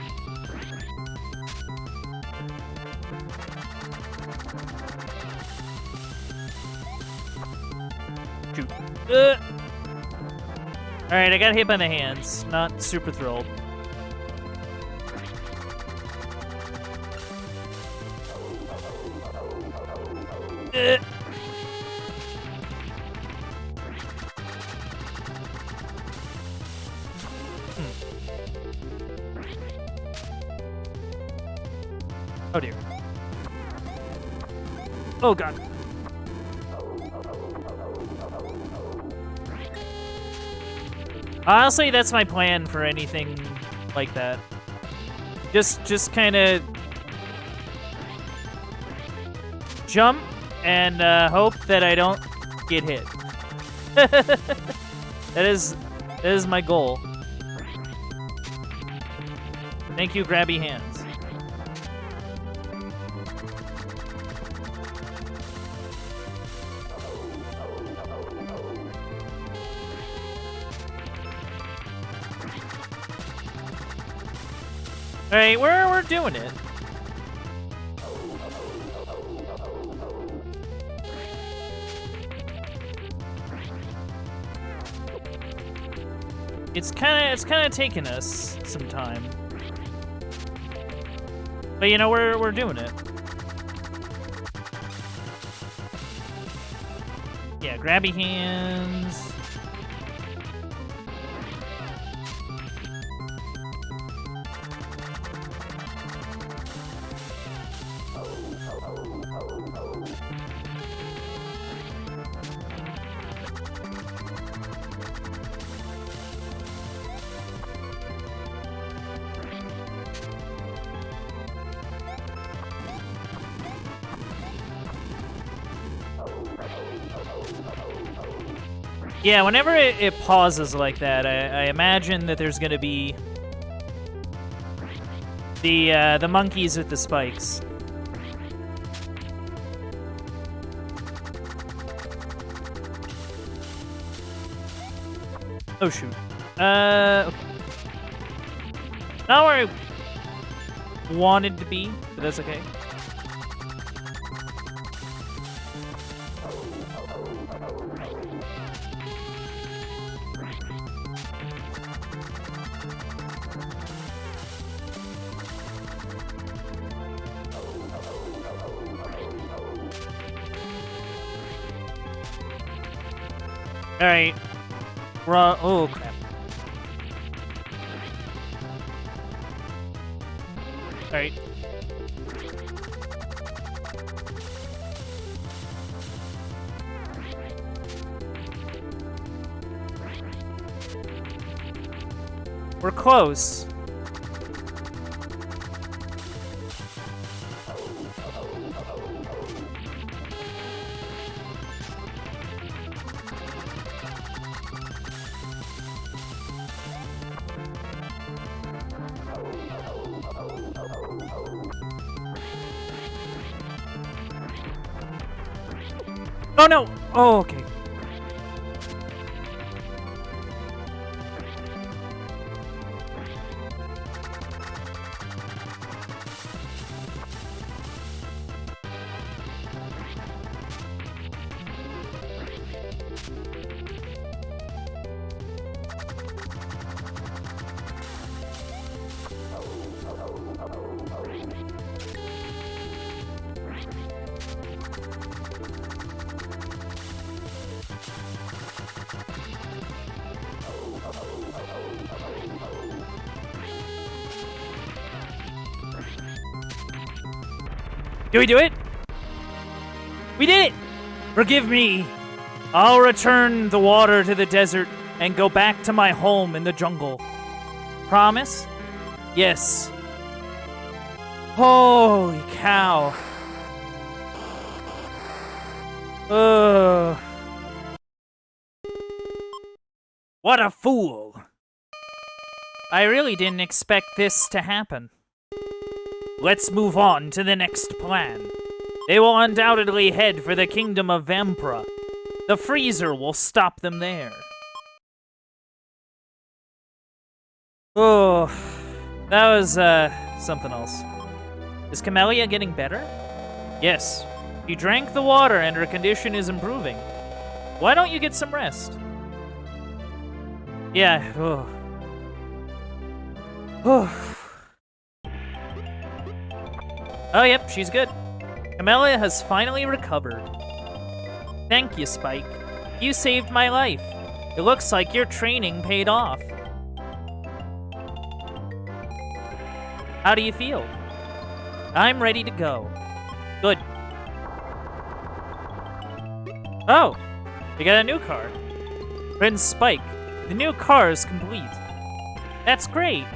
Shoot. Alright, I got hit by the hands. Not super thrilled. Oh dear. Oh god. Honestly, that's my plan for anything like that. Just kind of jump and hope that I don't get hit. That is my goal. Thank you, grabby hands. Alright, we're doing it. It's kinda taking us some time. But you know, we're doing it. Yeah, grabby hands. Yeah, whenever it pauses like that, I imagine that there's gonna be the monkeys with the spikes. Oh shoot. Okay. Not where I wanted to be, but that's okay. Alright. Oh, crap. Alright. We're close. Oh no! Oh, okay. Did we do it? We did it! Forgive me. I'll return the water to the desert and go back to my home in the jungle. Promise? Yes. Holy cow. Ugh. What a fool. I really didn't expect this to happen. Let's move on to the next plan. They will undoubtedly head for the kingdom of Vampra. The freezer will stop them there. Oh, that was, something else. Is Camellia getting better? Yes. She drank the water and her condition is improving. Why don't you get some rest? Yeah, oh. Oh. Oh, yep, she's good. Camellia has finally recovered. Thank you, Spike. You saved my life. It looks like your training paid off. How do you feel? I'm ready to go. Good. Oh, we got a new car. Prince Spike, the new car is complete. That's great.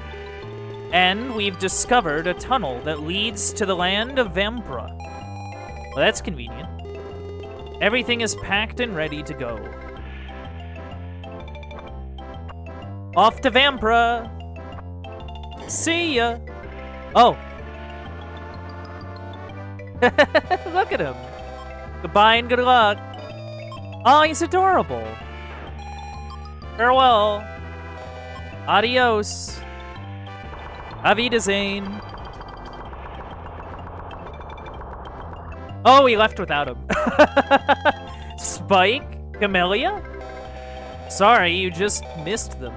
And we've discovered a tunnel that leads to the land of Vampra. Well, that's convenient. Everything is packed and ready to go. Off to Vampra! See ya! Oh. Look at him. Goodbye and good luck. Oh, he's adorable. Farewell. Adios. Auf Wiedersehen. Oh, we left without him. Spike? Camellia? Sorry, you just missed them.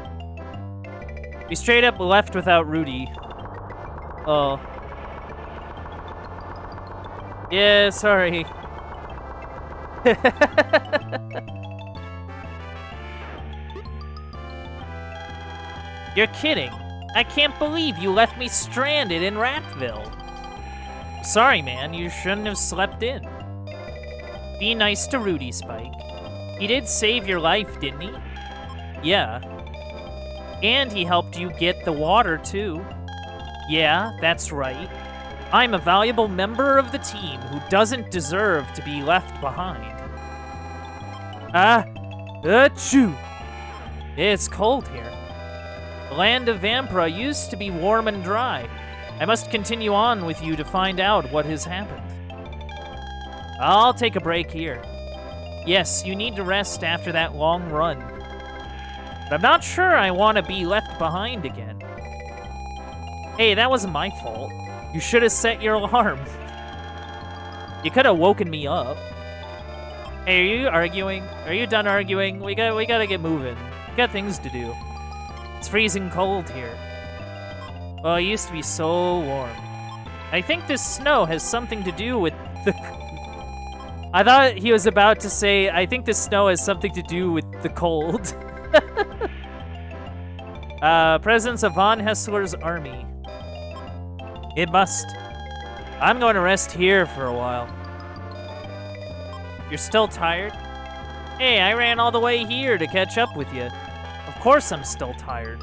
We straight up left without Rudy. Oh. Yeah, sorry. You're kidding. I can't believe you left me stranded in Ratville. Sorry, man. You shouldn't have slept in. Be nice to Rudy, Spike. He did save your life, didn't he? Yeah. And he helped you get the water, too. Yeah, that's right. I'm a valuable member of the team who doesn't deserve to be left behind. Achoo! It's cold here. The land of Vampra used to be warm and dry. I must continue on with you to find out what has happened. I'll take a break here. Yes, you need to rest after that long run. But I'm not sure I want to be left behind again. Hey, that wasn't my fault. You should have set your alarm. You could have woken me up. Hey, are you arguing? Are you done arguing? We gotta get moving. We got things to do. It's freezing cold here. Well, it used to be so warm. I think this snow has something to do with the... I thought he was about to say, I think this snow has something to do with the cold. Presence of Von Hessler's army. It must. I'm going to rest here for a while. You're still tired? Hey, I ran all the way here to catch up with you. Of course I'm still tired.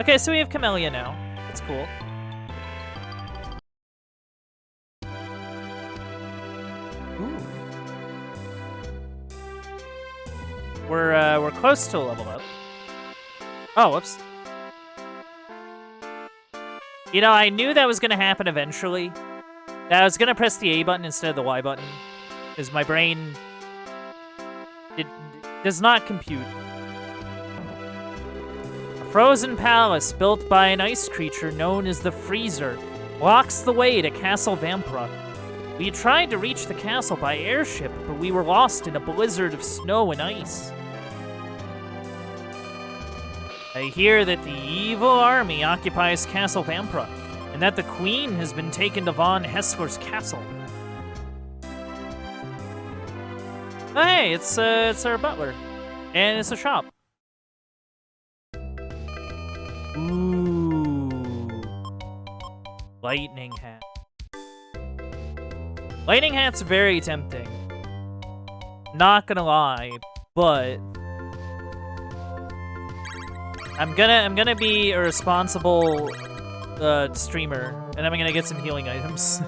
Okay, so we have Camellia now. That's cool. Ooh. We're close to a level up. Oh, whoops. You know, I knew that was gonna happen eventually. That I was gonna press the A button instead of the Y button, because my brain it does not compute. A frozen palace built by an ice creature known as the Freezer blocks the way to Castle Vampra. We tried to reach the castle by airship, but we were lost in a blizzard of snow and ice. I hear that the evil army occupies Castle Vampra, and that the queen has been taken to Von Hessler's castle. Oh, hey, it's our butler, and it's a shop. Ooh, lightning hat. Lightning hat's very tempting. Not gonna lie, but I'm gonna be a responsible streamer, and I'm gonna get some healing items.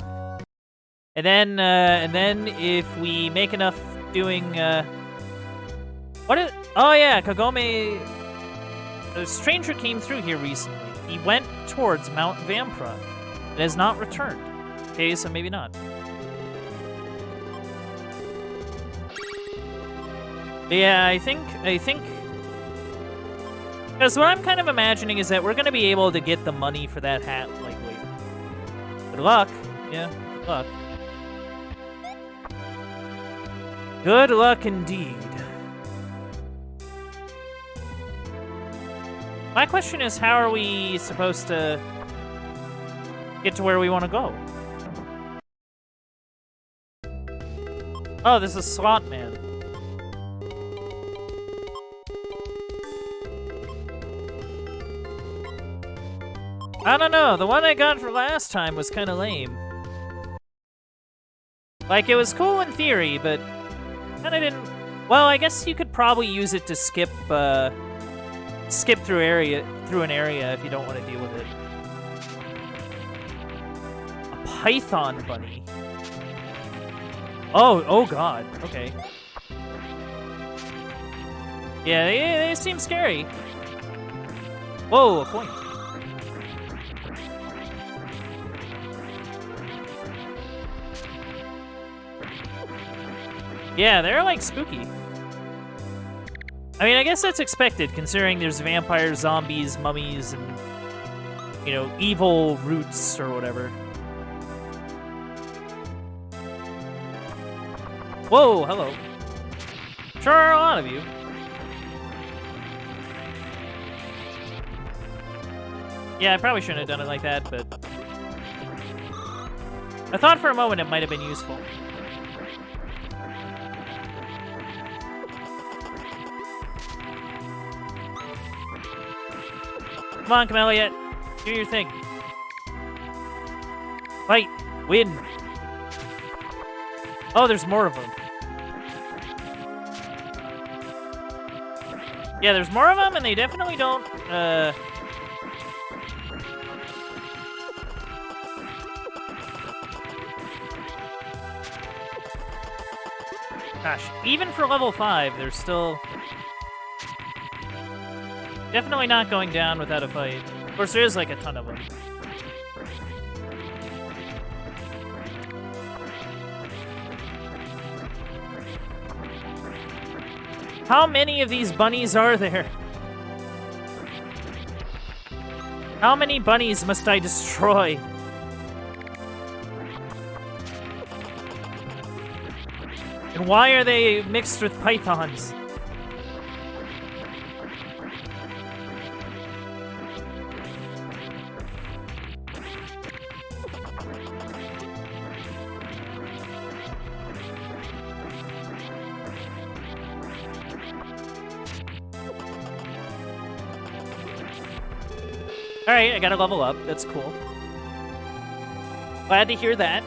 and then if we make enough doing oh yeah, Kagome. A stranger came through here recently. He went towards Mount Vampra and has not returned. Okay, so maybe not. Yeah, I think because what I'm kind of imagining is that we're going to be able to get the money for that hat, like, later. Good luck. Yeah, good luck. Good luck indeed. My question is, how are we supposed to get to where we want to go? Oh, this is Slot Man. I don't know, the one I got for last time was kind of lame. Like, it was cool in theory, but kind of didn't... Well, I guess you could probably use it to skip through an area if you don't want to deal with it. A python bunny. Oh god, okay. Yeah, they seem scary. Whoa, a coin. Yeah, they're like spooky. I mean, I guess that's expected, considering there's vampires, zombies, mummies, and, you know, evil roots or whatever. Whoa, hello. Sure are a lot of you. Yeah, I probably shouldn't have done it like that, but... I thought for a moment it might have been useful. Come on, Elliot. Do your thing. Fight. Win. Oh, there's more of them. Yeah, there's more of them, and they definitely don't, Gosh, even for level 5, they're still... definitely not going down without a fight. Of course, there is, like, a ton of them. How many of these bunnies are there? How many bunnies must I destroy? And why are they mixed with pythons? Alright, I gotta level up. That's cool. Glad to hear that.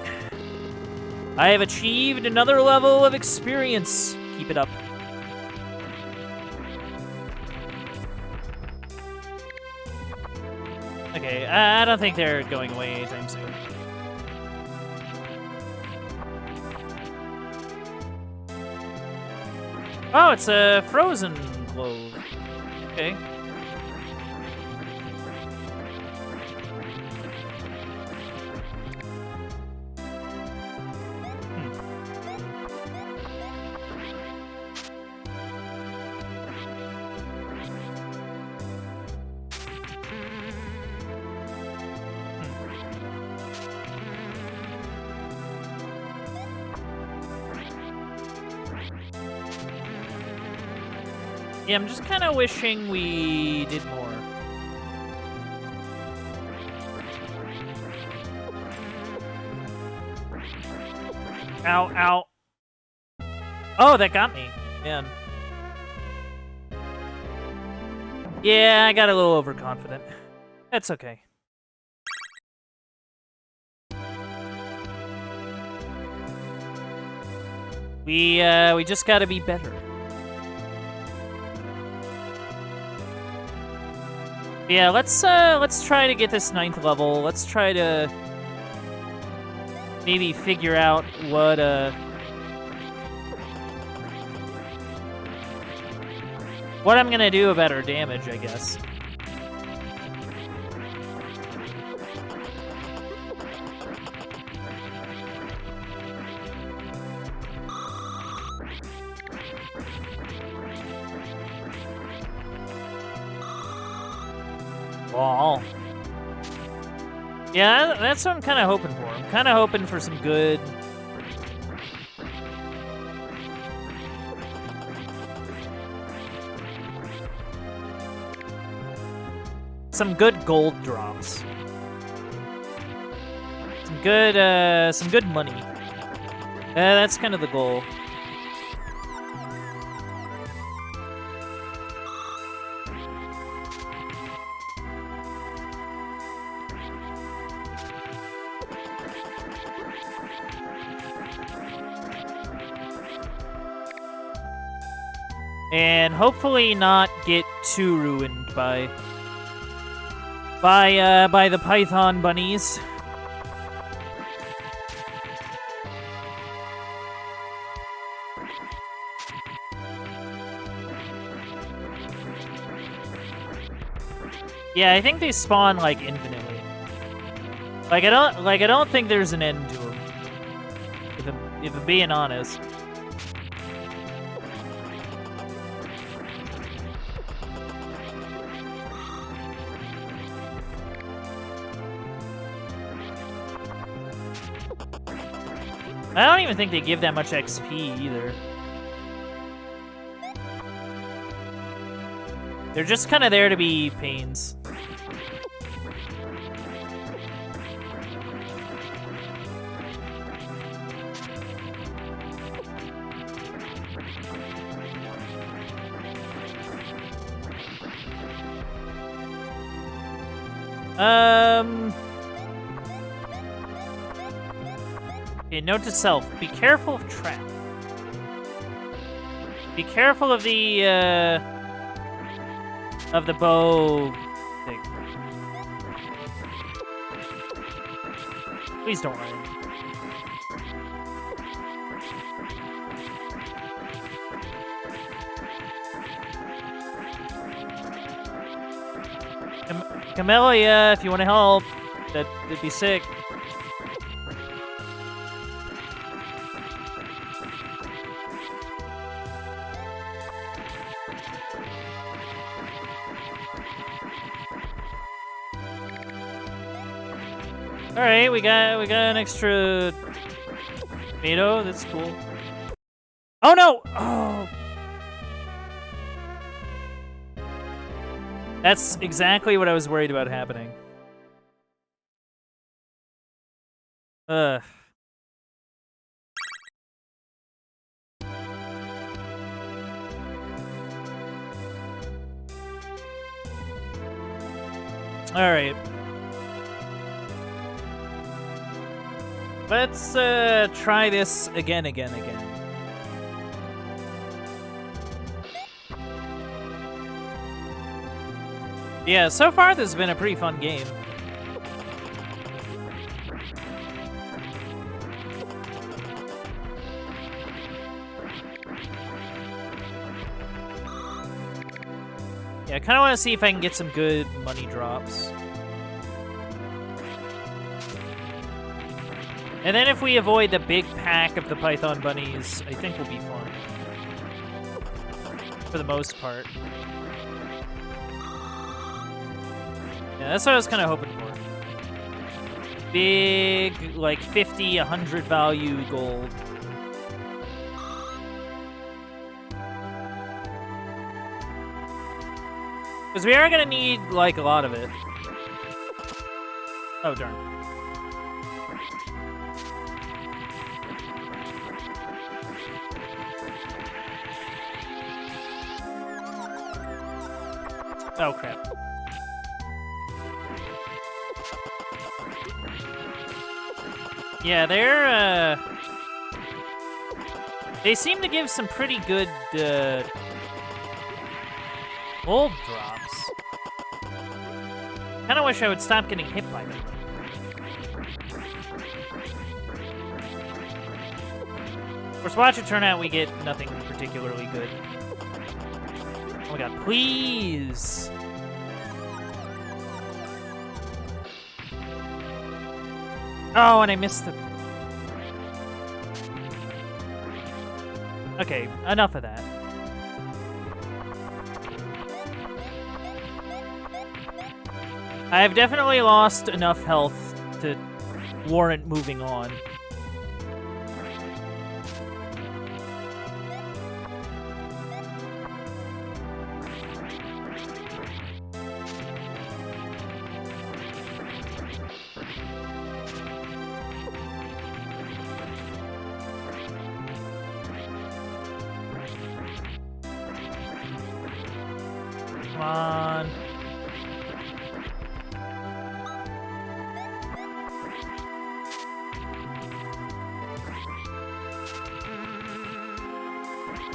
I have achieved another level of experience. Keep it up. Okay, I don't think they're going away anytime soon. Oh, it's a frozen globe. Okay. Yeah, I'm just kind of wishing we did more. Ow, ow. Oh, that got me. Man. Yeah, I got a little overconfident. That's okay. We just gotta be better. Yeah, let's try to get this 9th level. Let's try to maybe figure out what I'm gonna do about our damage, I guess. Wall. Yeah, that's what I'm kind of hoping for. I'm kind of hoping for some good... some good gold drops. Some good money. That's kind of the goal. And hopefully not get too ruined by the python bunnies. Yeah, I think they spawn like infinitely. Like I don't think there's an end to them. If I'm being honest. I don't even think they give that much XP either. They're just kind of there to be pains. Okay, note to self. Be careful of trap. Be careful of the bow thing. Please don't run. Camellia, if you want to help, that'd be sick. All right, we got an extra tomato. That's cool. Oh no! Oh. That's exactly what I was worried about happening. Ugh. All right. Let's try this again. Yeah, so far this has been a pretty fun game. Yeah, I kind of want to see if I can get some good money drops. And then if we avoid the big pack of the Python bunnies, I think we'll be fine. For the most part. Yeah, that's what I was kind of hoping for. Big, like 50, 100 value gold. Because we are going to need, like, a lot of it. Oh, darn. Oh, crap. Yeah, they seem to give some pretty good, gold drops. Kinda wish I would stop getting hit by them. Of course, watch it turn out we get nothing particularly good. Oh my god, please! Oh, and I missed the... Okay, enough of that. I have definitely lost enough health to warrant moving on. Come on.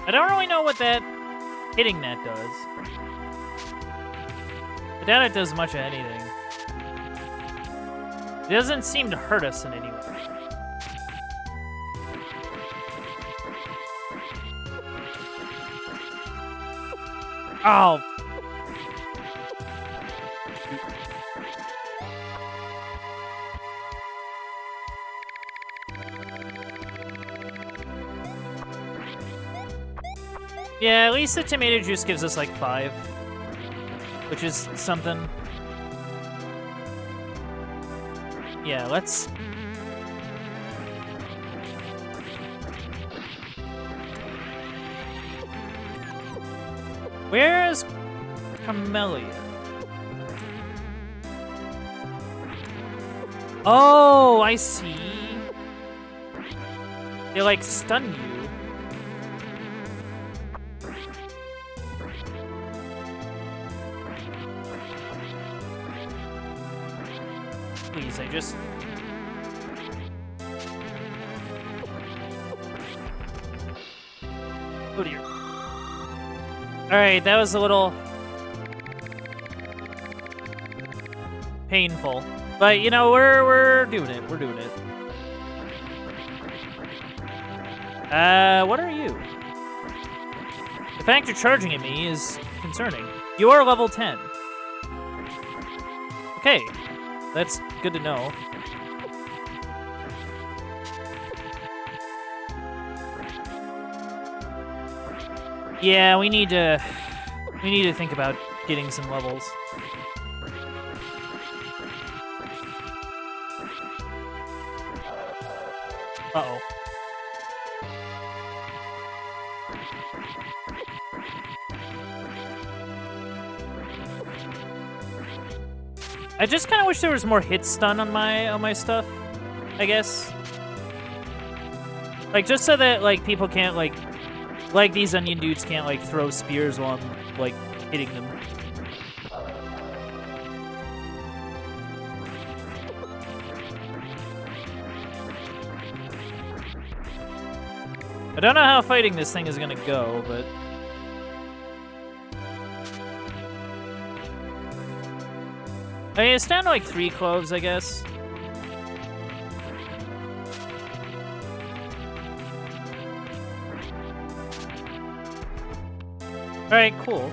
I don't really know what that hitting that does. I doubt it does much of anything. It doesn't seem to hurt us in any way. Oh. Yeah, at least the tomato juice gives us like 5, which is something. Yeah, let's... Where is Camellia? Oh, I see. They like stun you. Please, I just... Oh dear. Alright, that was a little... painful. But, you know, we're doing it. We're doing it. What are you? The fact you're charging at me is concerning. You are level 10. Okay. That's good to know. Yeah, we need to think about getting some levels. Uh-oh. I just kind of wish there was more hit stun on my stuff, I guess. Like, just so that, like, people can't, like these onion dudes can't, like, throw spears while I'm, like, hitting them. I don't know how fighting this thing is gonna go, but... I mean, it's down to like 3 cloves, I guess. Alright, cool.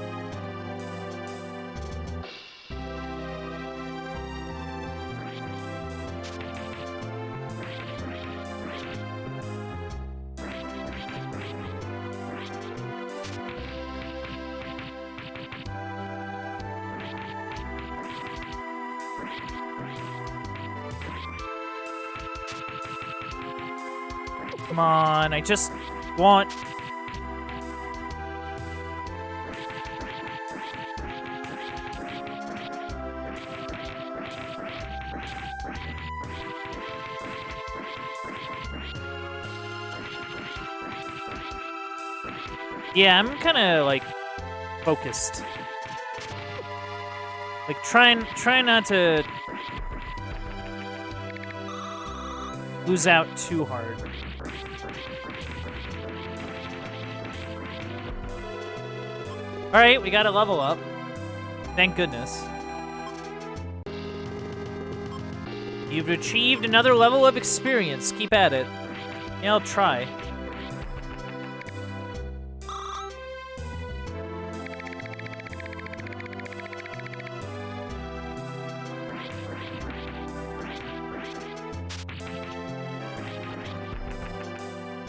Come on, I just want... Yeah, I'm kind of, like, focused. Like, try not to lose out too hard. Alright, we got a level up. Thank goodness. You've achieved another level of experience. Keep at it. Yeah, I'll try.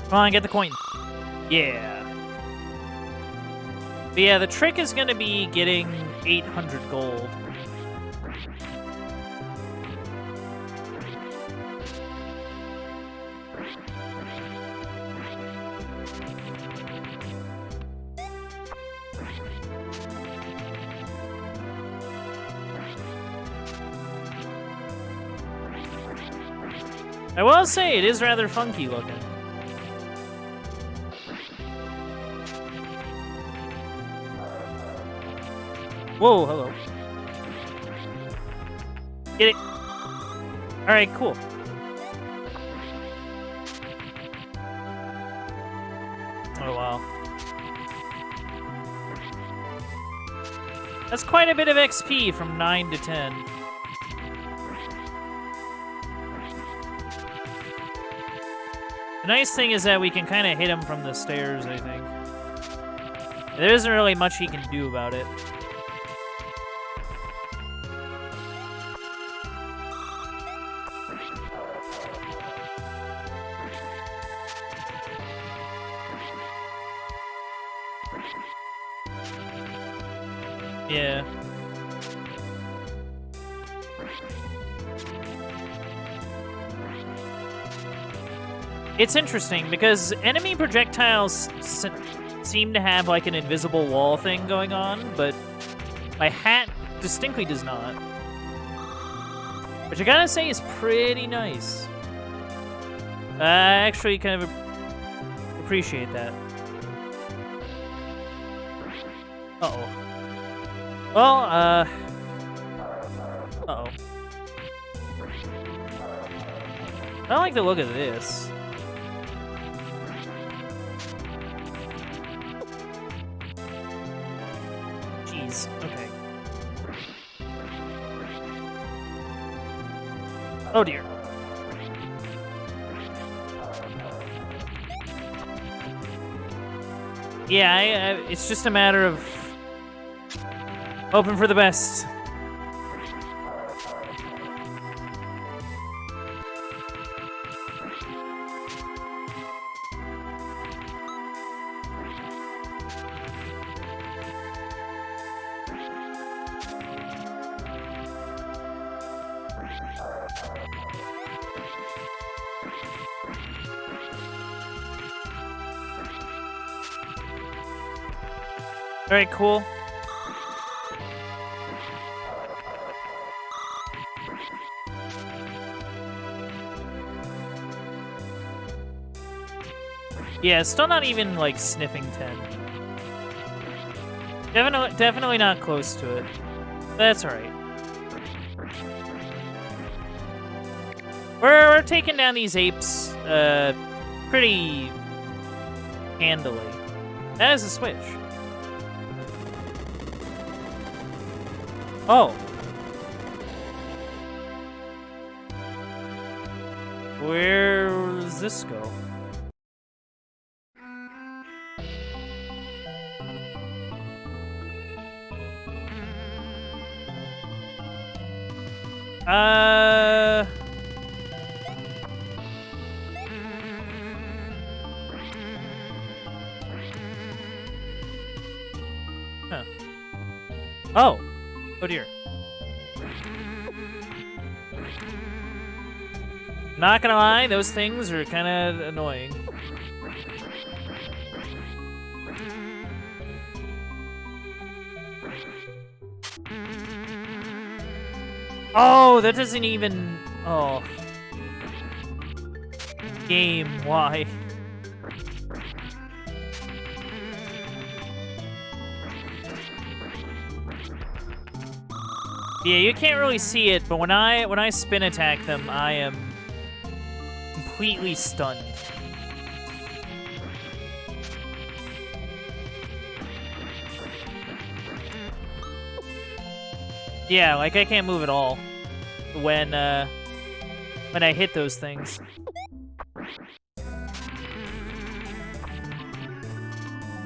Come on, get the coin. Yeah. But yeah, the trick is going to be getting 800 gold. I will say, it is rather funky looking. Whoa, hello. Get it. Alright, cool. Oh, wow. That's quite a bit of XP from 9 to 10. The nice thing is that we can kind of hit him from the stairs, I think. There isn't really much he can do about it. Yeah. It's interesting because enemy projectiles seem to have like an invisible wall thing going on, but my hat distinctly does not. Which I gotta say is pretty nice. I actually kind of appreciate that. Uh-oh. Well, uh-oh. I don't like the look of this. Jeez, okay. Oh dear. Yeah, it's just a matter of hoping for the best. All right, cool. Yeah, still not even like sniffing 10. Definitely not close to it. That's all right. We're taking down these apes pretty handily. That is a switch. Oh. Where does this go? Huh. Oh. Oh dear. Not gonna lie, those things are kind of annoying. Oh, that doesn't even... Oh. Game, why? Yeah, you can't really see it, but when I spin attack them, I am completely stunned. Yeah, like I can't move at all when I hit those things.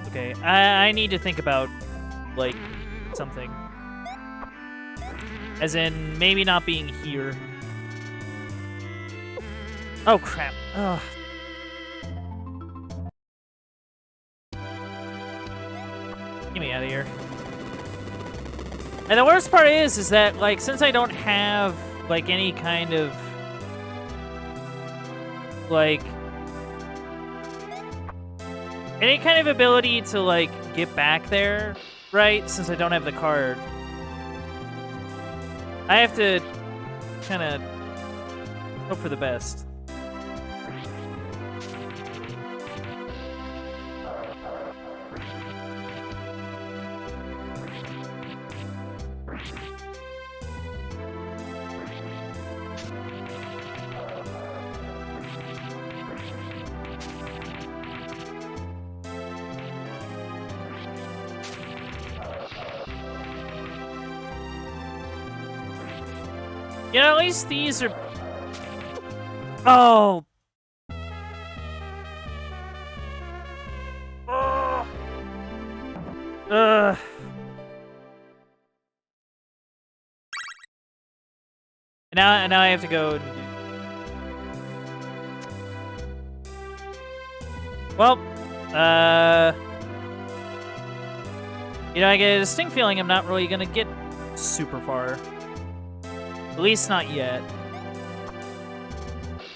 Okay, I need to think about like something. As in, maybe not being here. Oh, crap. Ugh. Get me out of here. And the worst part is that, like, since I don't have, like, any kind of, like, any kind of ability to, like, get back there, right? Since I don't have the card. I have to kind of hope for the best. You know, at least these are... Oh! Ugh. Now I have to go... Well, you know, I get a distinct feeling I'm not really gonna get super far. At least not yet.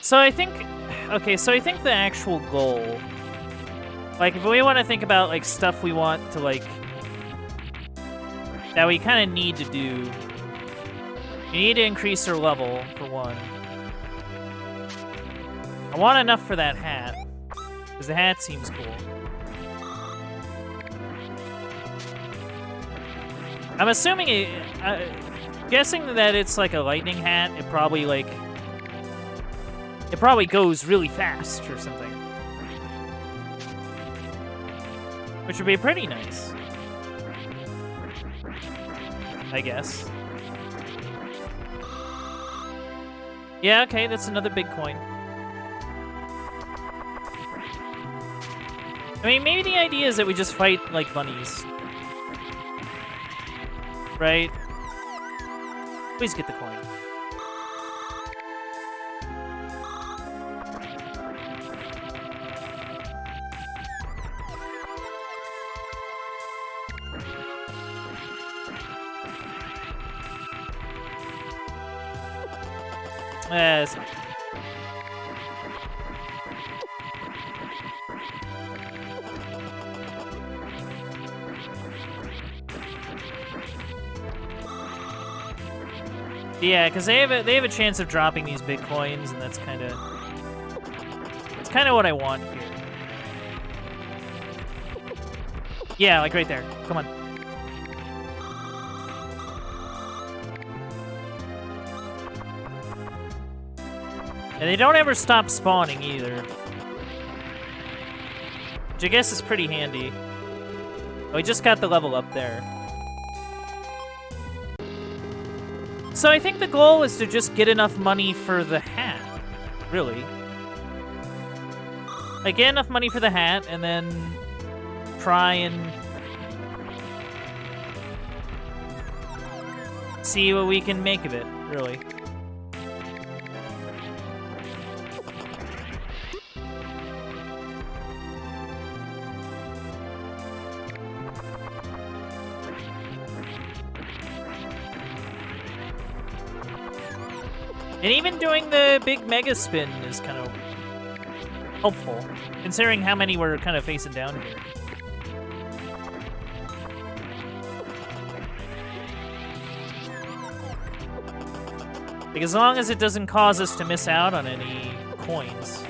So I think... Okay, so I think the actual goal... Like, if we want to think about, like, stuff we want to, like... that we kind of need to do. We need to increase our level, for one. I want enough for that hat. Because the hat seems cool. I'm assuming guessing that it's like a lightning hat, it probably goes really fast or something. Which would be pretty nice. I guess. Yeah, okay, that's another big coin. I mean, maybe the idea is that we just fight like bunnies. Right? Please get the coin. It's not. Yeah, because they have a chance of dropping these big coins, and that's kind of what I want here. Yeah, like right there. Come on. And they don't ever stop spawning either, which I guess is pretty handy. Oh, we just got the level up there. So I think the goal is to just get enough money for the hat, really. Like, get enough money for the hat, and then try and see what we can make of it, really. And even doing the big mega spin is kind of helpful, considering how many we're kind of facing down here. Like, as long as it doesn't cause us to miss out on any coins.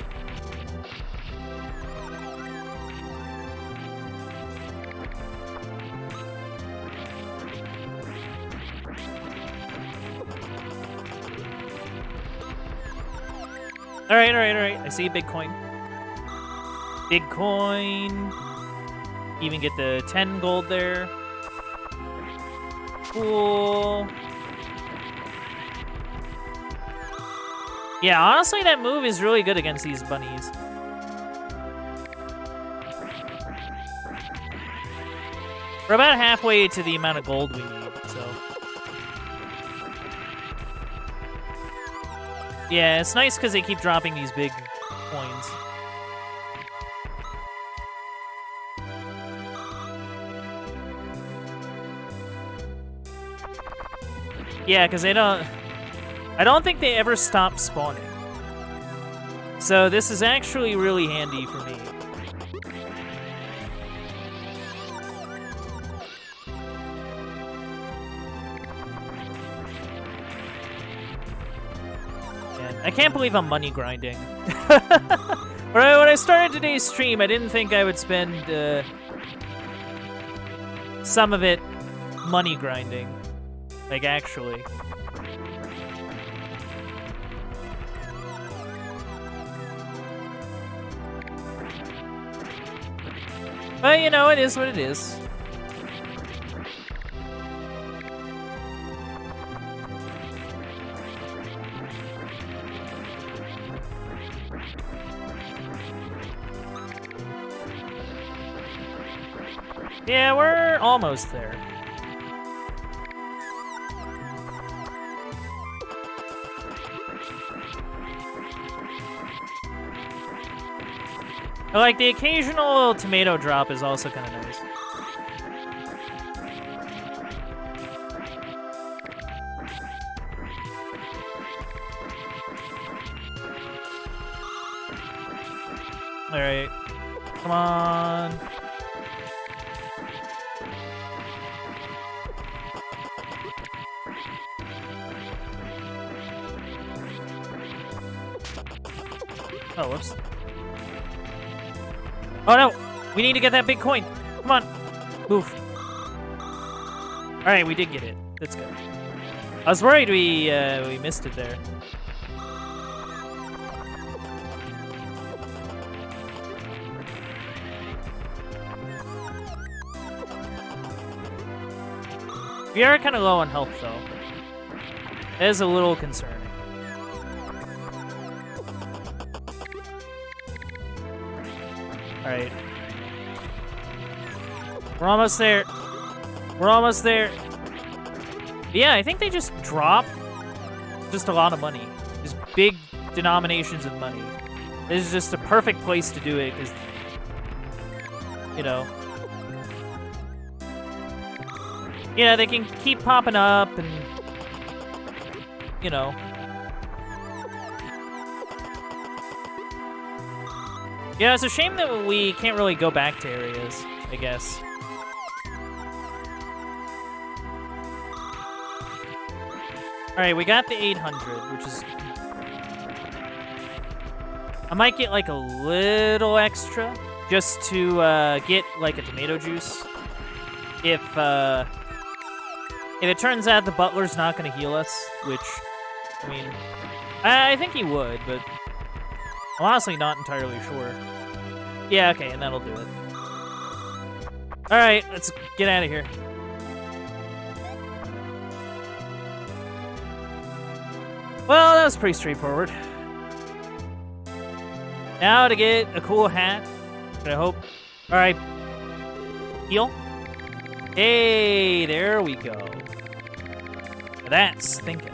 Alright. I see a big coin. Big coin. Even get the 10 gold there. Cool. Yeah, honestly, that move is really good against these bunnies. We're about halfway to the amount of gold we need, so... Yeah, it's nice because they keep dropping these big coins. Yeah, because they don't... I don't think they ever stop spawning. So this is actually really handy for me. I can't believe I'm money grinding. When I started today's stream, I didn't think I would spend some of it money grinding. Like, actually. But, you know, it is what it is. Yeah, we're almost there. Like, the occasional tomato drop is also kind of nice. Alright. Come on. Oh, whoops. Oh no! We need to get that big coin. Come on. Move. Alright, we did get it. That's good. I was worried we missed it there. We are kind of low on health, though. It is a little concerning. Alright. We're almost there. We're almost there. Yeah, I think they just drop just a lot of money. Just big denominations of money. This is just a perfect place to do it, because, you know... Yeah, they can keep popping up and, you know. Yeah, it's a shame that we can't really go back to areas, I guess. Alright, we got the 800, which is... I might get, like, a little extra just to get, like, a tomato juice. If it turns out the butler's not going to heal us, which, I mean, I think he would, but I'm honestly not entirely sure. Yeah, okay, and that'll do it. Alright, let's get out of here. Well, that was pretty straightforward. Now to get a cool hat, I hope. Alright. Heal. Hey, there we go. That's thinking.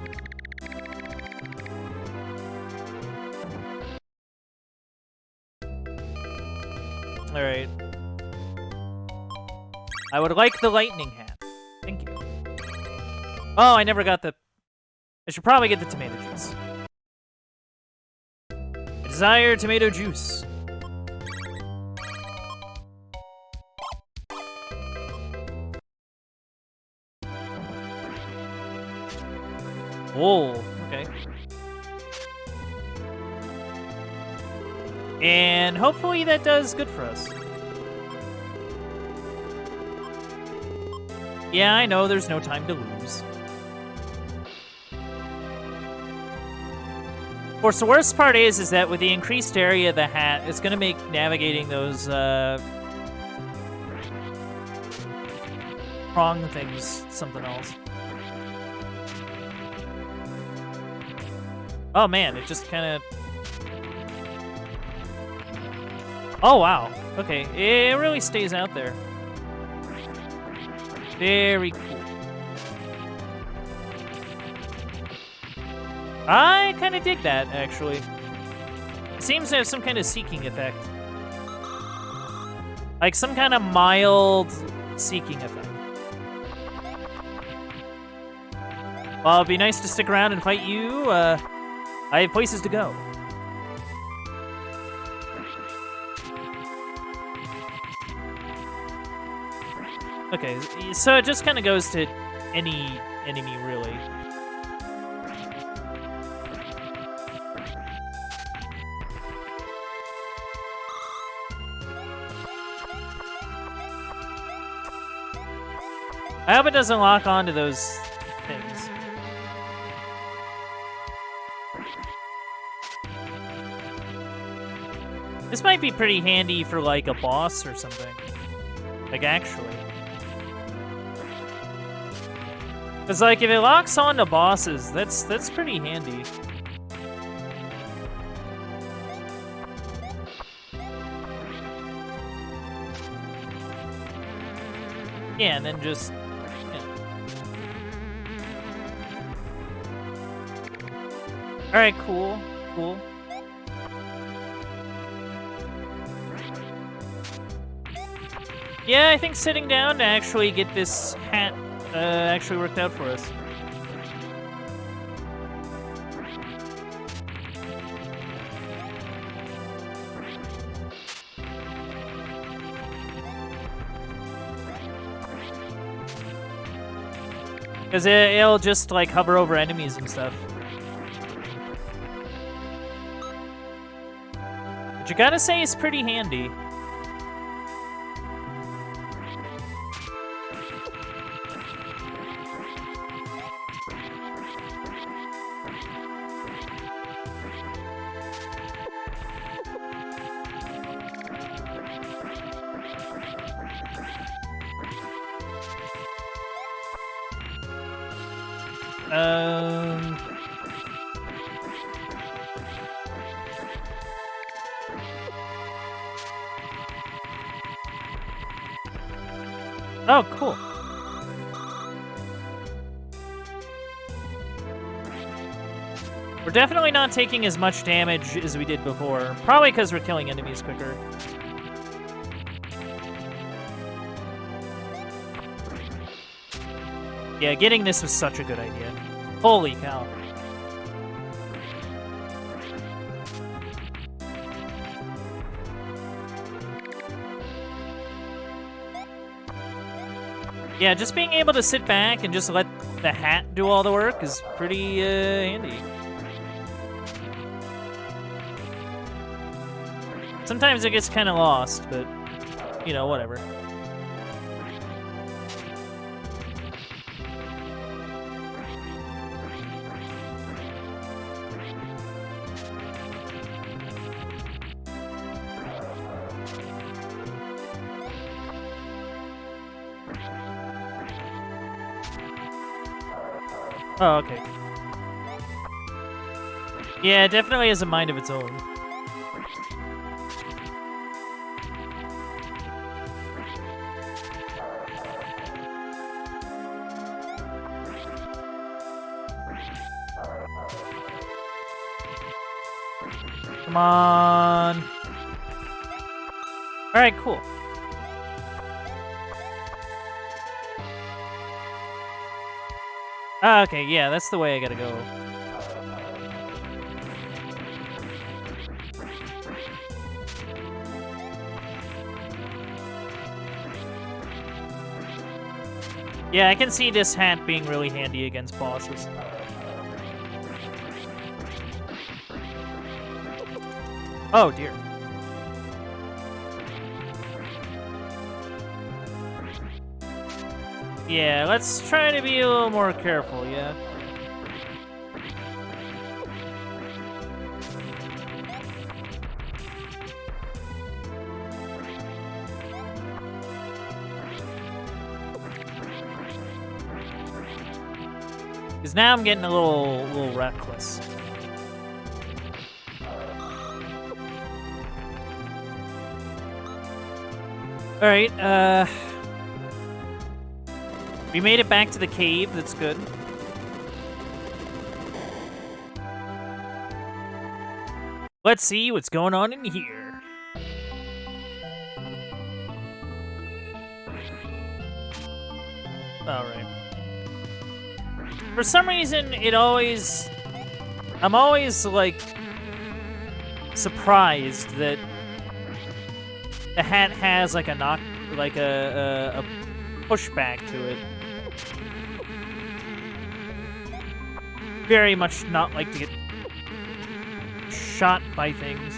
Alright. I would like the lightning hat. Thank you. Oh, I never got the... I should probably get the tomato juice. I desire tomato juice. Whoa, okay. And hopefully that does good for us. Yeah, I know there's no time to lose. Of course, the worst part is that with the increased area of the hat, it's going to make navigating those prong things something else. Oh man, it just kind of... Oh wow, okay, it really stays out there. Very cool. I kind of dig that, actually. It seems to have some kind of seeking effect. Like some kind of mild seeking effect. Well, it'd be nice to stick around and fight you. I have places to go. Okay, so it just kind of goes to any enemy, really. I hope it doesn't lock onto those things. This might be pretty handy for, like, a boss or something. Like, actually. Because, like, if it locks onto bosses, that's pretty handy. Yeah, and then just... Yeah. Alright, cool. Cool. Yeah, I think sitting down to actually get this hat actually worked out for us. Because it'll just, like, hover over enemies and stuff. But you gotta say it's pretty handy. Oh, cool. We're definitely not taking as much damage as we did before. Probably because we're killing enemies quicker. Yeah, getting this was such a good idea. Holy cow. Yeah, just being able to sit back and just let the hat do all the work is pretty handy. Sometimes it gets kind of lost, but, you know, whatever. Oh, okay. Yeah, it definitely has a mind of its own. Come on. All right, cool. Ah, okay, yeah, that's the way I gotta go. Yeah, I can see this hat being really handy against bosses. Oh, dear. Yeah, let's try to be a little more careful, yeah? Because now I'm getting a little reckless. Alright, we made it back to the cave, that's good. Let's see what's going on in here. Alright. For some reason, I'm always, like, surprised that the hat has, like, a pushback to it. Very much not like to get shot by things.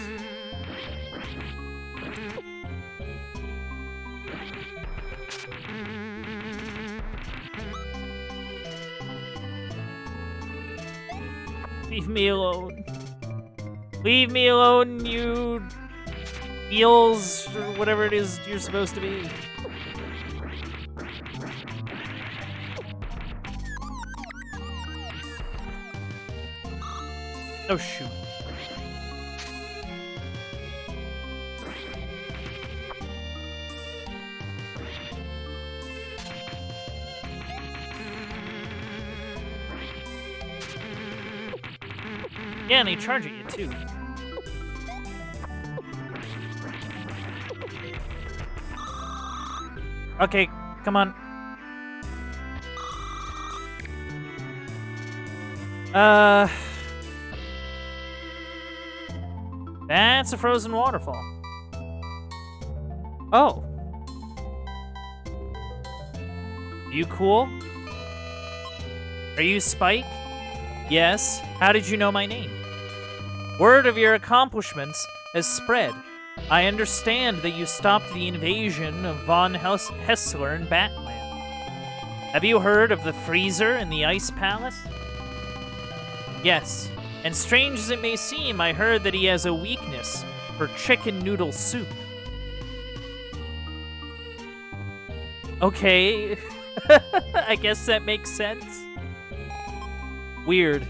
Leave me alone. Leave me alone, you eels, or whatever it is you're supposed to be. Oh, shoot. Yeah, and they charge at you, too. Okay, come on. That's a frozen waterfall. Oh. You cool? Are you Spike? Yes. How did you know my name? Word of your accomplishments has spread. I understand that you stopped the invasion of von Hessler in Batland. Have you heard of the freezer in the Ice Palace? Yes. And strange as it may seem, I heard that he has a weakness for chicken noodle soup. Okay. I guess that makes sense. Weird.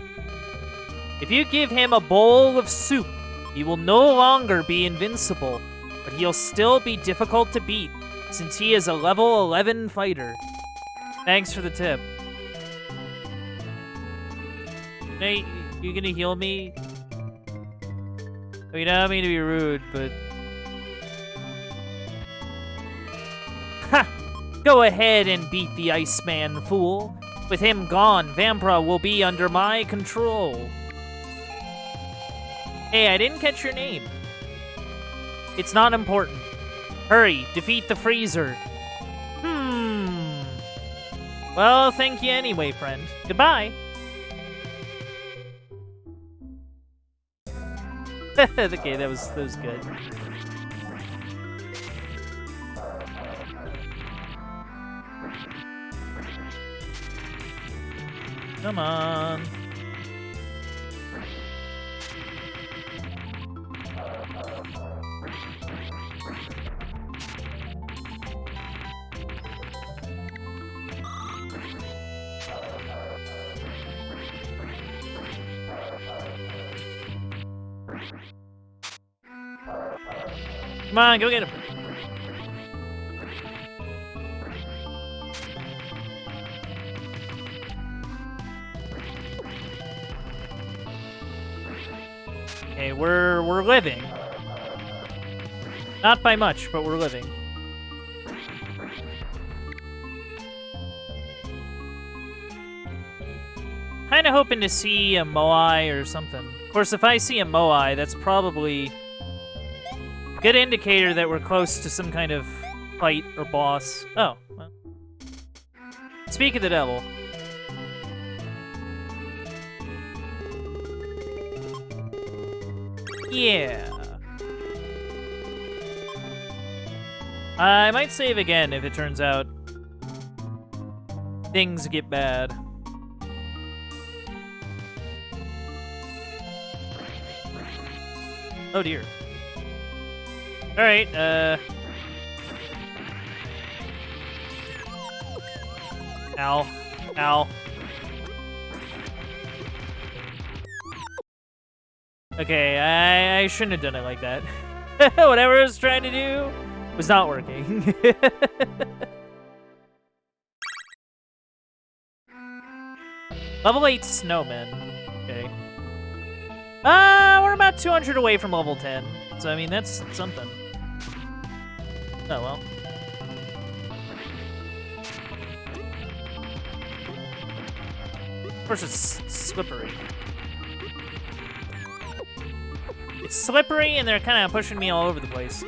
If you give him a bowl of soup, he will no longer be invincible, but he'll still be difficult to beat since he is a level 11 fighter. Thanks for the tip. Hey, you gonna heal me? I mean, I don't mean to be rude, but... Ha! Go ahead and beat the Iceman, fool. With him gone, Vampra will be under my control. Hey, I didn't catch your name. It's not important. Hurry, defeat the freezer. Well, thank you anyway, friend. Goodbye. Okay, that was good. Come on. Come on, go get him. Okay, we're living. Not by much, but we're living. Kinda hoping to see a Moai or something. Of course, if I see a Moai, that's probably a good indicator that we're close to some kind of fight or boss. Oh, well. Speak of the devil. Yeah. I might save again if it turns out things get bad. Oh dear. Alright, Ow. Ow. Okay, I shouldn't have done it like that. Whatever I was trying to do was not working. Level 8 Snowman. Okay. We're about 200 away from level 10. So, I mean, that's something. Oh, well. Of course, it's slippery. It's slippery, and they're kind of pushing me all over the place.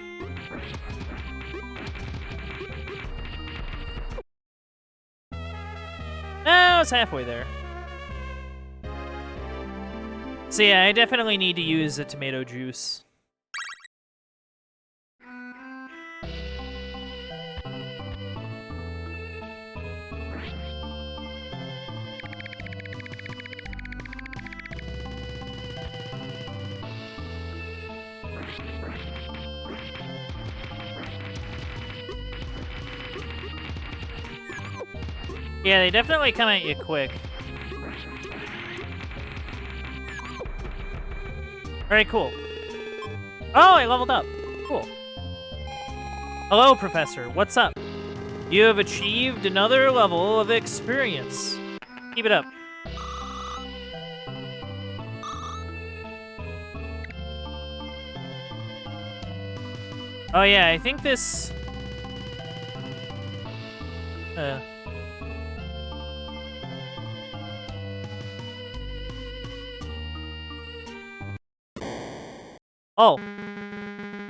Oh, it's halfway there. So yeah, I definitely need to use the tomato juice. Yeah, they definitely come at you quick. Alright, cool. Oh, I leveled up. Cool. Hello, Professor. What's up? You have achieved another level of experience. Keep it up. Oh yeah, I think this... Oh.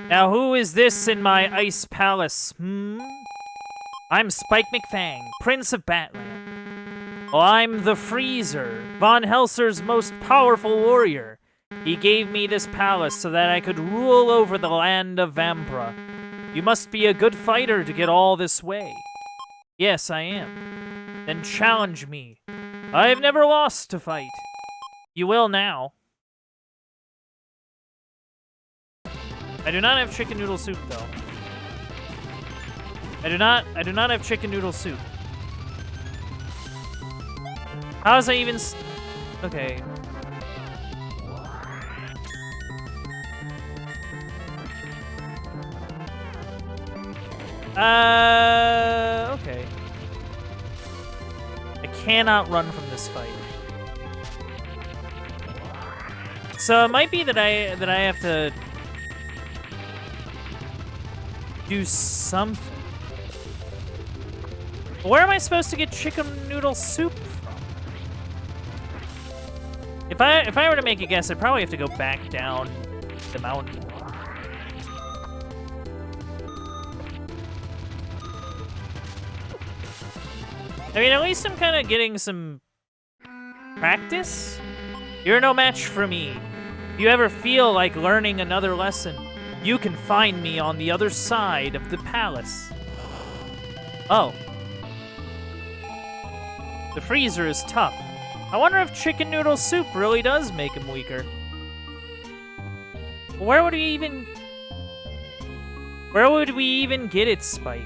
Now who is this in my ice palace, I'm Spike McFang, Prince of Batland. Well, I'm the Freezer, Von Helser's most powerful warrior. He gave me this palace so that I could rule over the land of Vampra. You must be a good fighter to get all this way. Yes, I am. Then challenge me. I have never lost a fight. You will now. I do not have chicken noodle soup, though. I do not have chicken noodle soup. How is I even okay. Okay. I cannot run from this fight. So it might be that I have to do something. Where am I supposed to get chicken noodle soup from? If I were to make a guess, I'd probably have to go back down the mountain. I mean, at least I'm kind of getting some practice. You're no match for me. If you ever feel like learning another lesson, you can find me on the other side of the palace. Oh. The freezer is tough. I wonder if chicken noodle soup really does make him weaker. Where would we even get it, Spike?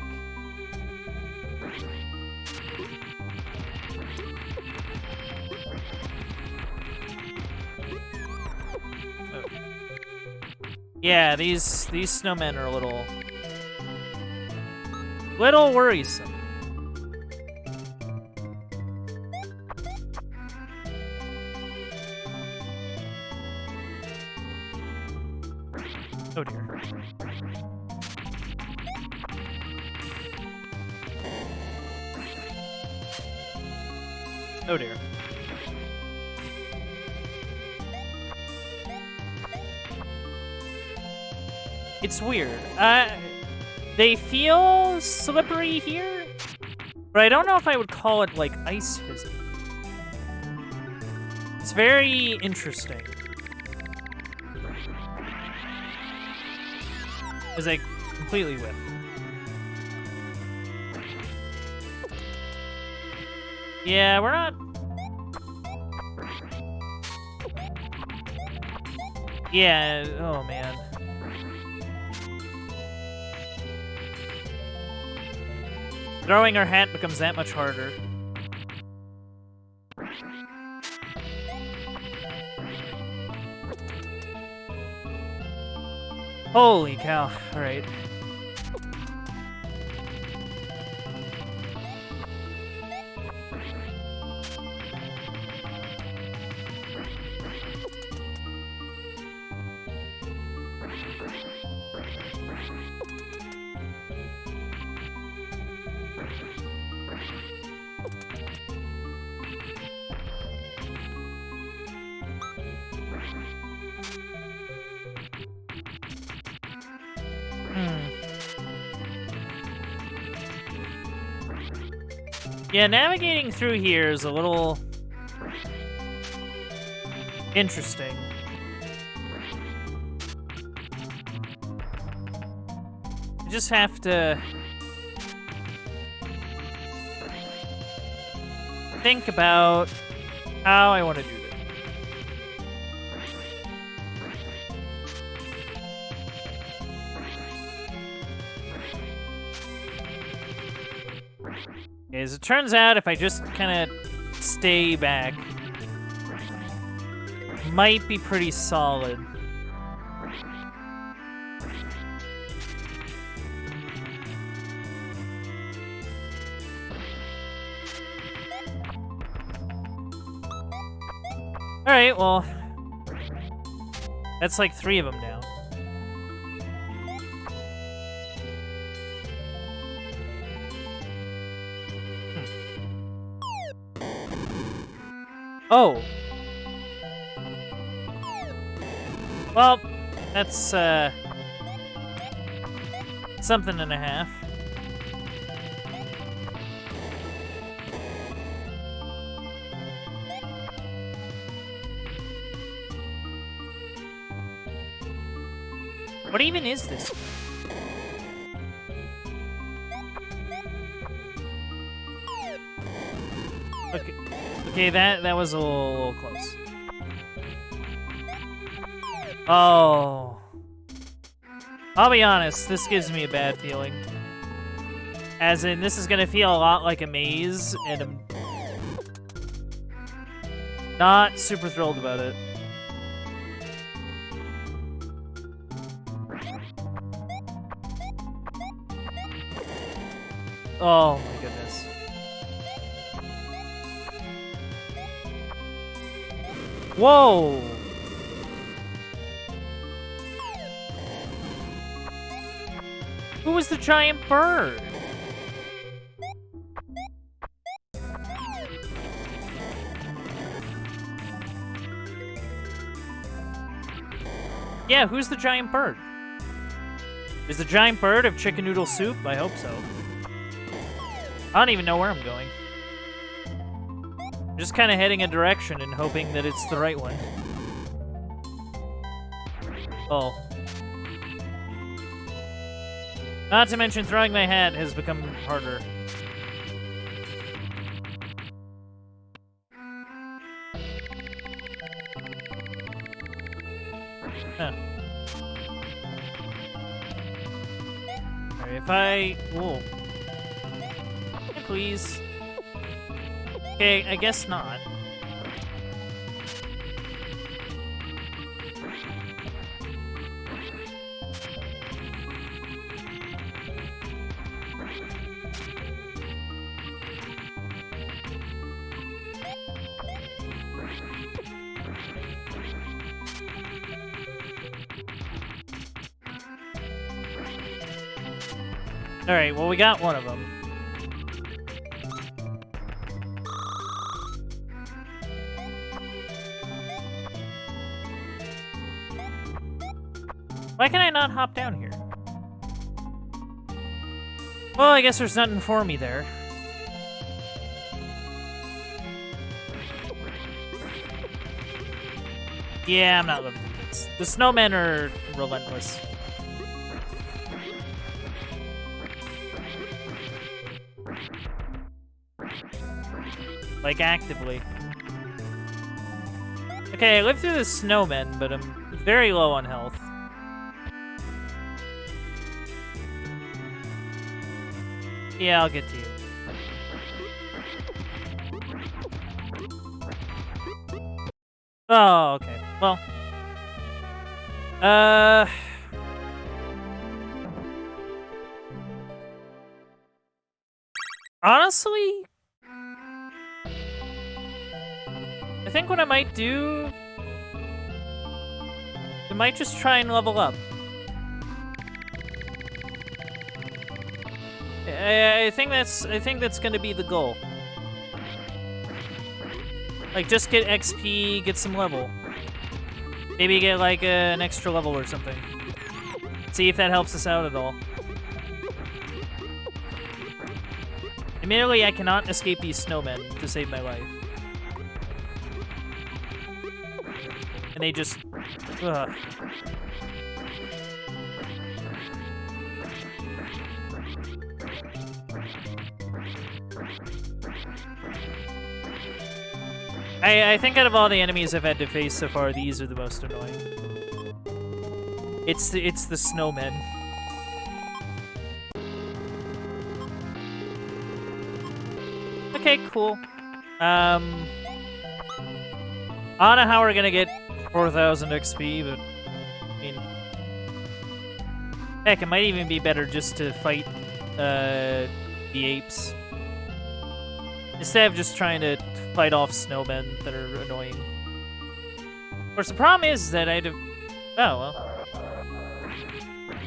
Yeah, these snowmen are a little worrisome. Oh dear. Oh dear. It's weird. They feel slippery here, but I don't know if I would call it like ice fizzing. It's very interesting. As I completely whiff. Yeah, we're not. Yeah, oh man. Throwing our hat becomes that much harder. Holy cow. Alright. Yeah, navigating through here is a little interesting. You just have to think about how I want to do this. As it turns out, if I just kind of stay back, might be pretty solid. Alright, well, that's like 3 of them now. Oh. Well, that's, something and a half. What even is this? Okay, okay, that was a little close. Oh. I'll be honest, this gives me a bad feeling. As in, this is gonna feel a lot like a maze, and I'm not super thrilled about it. Oh my goodness. Whoa! Who was the giant bird? Yeah, who's the giant bird? Is the giant bird of chicken noodle soup? I hope so. I don't even know where I'm going. I'm just kind of heading a direction and hoping that it's the right one. Oh. Not to mention throwing my hat has become harder. Huh. Alright, if I... Whoa. Please. Okay, I guess not. Alright, well, we got one of them. Why can I not hop down here? Well, I guess there's nothing for me there. Yeah, I'm not living through this. The snowmen are relentless. Like, actively. Okay, I lived through the snowmen, but I'm very low on health. Yeah, I'll get to you. Oh, okay. Well. Honestly, I think what I might do, I might just try and level up. I think that's gonna be the goal. Like, just get XP, get some level. Maybe get like an extra level or something. See if that helps us out at all. Admittedly, I cannot escape these snowmen to save my life. And they just... Ugh. I think out of all the enemies I've had to face so far, these are the most annoying. It's the snowmen. Okay, cool. I don't know how we're gonna get 4,000 XP, but I mean, heck, it might even be better just to fight the apes instead of just trying to fight off snowmen that are annoying. Of course, the problem is that I'd have... Oh, well.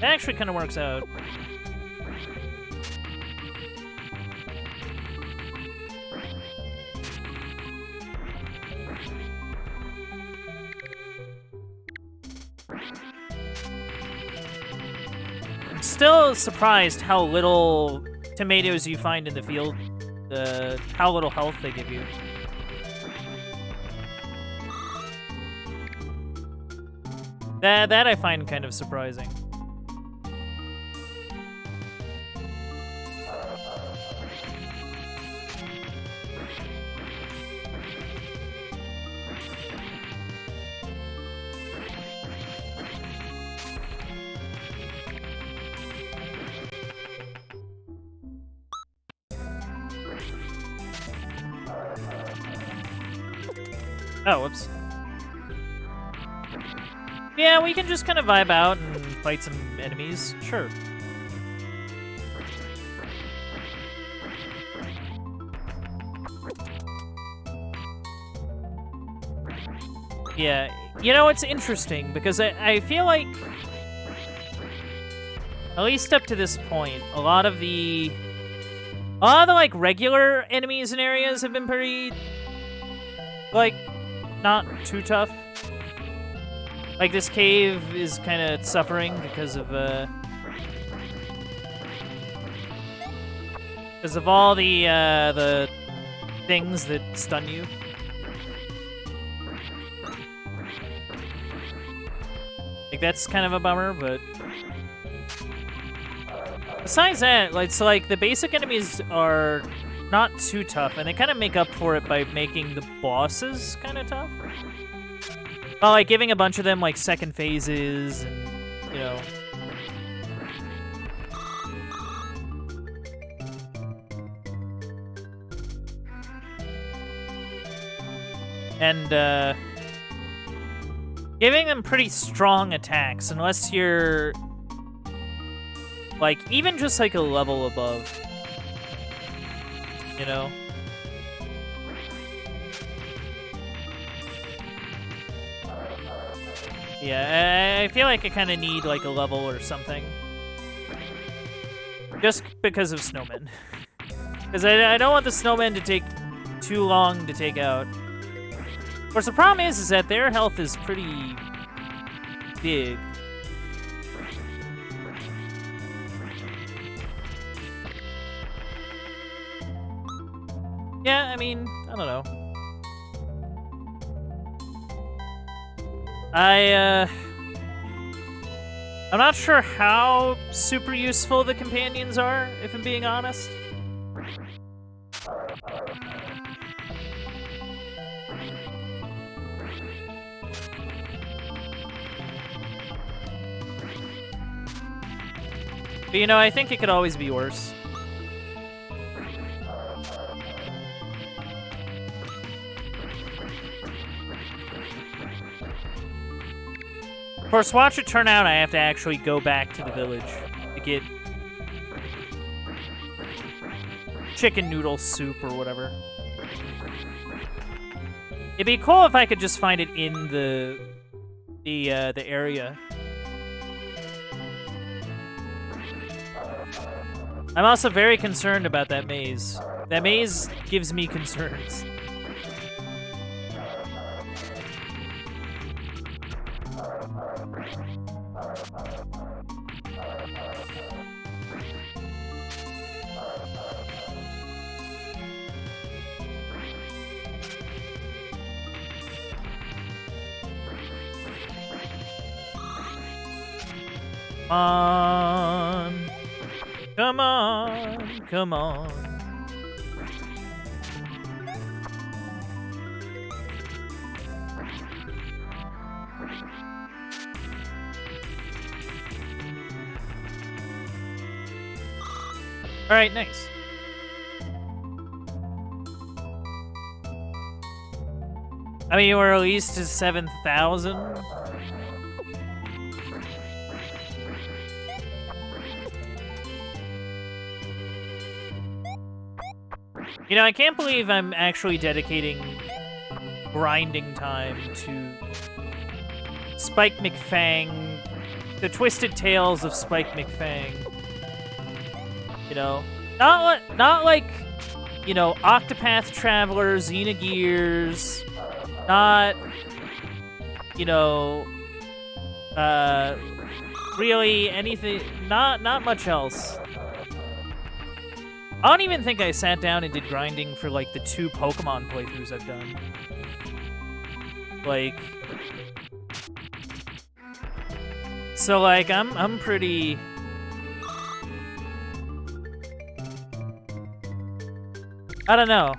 That actually kind of works out. I'm still surprised how little tomatoes you find in the field. How little health they give you. That I find kind of surprising. Oh, whoops. Yeah, we can just kind of vibe out and fight some enemies. Sure. Yeah, you know, it's interesting because I feel like, at least up to this point, a lot of the like regular enemies and areas have been pretty, like, not too tough. Like this cave is kind of suffering because of all the things that stun you. Like, that's kind of a bummer, but besides that, like, so, like, the basic enemies are not too tough, and they kind of make up for it by making the bosses kind of tough. Well, like, giving a bunch of them, like, second phases, and, you know. And, giving them pretty strong attacks, unless you're, like, even just, like, a level above. You know? Yeah, I feel like I kind of need, like, a level or something. Just because of snowmen. Because I don't want the snowmen to take too long to take out. Of course, the problem is that their health is pretty big. Yeah, I mean, I don't know. I'm not sure how super useful the companions are, if I'm being honest. But, you know, I think it could always be worse. Of course, watch it turn out, I have to actually go back to the village to get chicken noodle soup or whatever. It'd be cool if I could just find it in the area. I'm also very concerned about that maze. That maze gives me concerns. Come on, come on. All right, nice. I mean, we're at least to 7,000. You know, I can't believe I'm actually dedicating grinding time to Spike McFang, the twisted tales of Spike McFang. You know, not like, you know, Octopath Traveler, Xenogears, not, you know, really anything, not much else. I don't even think I sat down and did grinding for, like, the 2 Pokemon playthroughs I've done. Like, so, like, I'm pretty... I don't know.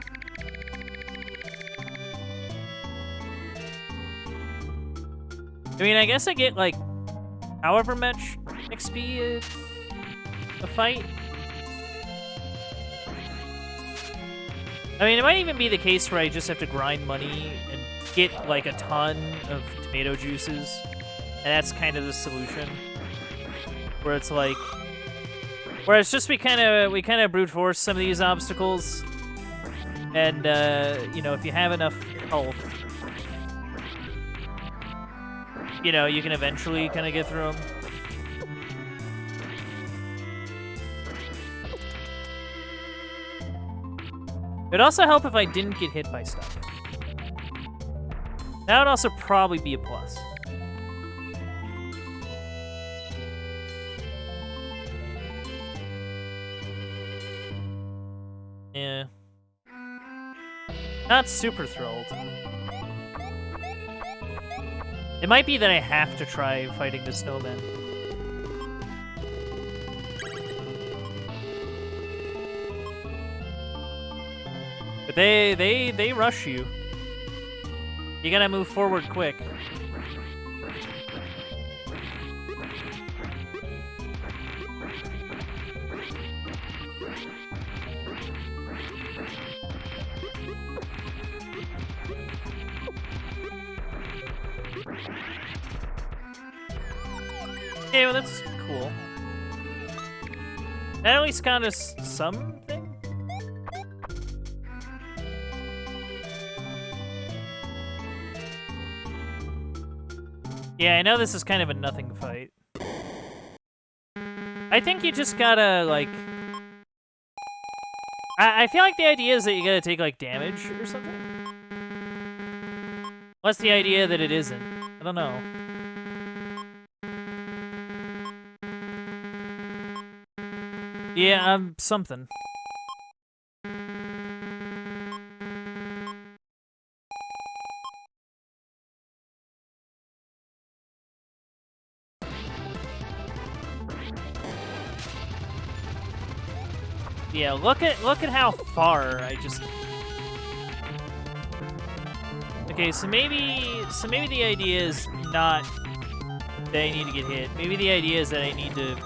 I mean, I guess I get, like, however much XP a fight. I mean, it might even be the case where I just have to grind money and get like a ton of tomato juices, and that's kind of the solution. Where it's like, where it's just we kind of brute force some of these obstacles, and you know, if you have enough health, you know, you can eventually kind of get through them. It'd also help if I didn't get hit by stuff. That would also probably be a plus. Yeah. Not super thrilled. It might be that I have to try fighting the snowmen. But they rush you. You gotta move forward quick. Okay, well that's cool. That at least got us something? Yeah, I know this is kind of a nothing fight. I think you just gotta, like... I feel like the idea is that you gotta take, like, damage or something. What's the idea that it isn't? I don't know. Yeah, something. Yeah, look at how far I just... Okay, so maybe the idea is not that I need to get hit. Maybe the idea is that I need to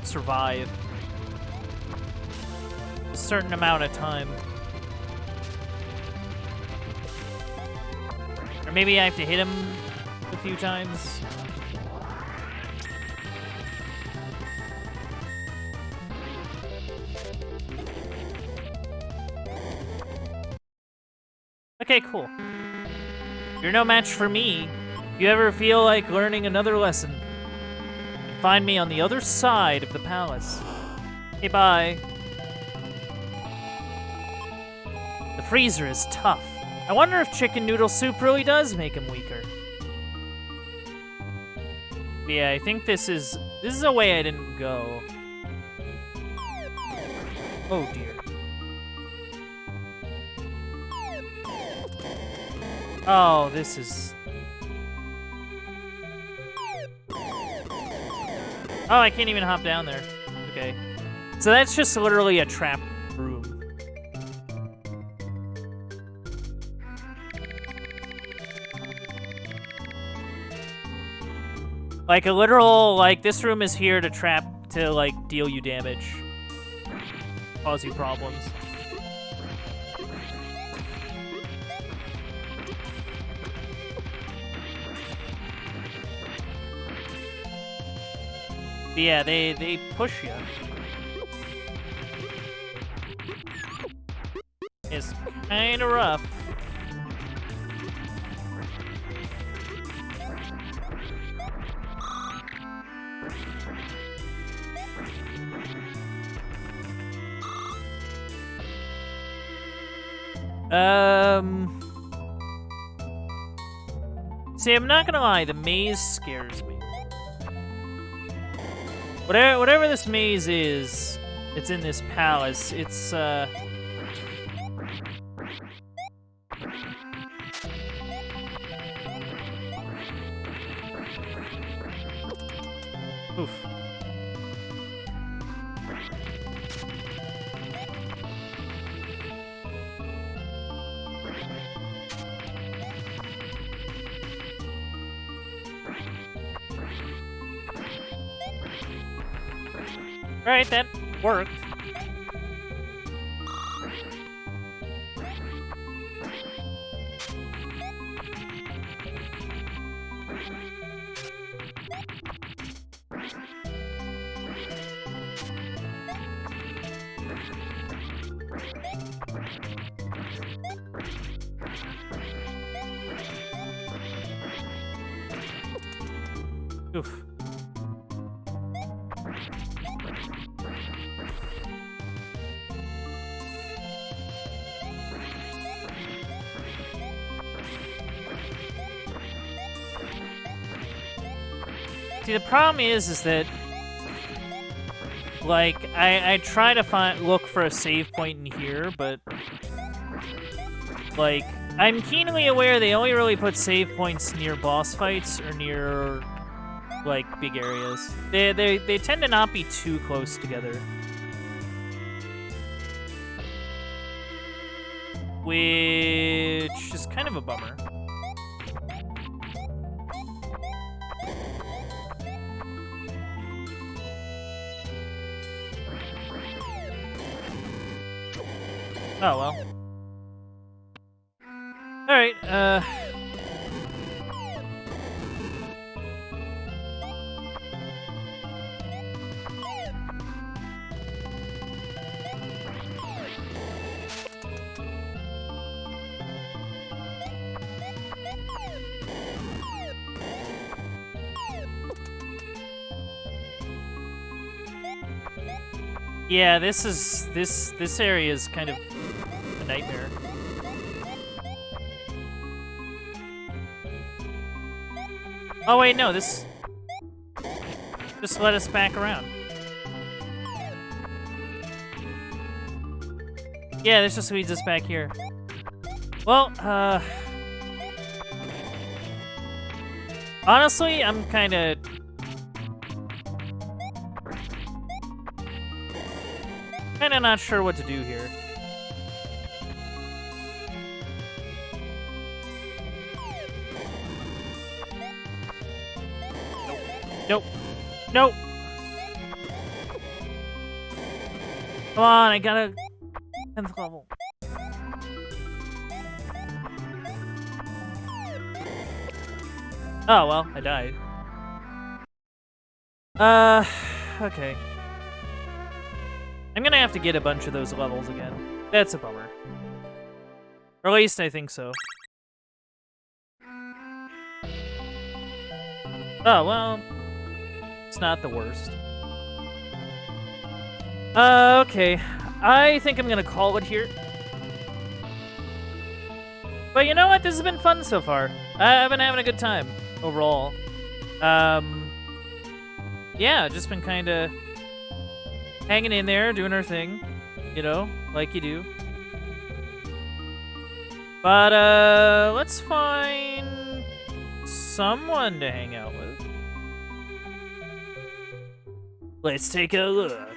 survive a certain amount of time. Or maybe I have to hit him a few times. Okay, cool. You're no match for me. If you ever feel like learning another lesson, find me on the other side of the palace. Okay, bye. The freezer is tough. I wonder if chicken noodle soup really does make him weaker. But yeah, I think this is a way I didn't go. Oh dear. Oh, this is... Oh, I can't even hop down there. Okay. So that's just literally a trap room. Like a literal, like, this room is here to trap, to, like, deal you damage. Cause you problems. Yeah, they push you. It's kind of rough. See, I'm not gonna lie, the maze scares me. Whatever this maze is, it's in this palace. It's, oof. Alright, that worked. Oof. See, the problem is that, like, I try to look for a save point in here, but, like, I'm keenly aware they only really put save points near boss fights or near, like, big areas. They tend to not be too close together. Which is kind of a bummer. Oh, well. Alright, yeah, this area is kind of a nightmare. Oh wait, no, this just let us back around. Yeah, this just leads us back here. Well, honestly, I'm kinda not sure what to do here. Nope. Nope. Come on, I got a 10th level. Oh, well, I died. Okay. I'm gonna have to get a bunch of those levels again. That's a bummer. Or at least I think so. Oh, well, it's not the worst. Okay. I think I'm gonna call it here. But you know what? This has been fun so far. I've been having a good time overall. Yeah, just been kind of hanging in there, doing our thing, you know, like you do. But, let's find someone to hang out with. Let's take a look.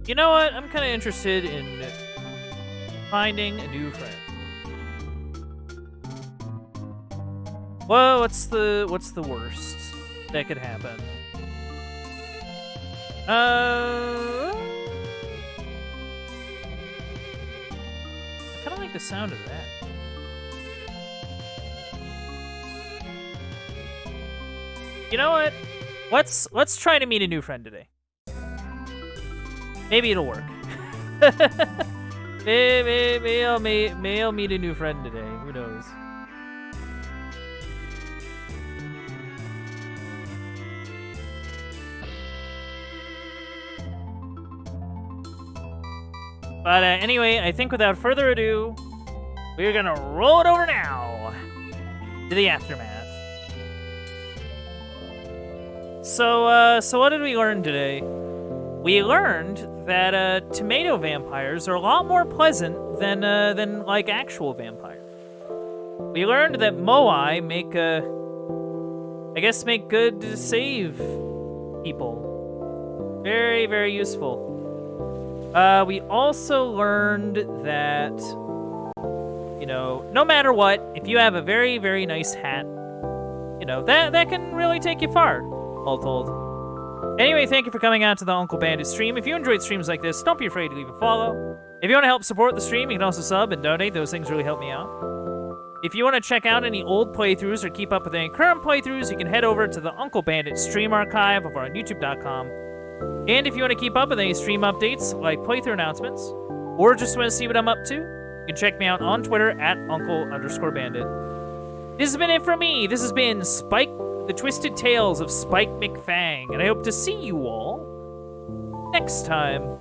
You know what? I'm kind of interested in finding a new friend. Well, what's the worst that could happen? I kind of like the sound of that. You know what? Let's try to meet a new friend today. Maybe it'll work. Maybe I'll meet a new friend today. Who knows? But anyway, I think without further ado, we're gonna roll it over now to the aftermath. So what did we learn today? We learned that tomato vampires are a lot more pleasant than like actual vampires. We learned that Moai make good save people. Very, very useful. We also learned that, you know, no matter what, if you have a very, very nice hat, you know, that can really take you far, all told. Anyway, thank you for coming out to the Uncle Bandit stream. If you enjoyed streams like this, don't be afraid to leave a follow. If you want to help support the stream, you can also sub and donate. Those things really help me out. If you want to check out any old playthroughs or keep up with any current playthroughs, you can head over to the Uncle Bandit stream archive over on youtube.com. And if you want to keep up with any stream updates, like playthrough announcements, or just want to see what I'm up to, you can check me out on Twitter at Uncle_Bandit. This has been it for me. This has been Spike, the Twisted Tales of Spike McFang, and I hope to see you all next time.